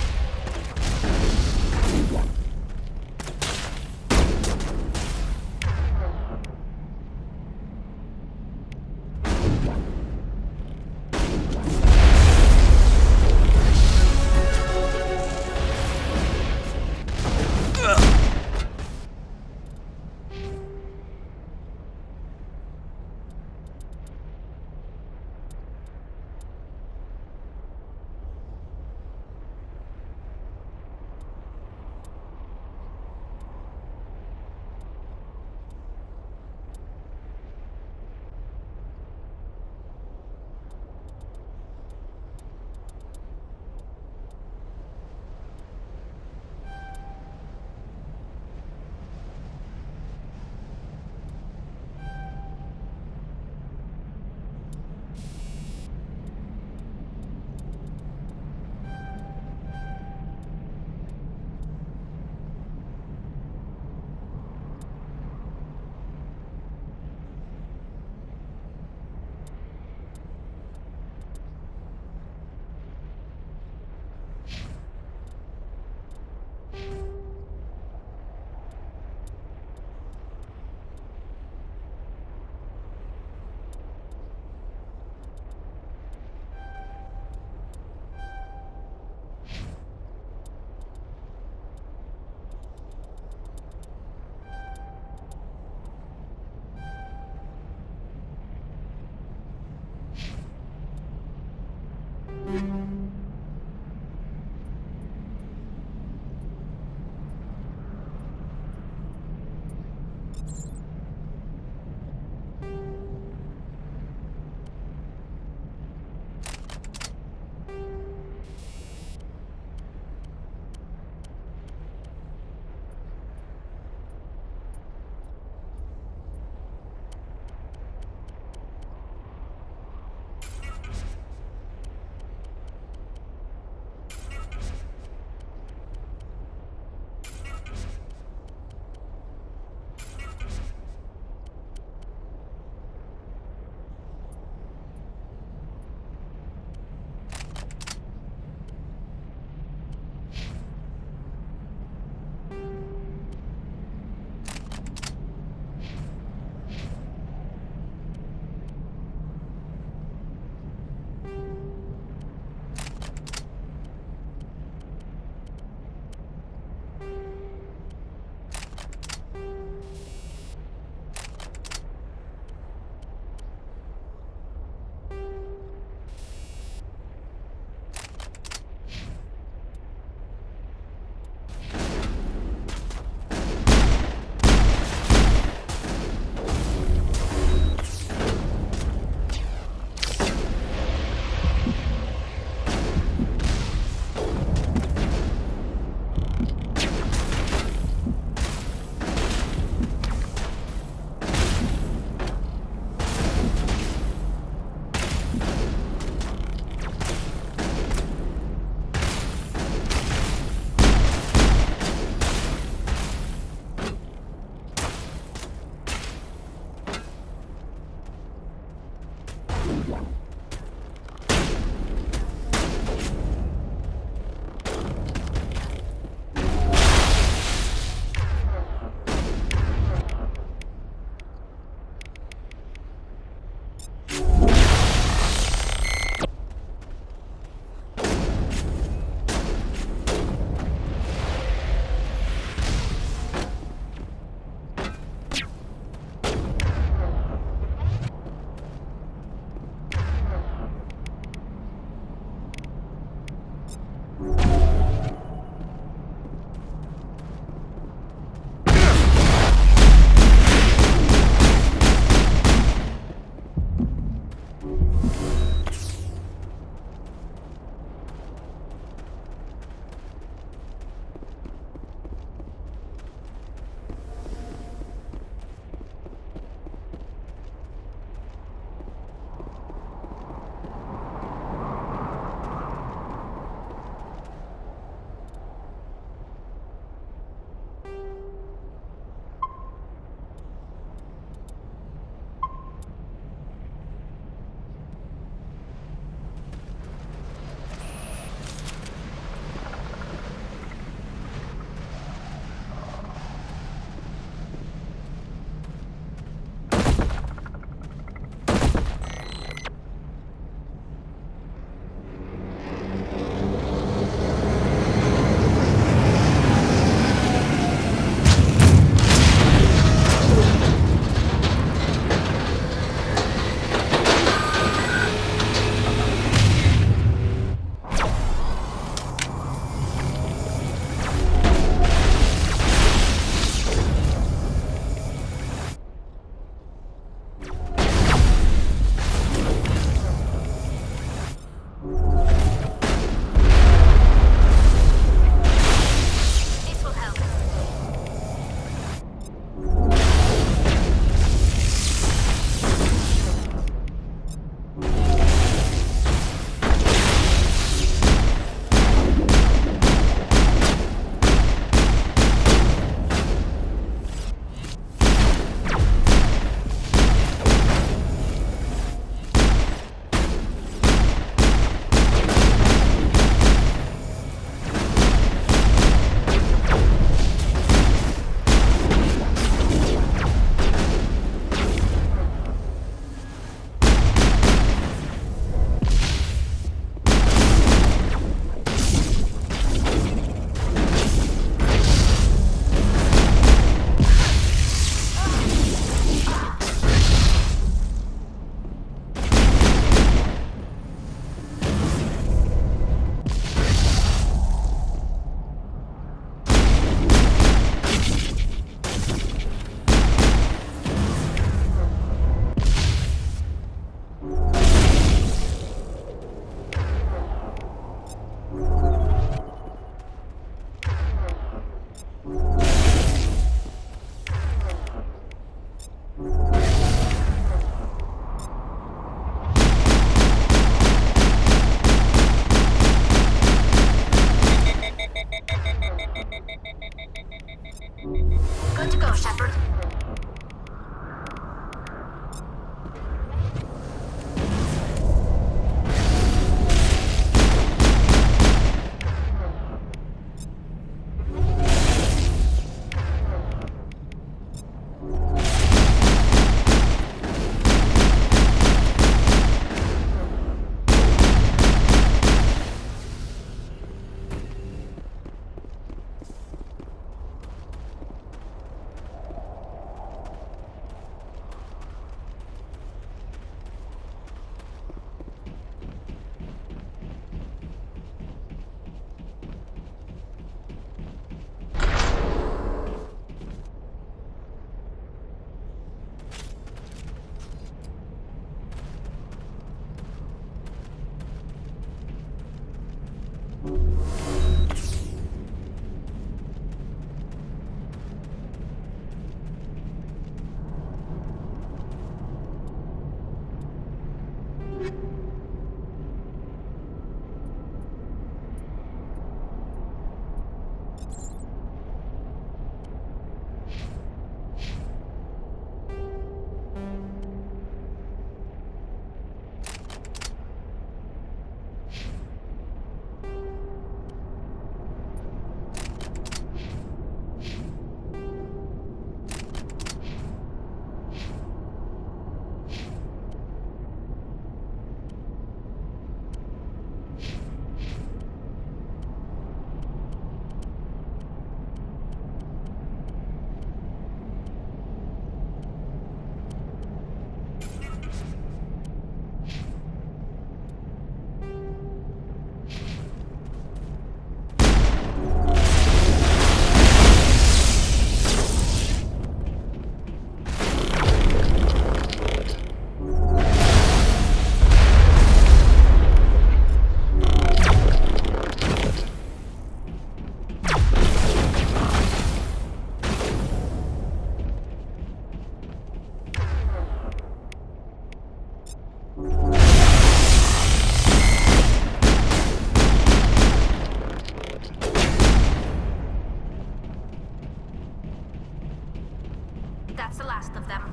That's the last of them.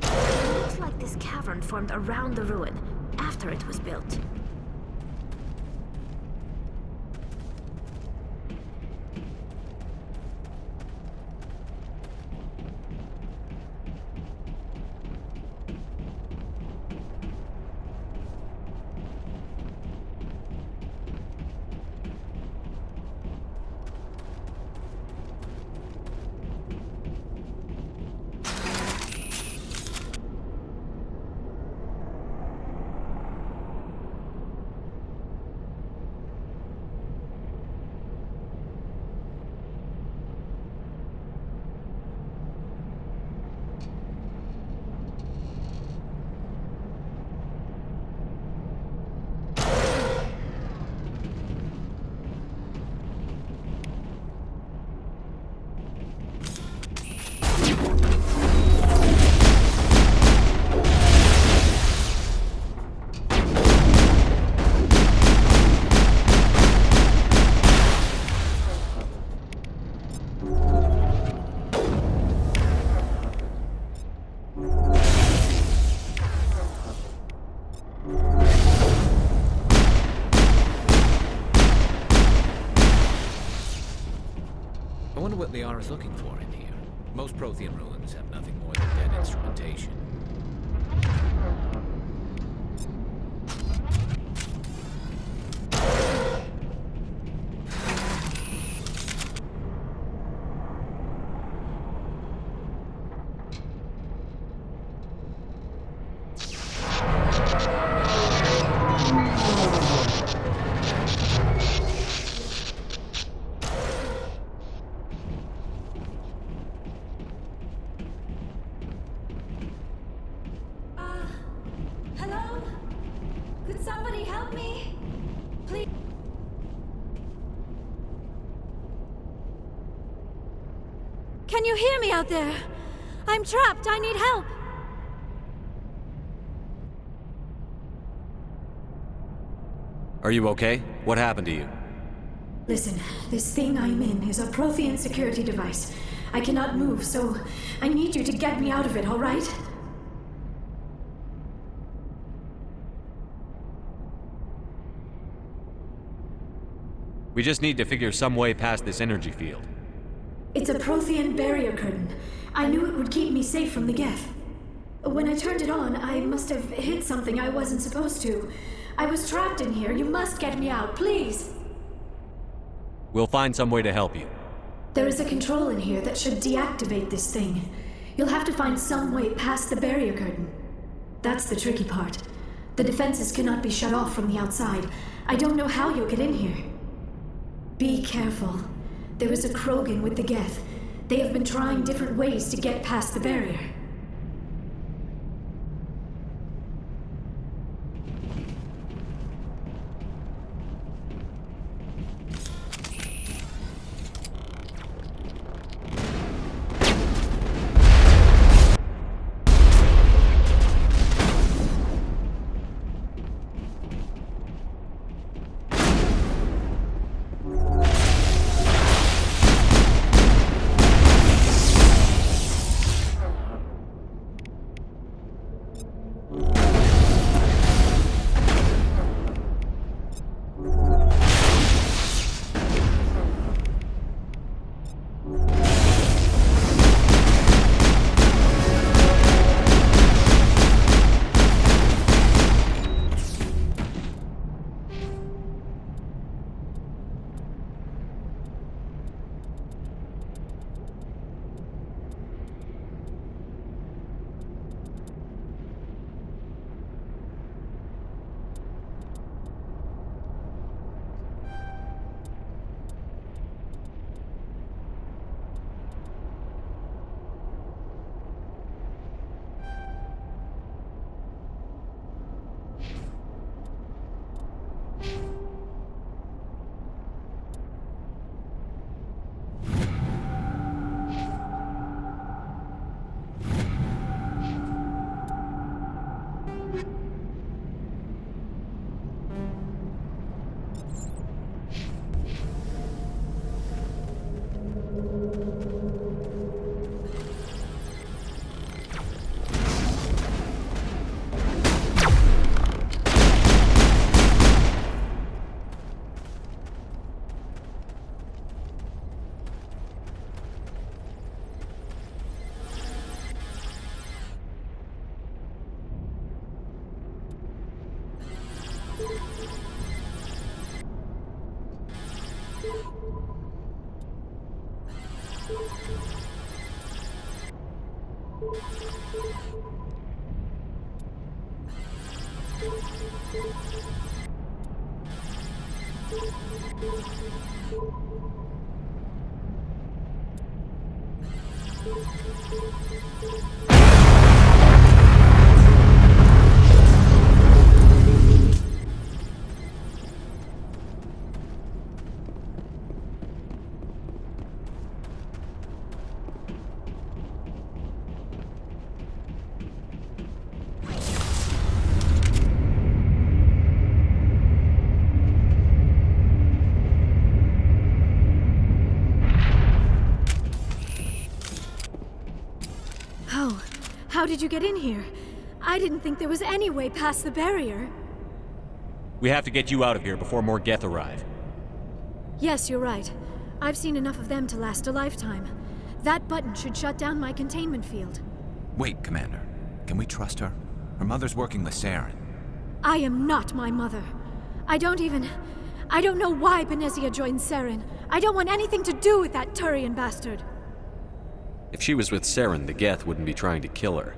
It looks like this cavern formed around the ruin, after it was built. I wonder what Liara is looking for in here. Most Prothean ruins have nothing more than dead instrumentation. Hello? Could somebody help me? Please. Can you hear me out there? I'm trapped. I need help. Are you okay? What happened to you? Listen, this thing I'm in is a Prothean security device. I cannot move, so I need you to get me out of it, all right? We just need to figure some way past this energy field. It's a Prothean barrier curtain. I knew it would keep me safe from the Geth. When I turned it on, I must have hit something I wasn't supposed to. I was trapped in here. You must get me out, please. We'll find some way to help you. There is a control in here that should deactivate this thing. You'll have to find some way past the barrier curtain. That's the tricky part. The defenses cannot be shut off from the outside. I don't know how you'll get in here. Be careful. There is a Krogan with the Geth. They have been trying different ways to get past the barrier. Oh, how did you get in here? I didn't think there was any way past the barrier. We have to get you out of here before more Geth arrive. Yes, you're right. I've seen enough of them to last a lifetime. That button should shut down my containment field. Wait, Commander. Can we trust her? Her mother's working with Saren. I am not my mother. I don't know why Benezia joined Saren. I don't want anything to do with that Turian bastard. If she was with Saren, the Geth wouldn't be trying to kill her.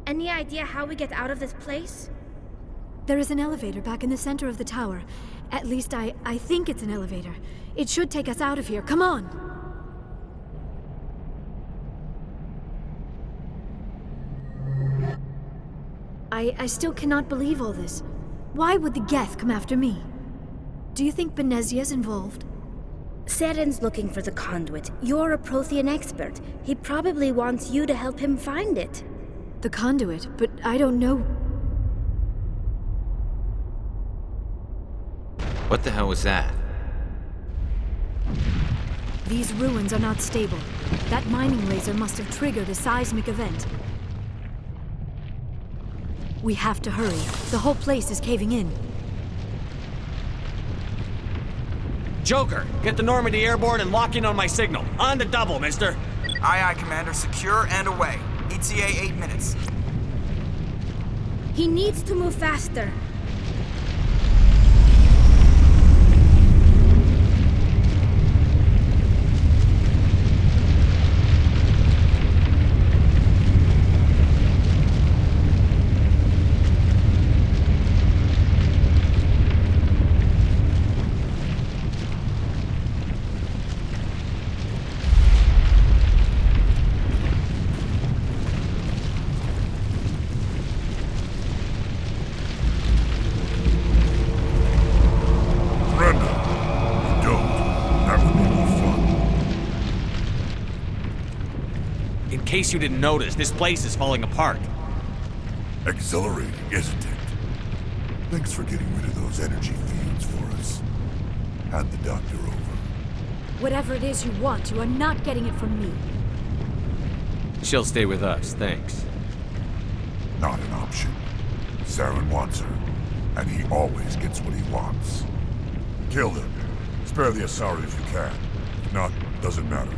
Any idea how we get out of this place? There is an elevator back in the center of the tower. At least I think it's an elevator. It should take us out of here. Come on! I still cannot believe all this. Why would the Geth come after me? Do you think Benezia's involved? Saren's looking for the conduit. You're a Prothean expert. He probably wants you to help him find it. The conduit? But I don't know... What the hell was that? These ruins are not stable. That mining laser must have triggered a seismic event. We have to hurry. The whole place is caving in. Joker, get the Normandy airborne and lock in on my signal. On the double, mister. Aye, aye, Commander. Secure and away. ETA 8 minutes. He needs to move faster. In case you didn't notice, this place is falling apart. Exhilarating, isn't it? Thanks for getting rid of those energy fields for us. Hand the doctor over. Whatever it is you want, you are not getting it from me. She'll stay with us, thanks. Not an option. Saren wants her, and he always gets what he wants. Kill him. Spare the Asari if you can. If not, doesn't matter.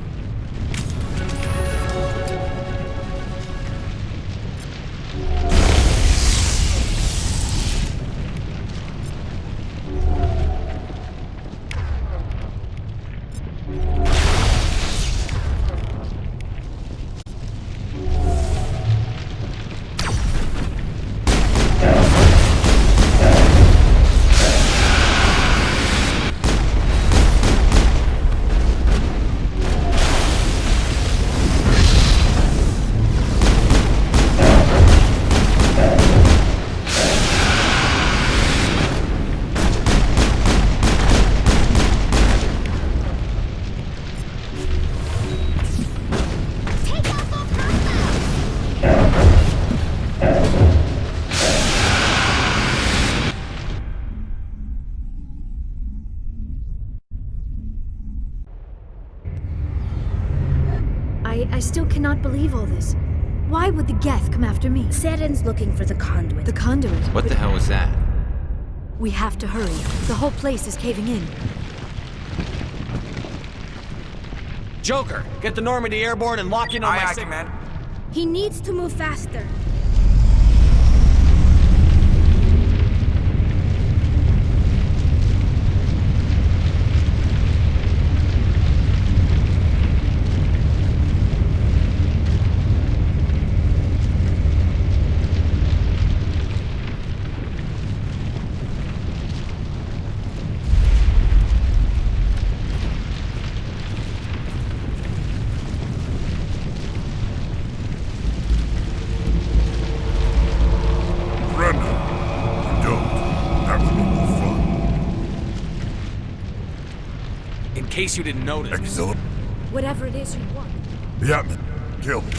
I still cannot believe all this. Why would the Geth come after me? Saren's looking for the conduit. The conduit? What the hell was that? We have to hurry. The whole place is caving in. Joker, get the Normandy airborne and lock in on my signal. He needs to move faster. In case you didn't notice. Whatever it is you want. Yeah, man. Kill me.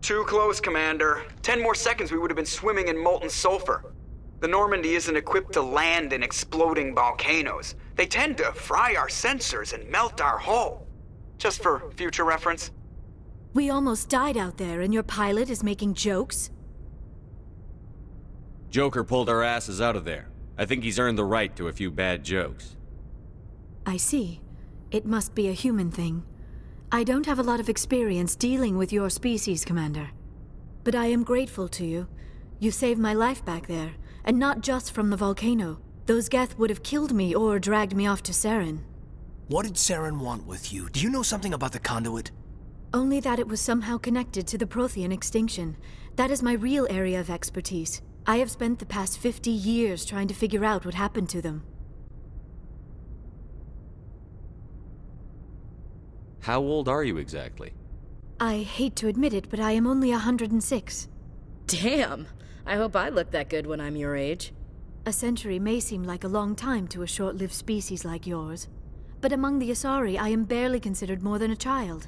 Too close, Commander. 10 more seconds we would have been swimming in molten sulfur. The Normandy isn't equipped to land in exploding volcanoes. They tend to fry our sensors and melt our hull. Just for future reference. We almost died out there, and your pilot is making jokes? Joker pulled our asses out of there. I think he's earned the right to a few bad jokes. I see. It must be a human thing. I don't have a lot of experience dealing with your species, Commander. But I am grateful to you. You saved my life back there, and not just from the volcano. Those Geth would have killed me or dragged me off to Saren. What did Saren want with you? Do you know something about the conduit? Only that it was somehow connected to the Prothean extinction. That is my real area of expertise. I have spent the past 50 years trying to figure out what happened to them. How old are you exactly? I hate to admit it, but I am only 106. Damn! I hope I look that good when I'm your age. A century may seem like a long time to a short-lived species like yours. but among the Asari I am barely considered more than a child.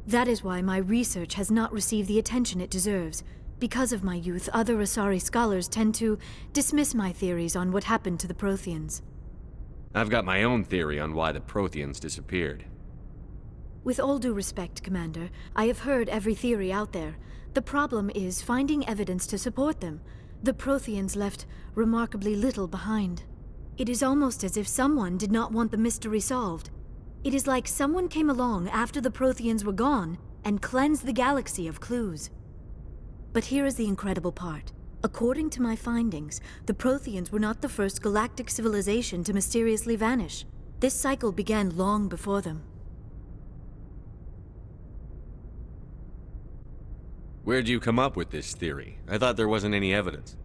That is why my research has not received the attention it deserves. Because of my youth, other Asari scholars tend to dismiss my theories on what happened to the Protheans. I've got my own theory on why the Protheans disappeared. With all due respect, Commander, I have heard every theory out there. The problem is finding evidence to support them. The Protheans left remarkably little behind. It is almost as if someone did not want the mystery solved. It is like someone came along after the Protheans were gone and cleansed the galaxy of clues. But here is the incredible part. According to my findings, the Protheans were not the first galactic civilization to mysteriously vanish. This cycle began long before them. Where'd you come up with this theory? I thought there wasn't any evidence.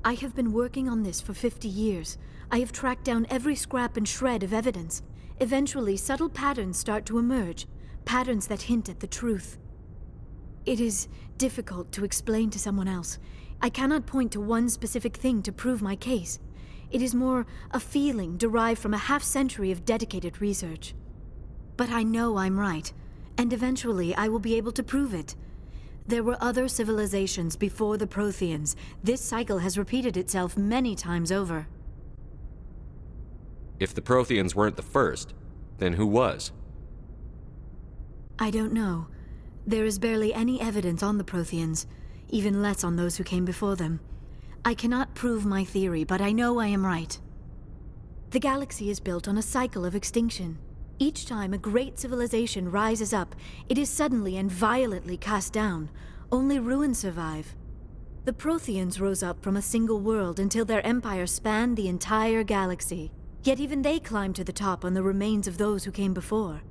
I have been working on this for 50 years. I have tracked down every scrap and shred of evidence. Eventually, subtle patterns start to emerge, patterns that hint at the truth. It is difficult to explain to someone else. I cannot point to one specific thing to prove my case. It is more a feeling derived from a half-century of dedicated research. But I know I'm right, and eventually I will be able to prove it. There were other civilizations before the Protheans. This cycle has repeated itself many times over. If the Protheans weren't the first, then who was? I don't know. There is barely any evidence on the Protheans, even less on those who came before them. I cannot prove my theory, but I know I am right. The galaxy is built on a cycle of extinction. Each time a great civilization rises up, it is suddenly and violently cast down. Only ruins survive. The Protheans rose up from a single world until their empire spanned the entire galaxy. Yet even they climbed to the top on the remains of those who came before.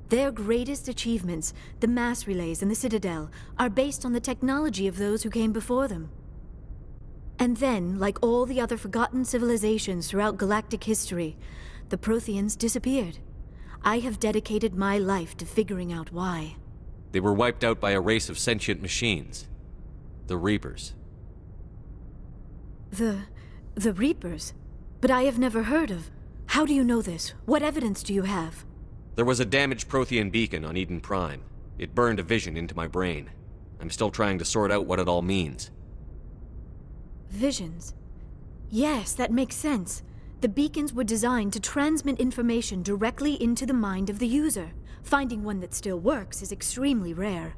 Their greatest achievements, the mass relays and the Citadel, are based on the technology of those who came before them. And then, like all the other forgotten civilizations throughout galactic history, the Protheans disappeared. I have dedicated my life to figuring out why. They were wiped out by a race of sentient machines. The Reapers. The Reapers? But I have never heard of. How do you know this? What evidence do you have? There was a damaged Prothean beacon on Eden Prime. It burned a vision into my brain. I'm still trying to sort out what it all means. Visions? Yes, that makes sense. The beacons were designed to transmit information directly into the mind of the user. Finding one that still works is extremely rare.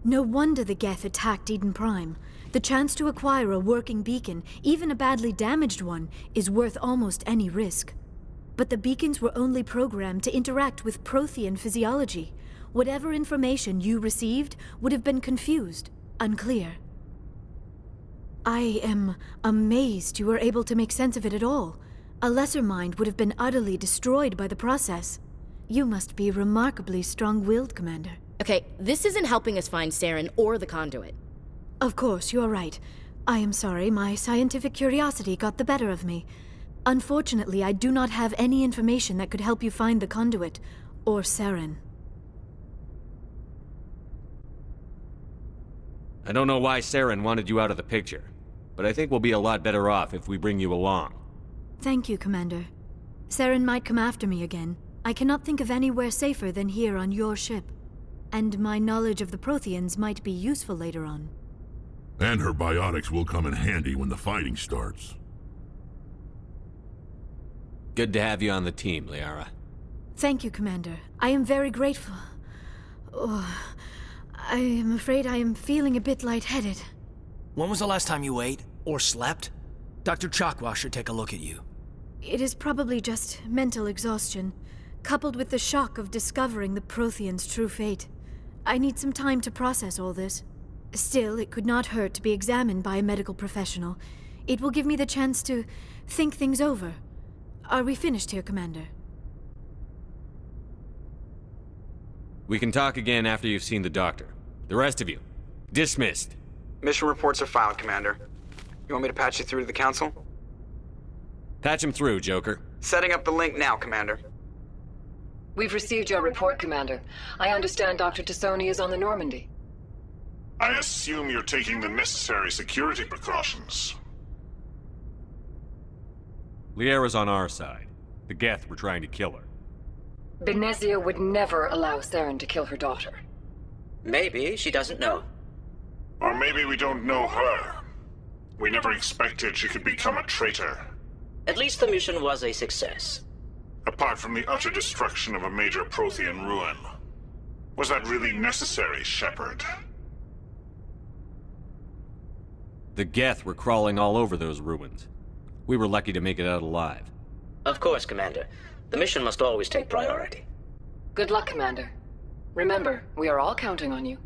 No wonder the Geth attacked Eden Prime. The chance to acquire a working beacon, even a badly damaged one, is worth almost any risk. But the beacons were only programmed to interact with Prothean physiology. Whatever information you received would have been confused, unclear. I am amazed you were able to make sense of it at all. A lesser mind would have been utterly destroyed by the process. You must be remarkably strong-willed, Commander. Okay, this isn't helping us find Saren or the conduit. Of course, you are right. I am sorry, my scientific curiosity got the better of me. Unfortunately, I do not have any information that could help you find the conduit, or Saren. I don't know why Saren wanted you out of the picture, but I think we'll be a lot better off if we bring you along. Thank you, Commander. Saren might come after me again. I cannot think of anywhere safer than here on your ship. And my knowledge of the Protheans might be useful later on. And her biotics will come in handy when the fighting starts. Good to have you on the team, Liara. Thank you, Commander. I am very grateful. Oh, I am afraid I am feeling a bit lightheaded. When was the last time you ate? Or slept? Dr. Chakwa should take a look at you. It is probably just mental exhaustion, coupled with the shock of discovering the Protheans' true fate. I need some time to process all this. Still, it could not hurt to be examined by a medical professional. It will give me the chance to think things over. Are we finished here, Commander? We can talk again after you've seen the doctor. The rest of you, dismissed. Mission reports are filed, Commander. You want me to patch you through to the Council? Patch him through, Joker. Setting up the link now, Commander. We've received your report, Commander. I understand Dr. Tassoni is on the Normandy. I assume you're taking the necessary security precautions. Liara's on our side. The Geth were trying to kill her. Benezia would never allow Saren to kill her daughter. Maybe she doesn't know. Or maybe we don't know her. We never expected she could become a traitor. At least the mission was a success. Apart from the utter destruction of a major Prothean ruin. Was that really necessary, Shepard? The Geth were crawling all over those ruins. We were lucky to make it out alive. Of course, Commander. The mission must always take priority. Good luck, Commander. Remember, we are all counting on you.